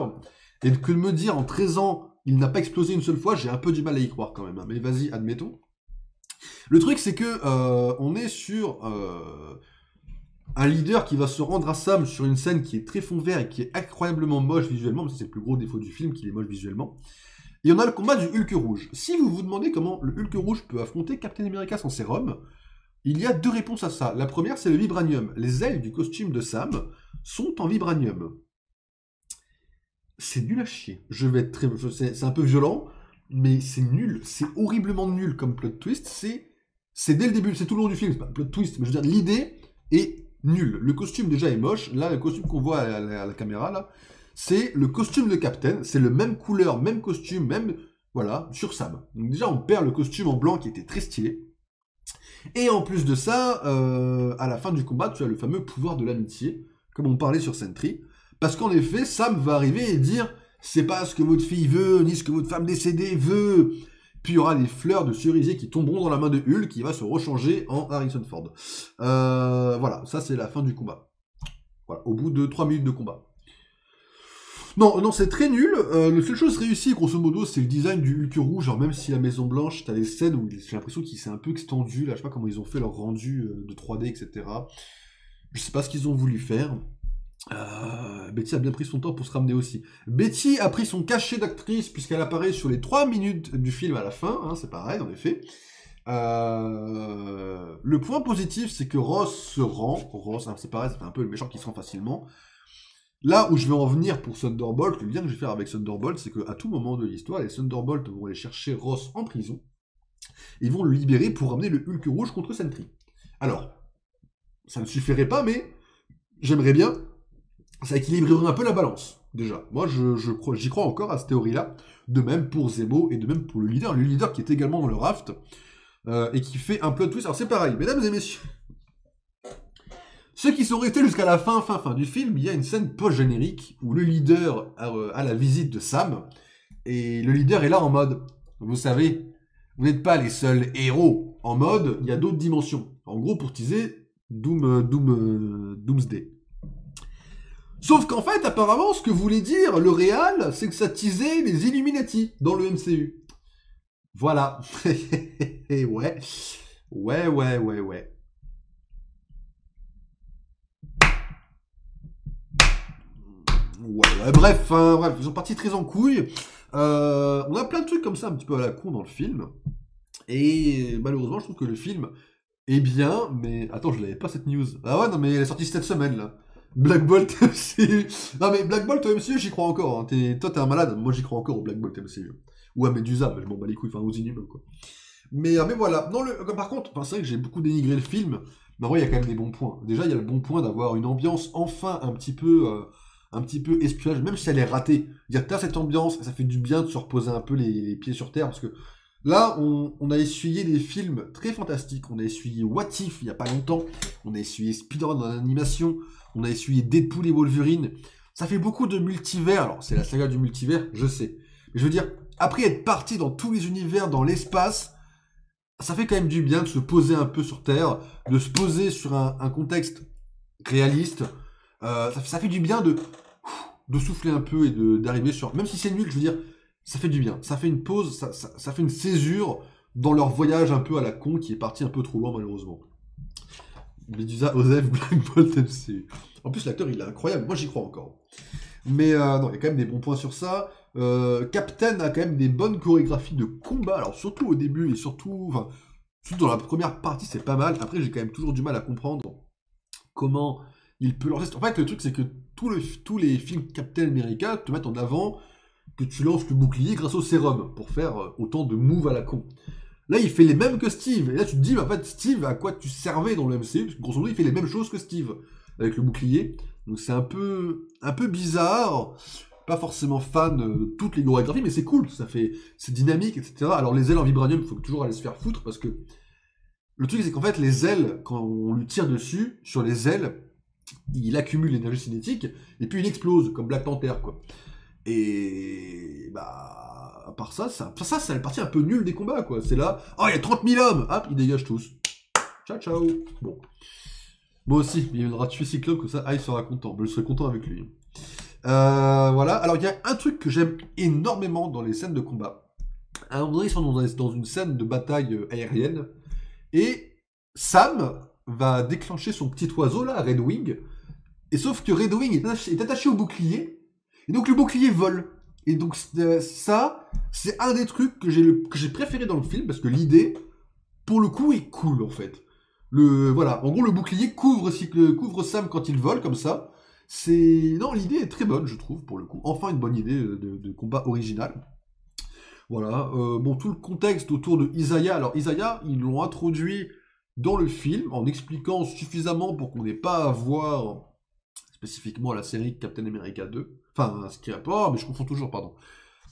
et que de me dire, en 13 ans, il n'a pas explosé une seule fois, j'ai un peu du mal à y croire quand même. Hein. Mais vas-y, admettons. Le truc, c'est que on est sur un leader qui va se rendre à Sam sur une scène qui est très fond vert et qui est incroyablement moche visuellement, parce que c'est le plus gros défaut du film, qu'il est moche visuellement. Et on a le combat du Hulk rouge. Si vous vous demandez comment le Hulk rouge peut affronter Captain America sans sérum, il y a 2 réponses à ça. La première, c'est le vibranium. Les ailes du costume de Sam sont en vibranium. C'est nul à chier. Je vais être c'est un peu violent, mais c'est nul. C'est horriblement nul comme plot twist. C'est dès le début, c'est tout le long du film, c'est pas un plot twist, mais je veux dire, l'idée est nulle. Le costume déjà est moche. Là, le costume qu'on voit à la caméra, là, c'est le costume de Captain. C'est le même couleur, même costume, même... Voilà, sur Sam. Donc déjà, on perd le costume en blanc qui était très stylé. Et en plus de ça, à la fin du combat, tu as le fameux pouvoir de l'amitié, comme on parlait sur Sentry. Parce qu'en effet, Sam va arriver et dire « C'est pas ce que votre fille veut, ni ce que votre femme décédée veut !» Puis il y aura des fleurs de cerisier qui tomberont dans la main de Hulk, qui va se rechanger en Harrison Ford. Voilà, ça c'est la fin du combat. Voilà, au bout de 3 minutes de combat. Non, c'est très nul. La seule chose réussie, grosso modo, c'est le design du Hulk rouge. Alors même si la Maison Blanche, t'as des scènes où j'ai l'impression qu'il s'est un peu extendu. Là, je sais pas comment ils ont fait leur rendu de 3D, etc. Je sais pas ce qu'ils ont voulu faire. Betty a bien pris son temps pour se ramener aussi. Betty a pris son cachet d'actrice puisqu'elle apparaît sur les 3 minutes du film à la fin, hein, c'est pareil en effet. Le point positif, c'est que Ross se rend. Ross, hein, c'est pareil, ça fait un peu le méchant qui se rend facilement. Là où je vais en venir pour Thunderbolt, le lien que je vais faire avec Thunderbolt, c'est qu'à tout moment de l'histoire, les Thunderbolt vont aller chercher Ross en prison. Ils vont le libérer pour ramener le Hulk rouge contre Sentry. Alors, ça ne suffirait pas, mais j'aimerais bien. Ça équilibrerait un peu la balance, déjà. Moi, j'y crois encore à cette théorie-là. De même pour Zemo et de même pour le leader qui est également dans le raft, et qui fait un plot twist. Alors c'est pareil, mesdames et messieurs. Ceux qui sont restés jusqu'à la fin du film, il y a une scène post-générique où le leader a la visite de Sam, et le leader est là en mode, vous savez, vous n'êtes pas les seuls héros. En mode, il y a d'autres dimensions. En gros, pour teaser Doomsday. Sauf qu'en fait, apparemment, ce que voulait dire le réal, c'est que ça teasait les Illuminati dans le MCU. Voilà. Ouais. Bref, ils sont partis très en couille. On a plein de trucs comme ça, un petit peu à la con dans le film. Et malheureusement, je trouve que le film est bien, mais... Attends, je l'avais pas cette news. Ah ouais, non, mais elle est sortie cette semaine, là. Black Bolt MCU. Non mais Black Bolt au MCU, j'y crois encore. Hein. Toi t'es un malade, moi j'y crois encore au Black Bolt MCU. Ou à Medusa, je m'en bats les couilles, enfin aux Inhumains quoi. Mais voilà. Non, par contre, c'est vrai que j'ai beaucoup dénigré le film, mais en vrai il y a quand même des bons points. Déjà il y a le bon point d'avoir une ambiance enfin un petit peu espionnage, même si elle est ratée. Dire t'as cette ambiance, ça fait du bien de se reposer un peu les pieds sur terre, parce que là, on a essuyé des films très fantastiques. On a essuyé What If il y a pas longtemps. On a essuyé Spider-Man dans l'animation. On a essuyé Deadpool et Wolverine. Ça fait beaucoup de multivers. Alors, c'est la saga du multivers, je sais. Mais je veux dire, après être parti dans tous les univers, dans l'espace, ça fait quand même du bien de se poser un peu sur Terre, de se poser sur un contexte réaliste. Ça fait du bien de souffler un peu et d'arriver sur... Même si c'est nul, je veux dire, ça fait du bien. Ça fait une pause, ça fait une césure dans leur voyage un peu à la con qui est parti un peu trop loin malheureusement. Medusa, Osef, Black Bolt, MCU. En plus, l'acteur, il est incroyable. Moi, j'y crois encore. Mais non, il y a quand même des bons points sur ça. Captain a quand même des bonnes chorégraphies de combat. Alors, surtout au début et surtout dans la première partie, c'est pas mal. Après, j'ai quand même toujours du mal à comprendre comment il peut lancer. En fait, le truc, c'est que tous les films Captain America te mettent en avant que tu lances le bouclier grâce au sérum pour faire autant de moves à la con. Là, il fait les mêmes que Steve. Et là, tu te dis, mais en fait, Steve, à quoi tu servais dans le MCU? Parce que grosso modo, il fait les mêmes choses que Steve, avec le bouclier. Donc c'est un peu bizarre. Pas forcément fan de toutes les chorégraphies, mais c'est cool. C'est dynamique, etc. Alors, les ailes en vibranium, il faut toujours aller se faire foutre, parce que le truc, c'est qu'en fait, les ailes, quand on lui tire dessus, sur les ailes, il accumule l'énergie cinétique, et puis il explose, comme Black Panther, quoi. Et à part ça, c'est la partie un peu nulle des combats, quoi. C'est là, oh, il y a 30 000 hommes, hop, ils dégagent tous. Ciao, ciao. Bon. Moi aussi, il viendra tuer Cyclope, comme ça, il sera content. Je serai content avec lui. Voilà. Alors, il y a un truc que j'aime énormément dans les scènes de combat. À un moment donné, ils sont dans une scène de bataille aérienne, et Sam va déclencher son petit oiseau, là, Red Wing, et sauf que Red Wing est attaché au bouclier, et donc le bouclier vole. Et donc ça, c'est un des trucs que j'ai préféré dans le film, parce que l'idée, pour le coup, est cool, en fait. Voilà, en gros, le bouclier couvre Sam quand il vole, comme ça. Non, l'idée est très bonne, je trouve, pour le coup. Enfin, une bonne idée de combat original. Voilà, bon, tout le contexte autour de Isaiah. Alors, Isaiah, ils l'ont introduit dans le film, en expliquant suffisamment pour qu'on n'ait pas à voir spécifiquement la série Captain America 2. Enfin, ce qui est rapport, mais je confonds toujours, pardon.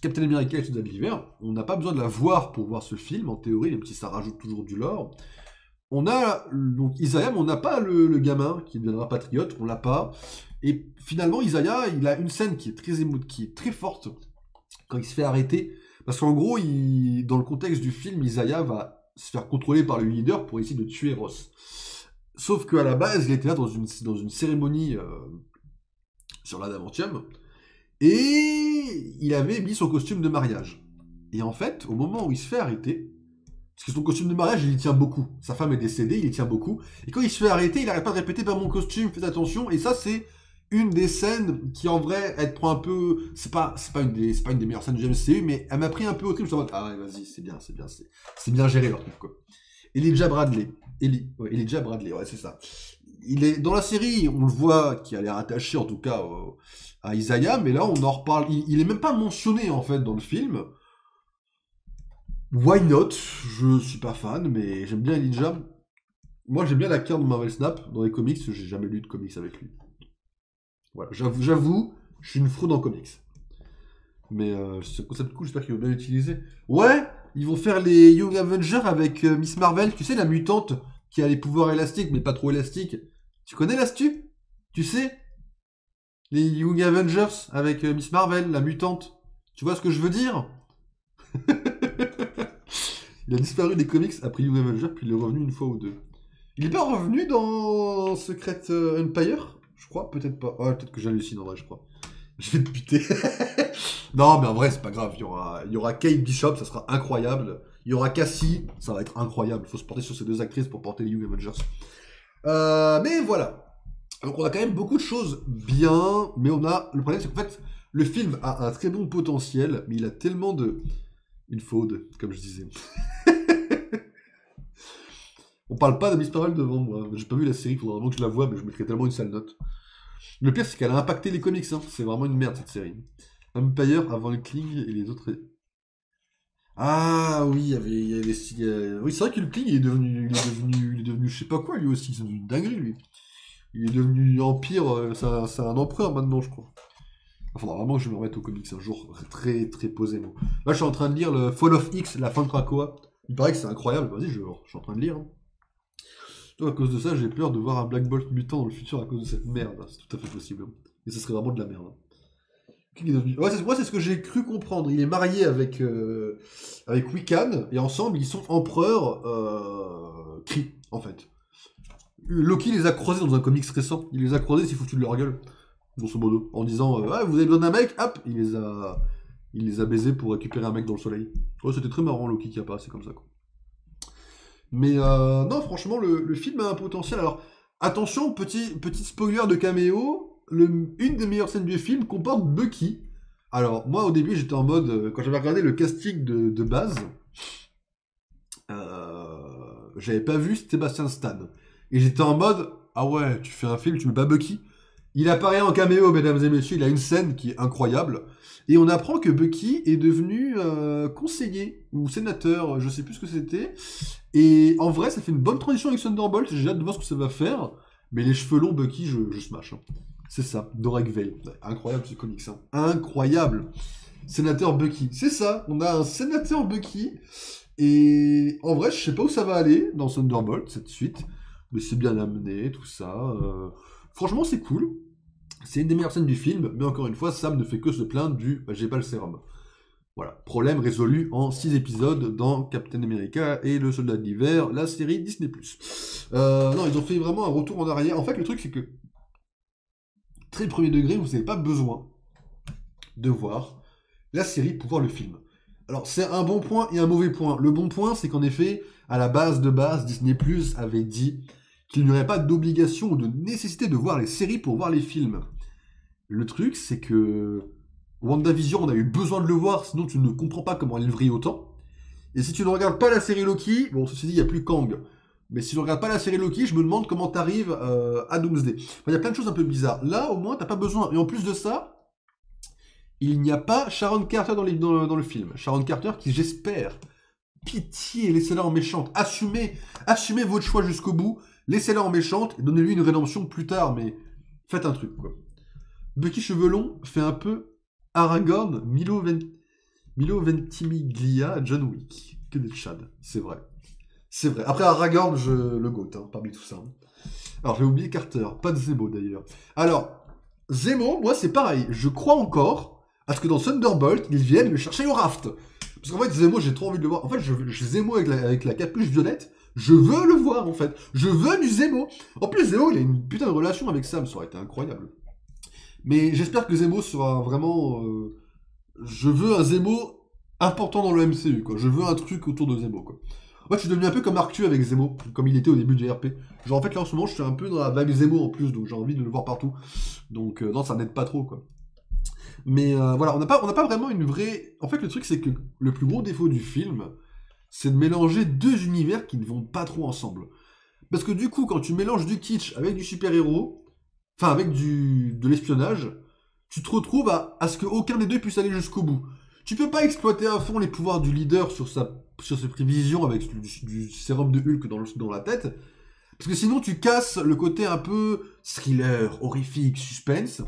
Captain America et Soldat d'hiver, on n'a pas besoin de la voir pour voir ce film, en théorie, même si ça rajoute toujours du lore. On a donc Isaiah, mais on n'a pas le gamin qui deviendra patriote, on l'a pas. Et finalement, Isaiah, il a une scène qui est très forte quand il se fait arrêter. Parce qu'en gros, dans le contexte du film, Isaiah va se faire contrôler par le leader pour essayer de tuer Ross. Sauf qu'à la base, il était là dans une cérémonie sur l'adamantium, et il avait mis son costume de mariage. Et en fait, au moment où il se fait arrêter, parce que son costume de mariage, il y tient beaucoup. Sa femme est décédée, il y tient beaucoup. Et quand il se fait arrêter, il n'arrête pas de répéter « Bah, mon costume, faites attention ». Et ça, c'est une des scènes qui, en vrai, elle prend un peu... C'est pas une des meilleures scènes du MCU, mais elle m'a pris un peu au trip. Je suis en mode « Ah ouais, vas-y, c'est bien géré leur truc, quoi ». Elijah Bradley, ouais, c'est ça. Il est dans la série, on le voit qu'il a l'air attaché, en tout cas, à Isaiah, mais là, on en reparle. Il est même pas mentionné, en fait, dans le film. Why not? Je suis pas fan, mais j'aime bien Elijah. Moi, j'aime bien l'acteur de Marvel Snap dans les comics. J'ai jamais lu de comics avec lui. Voilà, j'avoue, je suis une fraude en comics. Mais c'est un concept cool, j'espère qu'ils vont bien l'utiliser. Ouais, ils vont faire les Young Avengers avec Miss Marvel. Tu sais, la mutante qui a les pouvoirs élastiques, mais pas trop élastiques. Tu connais l'astu? Tu sais? Les Young Avengers avec Miss Marvel, la mutante. Tu vois ce que je veux dire? Il a disparu des comics après Young Avengers, puis il est revenu une fois ou deux. Il est pas revenu dans Secret Empire? Je crois, peut-être pas. Ouais, peut-être que j'hallucine en vrai, je crois. Je vais te buter. Non, mais en vrai, c'est pas grave. Il y aura Kate Bishop, ça sera incroyable. Il y aura Cassie, ça va être incroyable. Il faut se porter sur ces deux actrices pour porter les Young Avengers. Mais voilà. Donc on a quand même beaucoup de choses bien, mais le problème, c'est qu'en fait, le film a un très bon potentiel, mais il a tellement de... Une faute, comme je disais. On parle pas de Miss Marvel devant moi. J'ai pas vu la série, il faudra vraiment que je la voie, mais je mettrai tellement une sale note. Le pire, c'est qu'elle a impacté les comics. Hein. C'est vraiment une merde, cette série. Empire, avant le Kling et les autres... Ah oui, il y a des... Oui, c'est vrai que le Kling, il est devenu je sais pas quoi, lui aussi. C'est une dinguerie, lui. Il est devenu Empire, c'est un empereur, maintenant, je crois. Il faudra vraiment que je me remette aux comics un jour, très très posément. Là, je suis en train de lire le Fall of X, la fin de Krakoa. Il paraît que c'est incroyable. Vas-y, je suis en train de lire. Hein. À cause de ça, j'ai peur de voir un Black Bolt mutant dans le futur à cause de cette merde. C'est tout à fait possible. Et ça serait vraiment de la merde. Ouais, c'est ce que j'ai cru comprendre. Il est marié avec Wiccan, et ensemble, ils sont empereurs Kree, en fait. Loki les a croisés dans un comics récent. Il les a croisés, s'est foutu de leur gueule. Grosso modo, en disant ah, vous avez besoin d'un mec, hop, il les a Il les a baisés pour récupérer un mec dans le soleil. Ouais, c'était très marrant, Loki qui a passé comme ça, quoi. Mais non, franchement, le film a un potentiel. Alors, attention, petit spoiler de caméo, une des meilleures scènes du film comporte Bucky. Alors, moi, au début, j'étais en mode, quand j'avais regardé le casting de base, j'avais pas vu Sébastien Stan. Et j'étais en mode, ah ouais, tu fais un film, tu mets pas Bucky. Il apparaît en caméo, mesdames et messieurs, il a une scène qui est incroyable. Et on apprend que Bucky est devenu conseiller, ou sénateur, je sais plus ce que c'était. Et en vrai, ça fait une bonne transition avec Thunderbolt, j'ai hâte de voir ce que ça va faire. Mais les cheveux longs, Bucky, je smash. Hein. C'est ça, Dorek Veil. Incroyable ce comics, hein. Incroyable. Sénateur Bucky. C'est ça, on a un sénateur Bucky. Et en vrai, je sais pas où ça va aller dans Thunderbolt, cette suite. Mais c'est bien amené, tout ça. Franchement, c'est cool. C'est une des meilleures scènes du film, mais encore une fois, Sam ne fait que se plaindre du j'ai pas le sérum. Voilà, problème résolu en 6 épisodes dans Captain America et le Soldat de l'Hiver, la série Disney+. Non, ils ont fait vraiment un retour en arrière. En fait, le truc, c'est que très premier degré, vous n'avez pas besoin de voir la série pour voir le film. Alors, c'est un bon point et un mauvais point. Le bon point, c'est qu'en effet, à la base, Disney+, avait dit qu'il n'y aurait pas d'obligation ou de nécessité de voir les séries pour voir les films. Le truc, c'est que WandaVision, on a eu besoin de le voir, sinon tu ne comprends pas comment elle vrille autant. Et si tu ne regardes pas la série Loki, bon, ceci dit, il n'y a plus Kang. Mais si tu ne regardes pas la série Loki, je me demande comment t'arrives à Doomsday. Enfin, il y a plein de choses un peu bizarres. Là, au moins, t'as pas besoin. Et en plus de ça, il n'y a pas Sharon Carter dans le film. Sharon Carter qui, j'espère, pitié, laissez-la en méchante. Assumez votre choix jusqu'au bout. Laissez-la en méchante et donnez-lui une rédemption plus tard, mais faites un truc, quoi. Bucky cheveux longs fait un peu Aragorn, Milo Ventimiglia, John Wick. Que des Tchad, c'est vrai. C'est vrai. Après Aragorn, le goat, hein, parmi tout ça. Alors, j'ai oublié Carter, pas de Zemo d'ailleurs. Alors, Zemo, moi c'est pareil, je crois encore à ce que dans Thunderbolt, ils viennent le chercher au raft. Parce qu'en fait, Zemo, j'ai trop envie de le voir. En fait, Zemo avec la capuche violette, je veux le voir, en fait. Je veux du Zemo. En plus, Zemo, il a une putain de relation avec Sam, ça aurait été incroyable. Mais j'espère que Zemo sera vraiment... Je veux un Zemo important dans le MCU, quoi. Je veux un truc autour de Zemo, quoi. Moi, je suis devenu un peu comme Arctu avec Zemo, comme il était au début du RP. Genre, en fait, là, en ce moment, je suis un peu dans la vague Zemo en plus, donc j'ai envie de le voir partout. Donc, non, ça n'aide pas trop, quoi. Mais voilà, on n'a pas vraiment une vraie... En fait, le truc, c'est que le plus gros défaut du film, c'est de mélanger deux univers qui ne vont pas trop ensemble. Parce que du coup, quand tu mélanges du kitsch avec du super-héros, enfin, avec de l'espionnage, tu te retrouves à ce qu'aucun des deux puisse aller jusqu'au bout. Tu peux pas exploiter à fond les pouvoirs du leader sur ses prévisions avec du sérum de Hulk dans la tête, parce que sinon tu casses le côté un peu thriller, horrifique, suspense.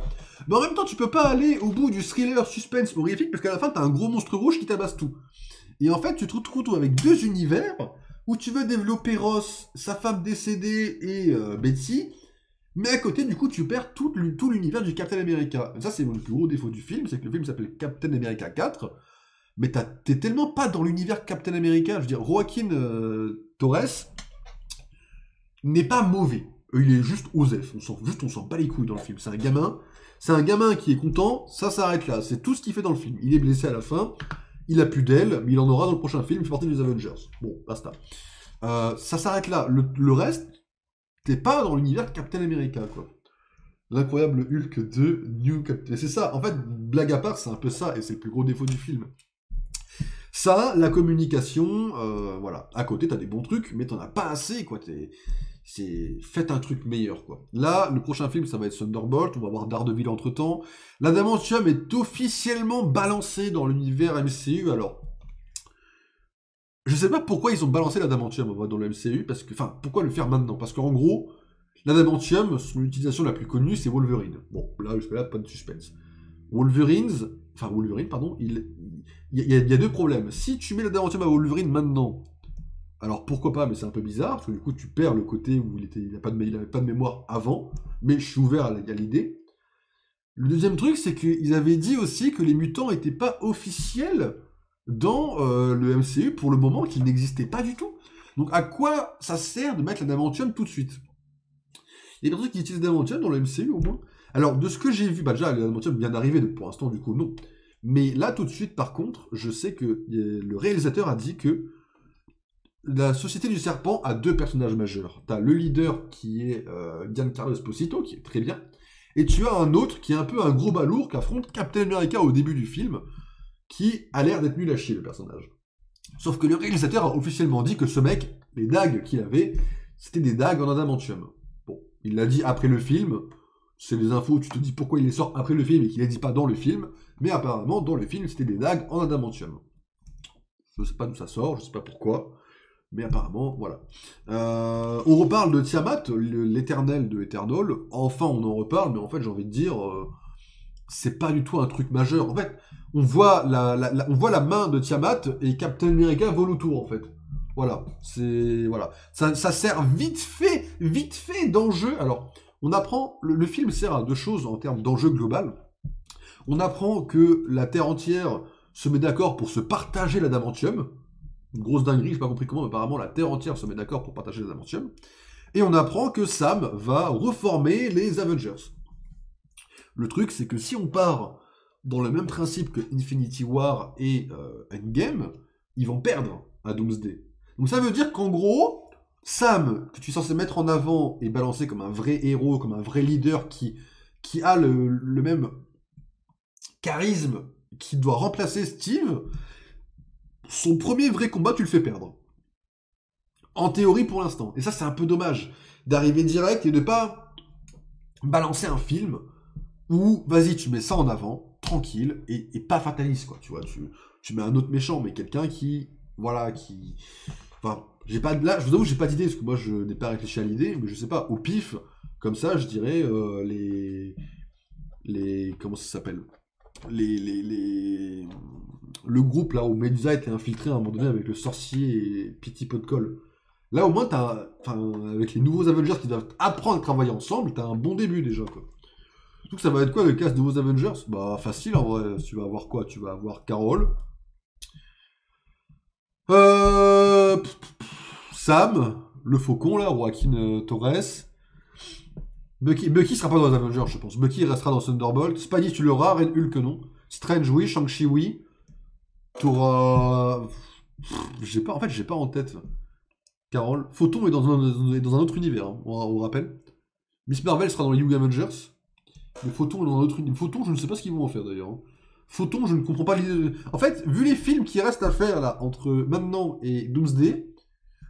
Mais en même temps, tu peux pas aller au bout du thriller, suspense, horrifique, parce qu'à la fin, t'as un gros monstre rouge qui tabasse tout. Et en fait, tu te retrouves avec deux univers où tu veux développer Ross, sa femme décédée et Betsy, mais à côté, du coup, tu perds tout l'univers du Captain America. Et ça, c'est le plus gros défaut du film, c'est que le film s'appelle Captain America 4, mais t'es tellement pas dans l'univers Captain America. Je veux dire, Joaquin Torres n'est pas mauvais. Il est juste osef. On s'en bat les couilles dans le film. C'est un gamin qui est content, ça s'arrête là. C'est tout ce qu'il fait dans le film. Il est blessé à la fin, il a plus d'ailes, mais il en aura dans le prochain film, il fait partie des Avengers. Bon, basta. Ça s'arrête là. Le reste, t'es pas dans l'univers Captain America, quoi. L'incroyable Hulk de New Captain... C'est ça, en fait, blague à part, c'est un peu ça, et c'est le plus gros défaut du film. Ça, la communication, voilà. À côté, t'as des bons trucs, mais t'en as pas assez, quoi. Faites un truc meilleur, quoi. Là, le prochain film, ça va être Thunderbolt, on va voir Daredevil entre-temps. L'Adamantium est officiellement balancé dans l'univers MCU, alors... Je sais pas pourquoi ils ont balancé l'Adamantium dans le MCU, parce que... Enfin, pourquoi le faire maintenant? Parce qu'en gros, l'Adamantium, son utilisation la plus connue, c'est Wolverine. Bon, là, jusque-là, pas de suspense. Wolverine, pardon, il y a deux problèmes. Si tu mets l'Adamantium à Wolverine maintenant, alors pourquoi pas, mais c'est un peu bizarre, parce que du coup, tu perds le côté où il n'avait pas de mémoire avant, mais je suis ouvert à l'idée. Le deuxième truc, c'est qu'ils avaient dit aussi que les mutants n'étaient pas officiels dans le MCU pour le moment, qu'il n'existait pas du tout. Donc à quoi ça sert de mettre l'Adamantium tout de suite? Il y a des trucs qui utilisent l'Adamantium dans le MCU au moins. Alors de ce que j'ai vu, bah déjà l'Adamantium vient d'arriver, donc pour l'instant du coup non. Mais là, tout de suite, par contre, je sais que le réalisateur a dit que la Société du Serpent a 2 personnages majeurs. T'as le leader qui est Giancarlo Esposito, qui est très bien, et tu as un autre qui est un peu un gros balourd qui affronte Captain America au début du film, qui a l'air d'être nul à chier, le personnage. Sauf que le réalisateur a officiellement dit que ce mec, les dagues qu'il avait, c'était des dagues en adamantium. Bon, il l'a dit après le film, c'est les infos, tu te dis pourquoi il les sort après le film et qu'il les dit pas dans le film, mais apparemment, dans le film, c'était des dagues en adamantium. Je sais pas d'où ça sort, je sais pas pourquoi, mais apparemment, voilà. On reparle de Tiamat, l'éternel de Eternal, enfin on en reparle, mais en fait j'ai envie de dire, c'est pas du tout un truc majeur. En fait, on voit la main de Tiamat et Captain America vole autour, en fait. Voilà, c'est... Voilà. Ça sert vite fait d'enjeu. Alors, on apprend... Le film sert à 2 choses en termes d'enjeu global. On apprend que la Terre entière se met d'accord pour se partager l'adamantium. Une grosse dinguerie, j'ai pas compris comment, mais apparemment la Terre entière se met d'accord pour partager l'adamantium. Et on apprend que Sam va reformer les Avengers. Le truc, c'est que si on part dans le même principe que Infinity War et Endgame, ils vont perdre à Doomsday. Donc ça veut dire qu'en gros, Sam, que tu es censé mettre en avant et balancer comme un vrai héros, comme un vrai leader qui a le même charisme, qui doit remplacer Steve, son premier vrai combat, tu le fais perdre. En théorie pour l'instant. Et ça, c'est un peu dommage d'arriver direct et de pas balancer un film où, vas-y, tu mets ça en avant, tranquille, et pas fataliste, quoi, tu vois, tu mets un autre méchant, mais quelqu'un qui, voilà, qui... Enfin, là, je vous avoue, j'ai pas d'idée, parce que moi, je n'ai pas réfléchi à l'idée, mais je sais pas, au pif, comme ça, je dirais, comment ça s'appelle, le groupe, là, où Medusa était infiltré à un moment donné avec le sorcier et Pity Pot de Colle. Là, au moins, avec les nouveaux Avengers qui doivent apprendre à travailler ensemble, t'as un bon début, déjà, quoi. Donc ça va être quoi le cast de vos Avengers? Bah facile en vrai, tu vas avoir quoi? Tu vas avoir Carol, Sam, le faucon là, Joaquin Torres, Bucky sera pas dans les Avengers je pense, Bucky restera dans Thunderbolt, Spidey tu l'auras, Red Hulk non, Strange oui, Shang-Chi oui, t'auras... j'ai pas en tête, Carol, Photon est dans un autre univers, hein, on rappelle, Miss Marvel sera dans les Young Avengers, mais Photon est dans un autre univers, Photon je ne sais pas ce qu'ils vont en faire d'ailleurs, hein. Photon, je ne comprends pas l'idée. En fait, vu les films qui restent à faire là, entre maintenant et Doomsday,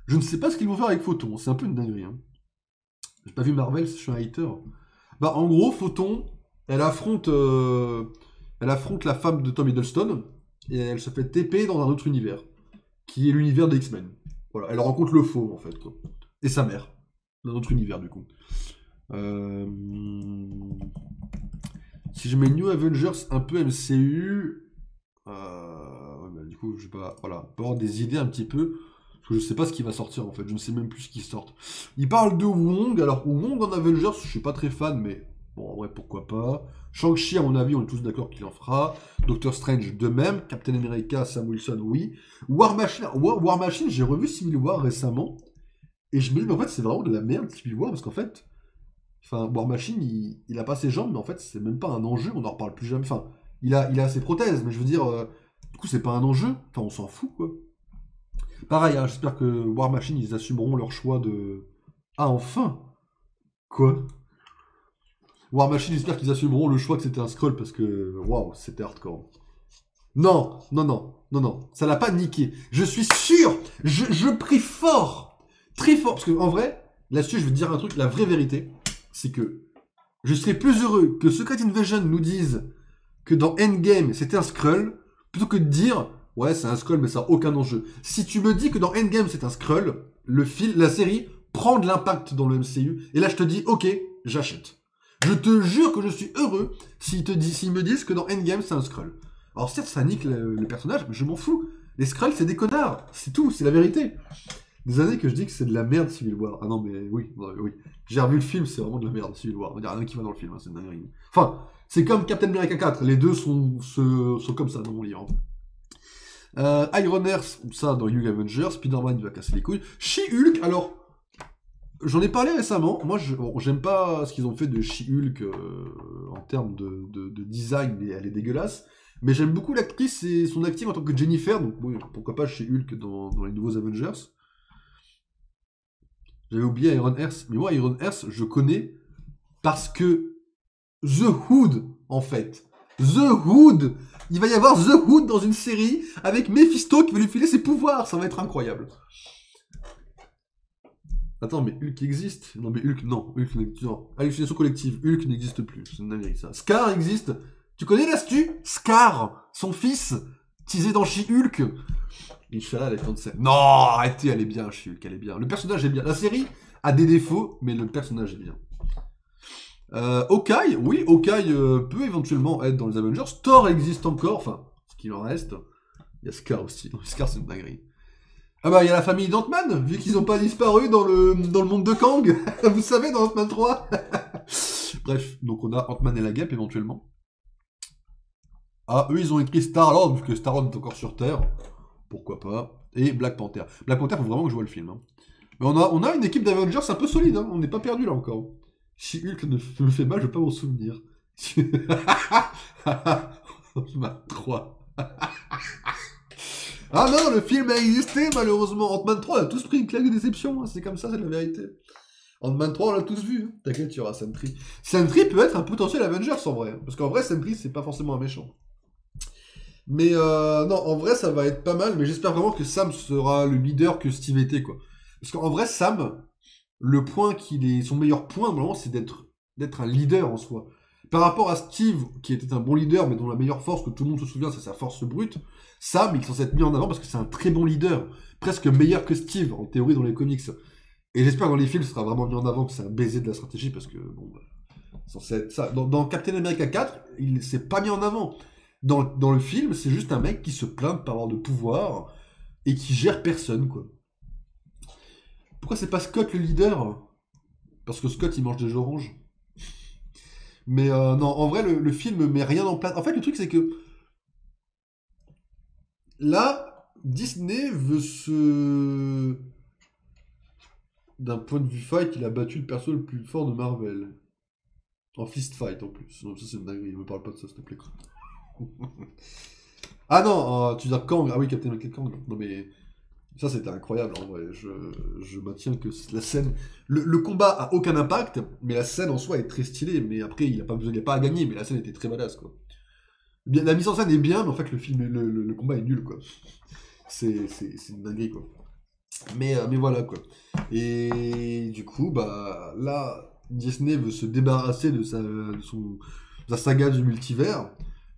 je ne sais pas ce qu'ils vont faire avec Photon. C'est un peu une dinguerie. Hein. J'ai pas vu Marvel, je suis un hater. Bah, en gros, Photon, elle affronte la femme de Tom Hiddleston, et elle se fait TP dans un autre univers, qui est l'univers des X-Men. Voilà, elle rencontre le fauve, en fait, quoi. Et sa mère, dans un autre univers, du coup. Si je mets New Avengers un peu MCU, bah, du coup, je vais pas, voilà, avoir des idées un petit peu, parce que je sais pas ce qui va sortir en fait, je ne sais même plus ce qui sort. Il parle de Wong, alors Wong en Avengers, je suis pas très fan, mais bon, en vrai, pourquoi pas. Shang-Chi, à mon avis, on est tous d'accord qu'il en fera. Doctor Strange, de même. Captain America, Sam Wilson, oui. War Machine, j'ai revu Civil War récemment, et je me dis, mais en fait, c'est vraiment de la merde, Civil War, parce qu'en fait, enfin, War Machine, il a pas ses jambes, mais en fait, c'est même pas un enjeu, on en reparle plus jamais. Enfin, il a ses prothèses, mais je veux dire, du coup, c'est pas un enjeu. Enfin, on s'en fout, quoi. Pareil, hein, j'espère que War Machine, ils assumeront leur choix de... Ah, enfin! Quoi? War Machine, j'espère qu'ils assumeront le choix que c'était un scroll, parce que, waouh, c'était hardcore. Non, ça l'a pas niqué. Je suis sûr, je prie fort, très fort, parce que en vrai, là-dessus, je vais te dire un truc, la vraie vérité, c'est que je serais plus heureux que Secret Invasion nous dise que dans Endgame, c'était un Skrull, plutôt que de dire, ouais, c'est un Skrull, mais ça n'a aucun enjeu. Si tu me dis que dans Endgame, c'est un Skrull, la série prend de l'impact dans le MCU, et là, je te dis, ok, j'achète. Je te jure que je suis heureux s'ils me disent que dans Endgame, c'est un Skrull. Alors certes, ça nique le personnage, mais je m'en fous. Les Skrulls, c'est des connards. C'est tout, c'est la vérité. Des années que je dis que c'est de la merde, Civil War. Ah non, mais oui. J'ai revu le film, c'est vraiment de la merde, Civil War. Il n'y a rien qui va dans le film, hein, c'est une dinguerie. Enfin, c'est comme Captain America 4. Les deux sont comme ça dans mon livre. Iron Earth, ça dans Young Avengers. Spider-Man, il va casser les couilles. She-Hulk, alors... J'en ai parlé récemment, moi j'aime pas ce qu'ils ont fait de She-Hulk en termes de design, mais elle est dégueulasse. Mais j'aime beaucoup l'actrice et son acting en tant que Jennifer, donc bon, pourquoi pas chez Hulk dans les nouveaux Avengers. J'avais oublié Iron Hearts, mais moi Iron Hearts, je connais parce que The Hood, en fait. The Hood! Il va y avoir The Hood dans une série avec Mephisto qui va lui filer ses pouvoirs, ça va être incroyable. Attends, mais Hulk existe? Non, mais Hulk, non. Hulk n'existe pas. Hallucination collective, Hulk n'existe plus. C'est une Amérique, ça. Scar existe. Tu connais l'astu? Scar, son fils, teasé dans She-Hulk. Inch'Allah, elle est pleine de scène. Non, arrêtez, elle est bien, She-Hulk, elle est bien. Le personnage est bien. La série a des défauts, mais le personnage est bien. Hawkeye, oui, Hawkeye peut éventuellement être dans les Avengers. Thor existe encore, enfin, ce qu'il en reste. Il y a Scar aussi. Scar, c'est une dinguerie. Ah bah, il y a la famille d'Ant-Man, vu qu'ils n'ont pas disparu dans le monde de Kang. Vous savez, dans Ant-Man 3. Bref, donc on a Ant-Man et la Guêpe, éventuellement. Ah, eux, ils ont écrit Star-Lord, vu que Star-Lord est encore sur Terre. Pourquoi pas. Et Black Panther. Black Panther, faut vraiment que je vois le film. Hein. Mais on a une équipe d'Avengers un peu solide, hein. On n'est pas perdu là encore. Si Hulk me fait mal, je peux pas m'en souvenir. Ant-Man 3. Ah non, le film a existé, malheureusement. Ant-Man 3, on a tous pris une claque de déception. Hein. C'est comme ça, c'est la vérité. Ant-Man 3, on l'a tous vu. Hein. T'inquiète, il y aura Sentry. Sentry peut être un potentiel Avengers, en vrai. Parce qu'en vrai, Sentry, c'est pas forcément un méchant. Mais non, en vrai, ça va être pas mal. Mais j'espère vraiment que Sam sera le leader que Steve était, quoi. Parce qu'en vrai, Sam, le point son meilleur point, normalement, c'est d'être un leader en soi. Par rapport à Steve, qui était un bon leader, mais dont la meilleure force que tout le monde se souvient, c'est sa force brute, Sam, il est censé être mis en avant parce que c'est un très bon leader. Presque meilleur que Steve, en théorie, dans les comics. Et j'espère que dans les films, ce sera vraiment mis en avant, que c'est un baiser de la stratégie, parce que, bon, bah, censé être ça. Dans Captain America 4, il s'est pas mis en avant. Dans le film, c'est juste un mec qui se plaint de pas avoir de pouvoir, et qui gère personne, quoi. Pourquoi c'est pas Scott le leader? Parce que Scott, il mange des oranges. Mais non, en vrai, le film met rien en place. En fait, le truc, c'est que là, Disney veut se... D'un point de vue fight, il a battu le perso le plus fort de Marvel. En fist fight, en plus. Non, ça, c'est une dinguerie. Me parle pas de ça, s'il te plaît. Ah non, tu veux dire Kang. Ah oui, Captain America Kang. Non, mais... Ça, c'était incroyable, en vrai. Je maintiens que la scène... Le combat a aucun impact, mais la scène en soi est très stylée. Mais après, il n'y a pas à gagner, mais la scène était très badass, quoi. Bien, la mise en scène est bien, mais en fait, le combat est nul, quoi. C'est une dinguerie, quoi. Mais voilà, quoi. Et du coup, bah, là, Disney veut se débarrasser de sa saga du multivers.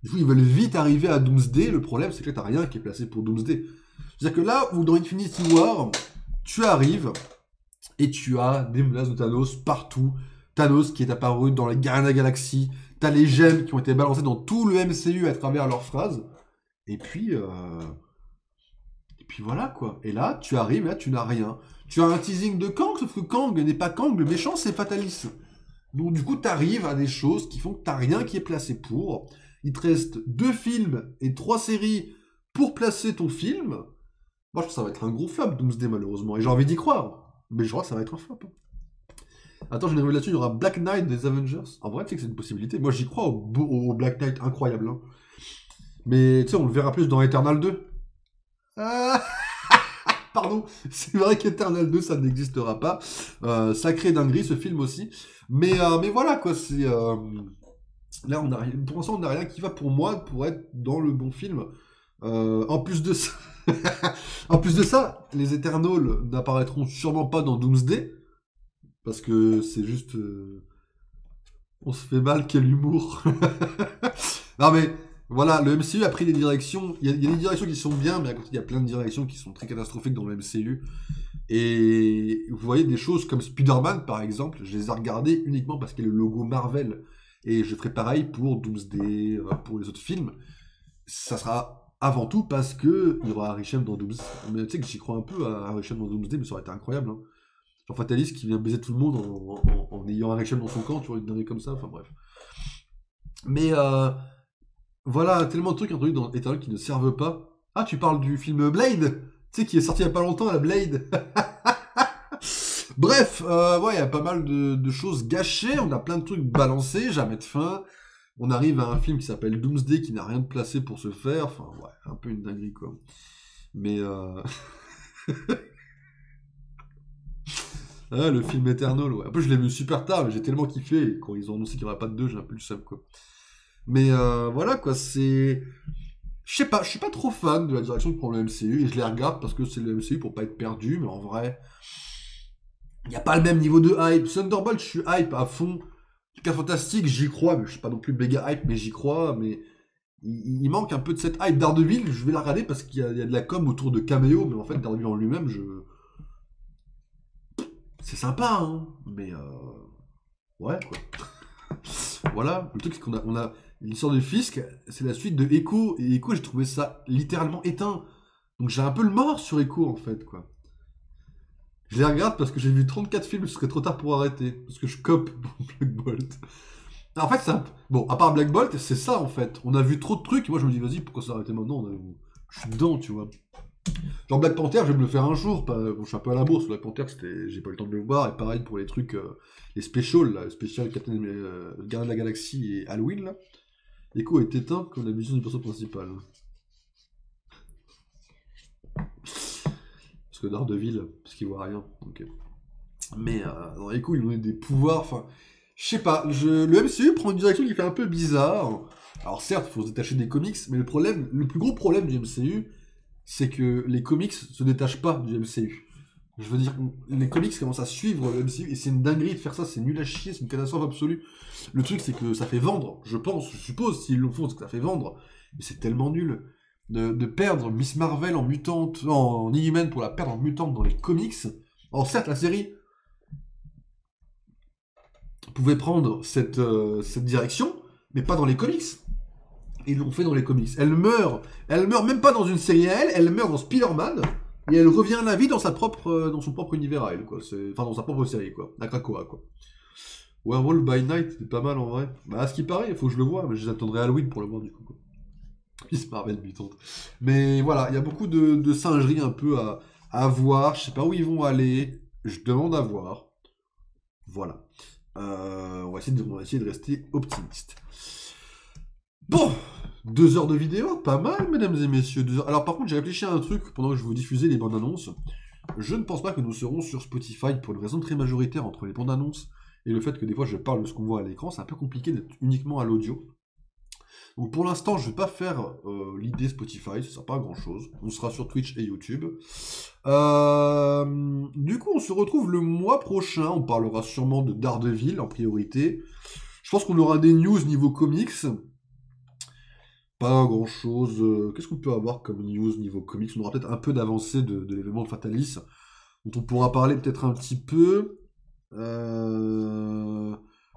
Du coup, ils veulent vite arriver à Doomsday. Le problème, c'est que là, t'as rien qui est placé pour Doomsday. C'est-à-dire que là où dans Infinity War, tu arrives et tu as des menaces de Thanos partout. Thanos qui est apparu dans les Gardiens de la Galaxie. T'as les gemmes qui ont été balancées dans tout le MCU à travers leurs phrases. Et puis voilà quoi. Et là, tu arrives, là tu n'as rien. Tu as un teasing de Kang, sauf que Kang n'est pas Kang, le méchant c'est Fatalis. Donc du coup, t'arrives à des choses qui font que t'as rien qui est placé pour. Il te reste 2 films et 3 séries pour placer ton film. Moi, je pense que ça va être un gros flop, Doomsday, malheureusement. Et j'ai envie d'y croire. Mais je crois que ça va être un flop. Attends, j'ai une révélation, il y aura Black Knight des Avengers. En vrai, tu sais que c'est une possibilité. Moi, j'y crois au Black Knight, incroyable. Hein. Mais, tu sais, on le verra plus dans Eternal 2. Ah pardon, c'est vrai qu'Eternal 2, ça n'existera pas. Sacré dinguerie, ce film aussi. Mais voilà, quoi, c'est... Là, pour l'instant, on n'a rien qui va pour moi pour être dans le bon film. En plus de ça... En plus de ça, les Eternals n'apparaîtront sûrement pas dans Doomsday, parce que c'est juste... On se fait mal, quel humour. Non mais, voilà, le MCU a pris des directions, il y a des directions qui sont bien, mais à côté il y a plein de directions qui sont très catastrophiques dans le MCU. Et vous voyez des choses comme Spider-Man par exemple, je les ai regardées uniquement parce qu'il y a le logo Marvel. Et je ferai pareil pour Doomsday, pour les autres films. Ça sera... Avant tout parce que il y aura Harry Shem dans Doomsday. Mais tu sais que j'y crois un peu à Harry Shem dans Doomsday, mais ça aurait été incroyable. Hein. Genre Fatalis qui vient baiser tout le monde en ayant Harry Shem dans son camp, tu vois, une dinguerie comme ça, enfin bref. Mais voilà, tellement de trucs introduits dans Eternal qui ne servent pas. Ah, tu parles du film Blade, tu sais, qui est sorti il y a pas longtemps, la Blade. Bref, ouais, il y a pas mal de choses gâchées, on a plein de trucs balancés, jamais de fin. On arrive à un film qui s'appelle Doomsday qui n'a rien de placé pour se faire. Enfin, ouais, un peu une dinguerie, quoi. Mais ah, le film Eternal, ouais. Un peu, je l'ai vu super tard, mais j'ai tellement kiffé. Et quand ils ont annoncé qu'il n'y aurait pas de 2, j'ai un peu le seum, quoi. Mais voilà, quoi, c'est... Je sais pas, je suis pas trop fan de la direction que prend le MCU, et je les regarde parce que c'est le MCU pour pas être perdu, mais en vrai... Il n'y a pas le même niveau de hype. Thunderbolt, je suis hype à fond. Cas fantastique, j'y crois, mais je suis pas non plus méga hype, mais j'y crois, mais... Il manque un peu de cette hype. Daredevil, je vais la regarder parce qu'il y a de la com autour de caméo, mais en fait, Daredevil en lui-même, c'est sympa, hein, mais ouais, quoi. Voilà, le truc, c'est qu'on a l'histoire de Fisk, c'est la suite de Echo, et Echo, j'ai trouvé ça littéralement éteint. Donc j'ai un peu le mort sur Echo, en fait, quoi. Je les regarde parce que j'ai vu 34 films, ce serait trop tard pour arrêter, parce que je cope Black Bolt. En fait, bon, à part Black Bolt, c'est ça, en fait. On a vu trop de trucs, et moi, je me dis, vas-y, pourquoi s'arrêter maintenant? Je suis dedans, tu vois. Genre Black Panther, je vais me le faire un jour. Bon, je suis un peu à la bourse. Black Panther, j'ai pas eu le temps de le voir. Et pareil pour les trucs, les specials, là, spécial Captain Gardien de la Galaxie et Halloween, là. Echo est éteint comme la mission du personnage principal. Parce que Daredevil, parce qu'il voit rien. Okay. Mais dans Echo, ils ont des pouvoirs. Enfin, je sais pas. Le MCU prend une direction qui fait un peu bizarre. Alors certes, il faut se détacher des comics, mais le plus gros problème du MCU, c'est que les comics se détachent pas du MCU. Je veux dire, les comics commencent à suivre le MCU, et c'est une dinguerie de faire ça, c'est nul à chier, c'est une catastrophe absolue. Le truc, c'est que ça fait vendre, je pense, je suppose, s'ils le font, c'est que ça fait vendre. Mais c'est tellement nul. De perdre Miss Marvel en mutante, en Inhuman pour la perdre en mutante dans les comics. Alors certes, la série pouvait prendre cette direction, mais pas dans les comics. Et ils l'ont fait dans les comics. Elle meurt même pas dans une série à elle meurt dans Spider-Man, et elle revient à la vie dans son propre univers à elle, quoi. Enfin, dans sa propre série, quoi. À Krakoa, quoi. Werewolf by Night, c'était pas mal en vrai. Bah, à ce qui paraît, il faut que je le voie, mais j'attendrai Halloween pour le voir du coup, quoi. Miss Marvel mutante. Mais voilà, il y a beaucoup de singeries un peu à voir. Je sais pas où ils vont aller. Je demande à voir. Voilà. On va essayer de rester optimiste. Bon, 2 heures de vidéo, pas mal, mesdames et messieurs. 2 heures. Alors par contre, j'ai réfléchi à un truc pendant que je vous diffusais les bandes annonces. Je ne pense pas que nous serons sur Spotify pour une raison très majoritaire entre les bandes annonces et le fait que des fois je parle de ce qu'on voit à l'écran. C'est un peu compliqué d'être uniquement à l'audio. Donc pour l'instant, je ne vais pas faire l'idée Spotify, ça sert pas à grand chose. On sera sur Twitch et YouTube. Du coup, on se retrouve le mois prochain. On parlera sûrement de Daredevil en priorité. Je pense qu'on aura des news niveau comics. Pas grand chose. Qu'est-ce qu'on peut avoir comme news niveau comics? On aura peut-être un peu d'avancée de l'événement de Fatalis, dont on pourra parler peut-être un petit peu.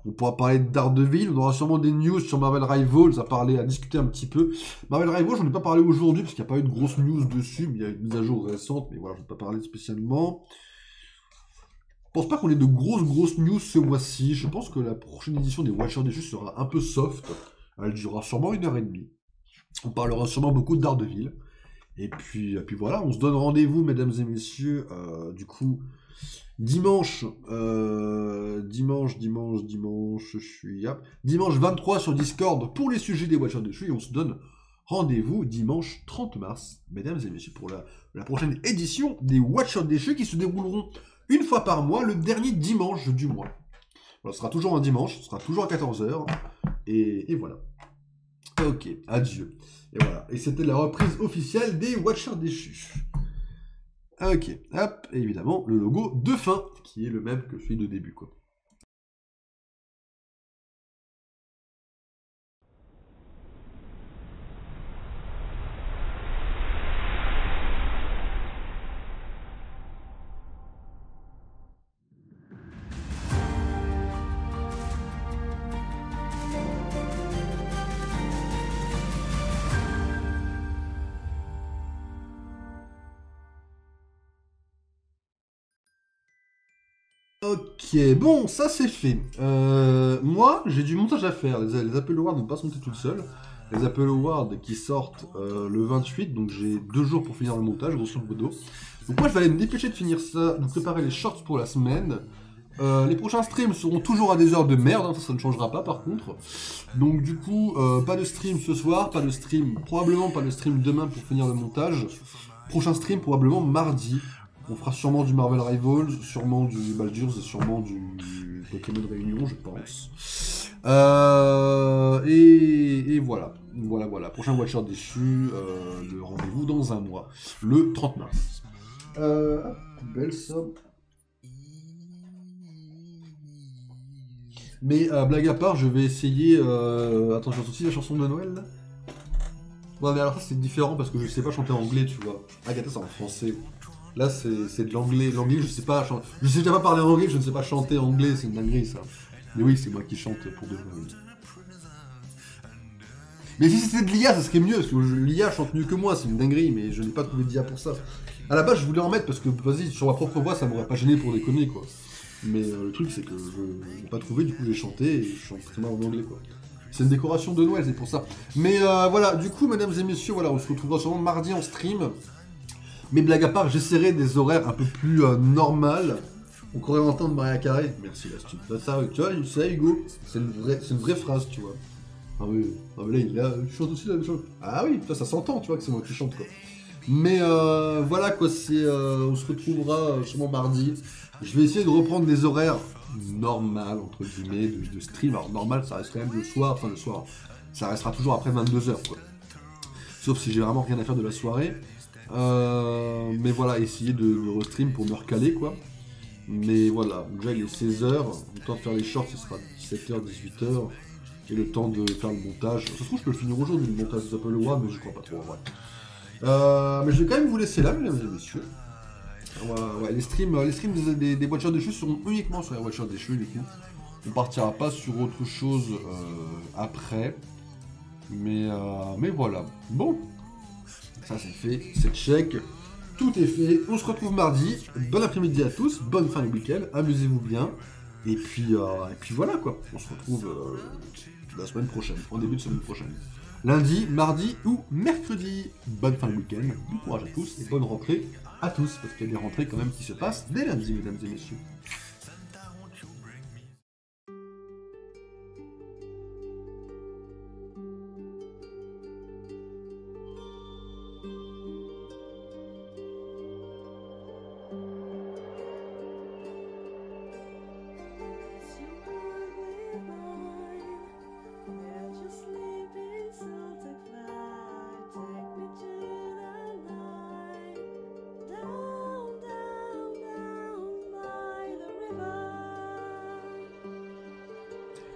On pourra parler de Daredevil. On aura sûrement des news sur Marvel Rivals à discuter un petit peu. Marvel Rivals, j'en ai pas parlé aujourd'hui parce qu'il n'y a pas eu de grosses news dessus, mais il y a une mise à jour récente, mais voilà, je ne vais pas parler spécialement. Je pense pas qu'on ait de grosses news ce mois-ci. Je pense que la prochaine édition des Watchers déchus sera un peu soft. Elle durera sûrement 1h30. On parlera sûrement beaucoup de Daredevil. Et puis voilà, on se donne rendez-vous, mesdames et messieurs, du coup, dimanche, je suis... Dimanche 23 sur Discord pour les sujets des Watchers déchus, et on se donne rendez-vous dimanche 30 mars, mesdames et messieurs, pour la prochaine édition des Watchers déchus qui se dérouleront une fois par mois, le dernier dimanche du mois. Voilà, ce sera toujours un dimanche, ce sera toujours à 14h, et voilà. Ok, adieu. Et voilà. Et c'était la reprise officielle des Watchers déchus. Ok, hop, et évidemment, le logo de fin, qui est le même que celui de début, quoi. Ok, bon, ça c'est fait. Moi, j'ai du montage à faire. Les Apple Awards ne vont pas se monter toutes seules. Les Apple Awards qui sortent le 28, donc j'ai 2 jours pour finir le montage, grosso modo. Donc moi, je vais aller me dépêcher de finir ça, de préparer les shorts pour la semaine. Les prochains streams seront toujours à des heures de merde, hein, ça ne changera pas par contre. Donc du coup, pas de stream ce soir, pas de stream, probablement pas de stream demain pour finir le montage. Prochain stream probablement mardi. On fera sûrement du Marvel Rivals, sûrement du Baldur's et sûrement du Pokémon Réunion, je pense. Et voilà. Voilà. Prochain Watcher déchu, le rendez-vous dans un mois, le 30 mars. Belle somme. Mais blague à part, je vais essayer... Attends, j'ai aussi la chanson de Noël là. Ouais, mais alors ça c'est différent parce que je sais pas chanter anglais, tu vois. Agatha c'est en français. Là c'est de l'anglais. L'anglais je sais pas chanter. Je sais déjà pas parler anglais, je ne sais pas chanter anglais, c'est une dinguerie ça. Mais oui, c'est moi qui chante pour de vrai. Mais si c'était de l'IA, ça serait mieux, parce que l'IA chante mieux que moi, c'est une dinguerie, mais je n'ai pas trouvé d'IA pour ça. À la base, je voulais en mettre parce que, vas-y, sur ma propre voix, ça m'aurait pas gêné pour déconner, quoi. Mais le truc, c'est que je n'ai pas trouvé, du coup, j'ai chanté et je chante très mal en anglais, quoi. C'est une décoration de Noël, c'est pour ça. Mais voilà, du coup, mesdames et messieurs, voilà, on se retrouvera sûrement mardi en stream. Mais blague à part, j'essaierai des horaires un peu plus normales. On croirait entendre Maria Carré. Merci, là, ça, tu vois, ça, Hugo, c'est une vraie phrase, tu vois. Ah oui, ah, mais là, il chante aussi la même chose. Ah oui, ça s'entend, tu vois, que c'est moi qui chante, quoi. Mais voilà, quoi, on se retrouvera sûrement mardi. Je vais essayer de reprendre des horaires normales, entre guillemets, de stream. Alors, normal, ça reste quand même le soir, enfin, le soir, ça restera toujours après 22h, quoi. Sauf si j'ai vraiment rien à faire de la soirée. Mais voilà, essayer de restream pour me recaler, quoi. Mais voilà, déjà il est 16h, le temps de faire les shorts, ce sera 17h, 18h. Et le temps de faire le montage. Ça se trouve, je peux le finir aujourd'hui, le montage de Apple War, mais je crois pas trop en vrai. Mais je vais quand même vous laisser là, mesdames et messieurs. Ouais, les streams des voitures déchues seront uniquement sur les voitures déchues, du coup. On partira pas sur autre chose après. Mais voilà. Bon. Ça c'est fait, c'est check. Tout est fait. On se retrouve mardi. Bon après-midi à tous. Bonne fin de week-end. Amusez-vous bien. Et puis voilà quoi. On se retrouve la semaine prochaine, en début de semaine prochaine. Lundi, mardi ou mercredi. Bonne fin de week-end, bon courage à tous et bonne rentrée à tous, parce qu'il y a des rentrées quand même qui se passent dès lundi, mesdames et messieurs.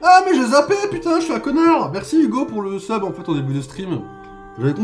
Ah mais j'ai zappé, putain, je suis un connard. Merci Hugo pour le sub en fait au début de stream. J'avais tombé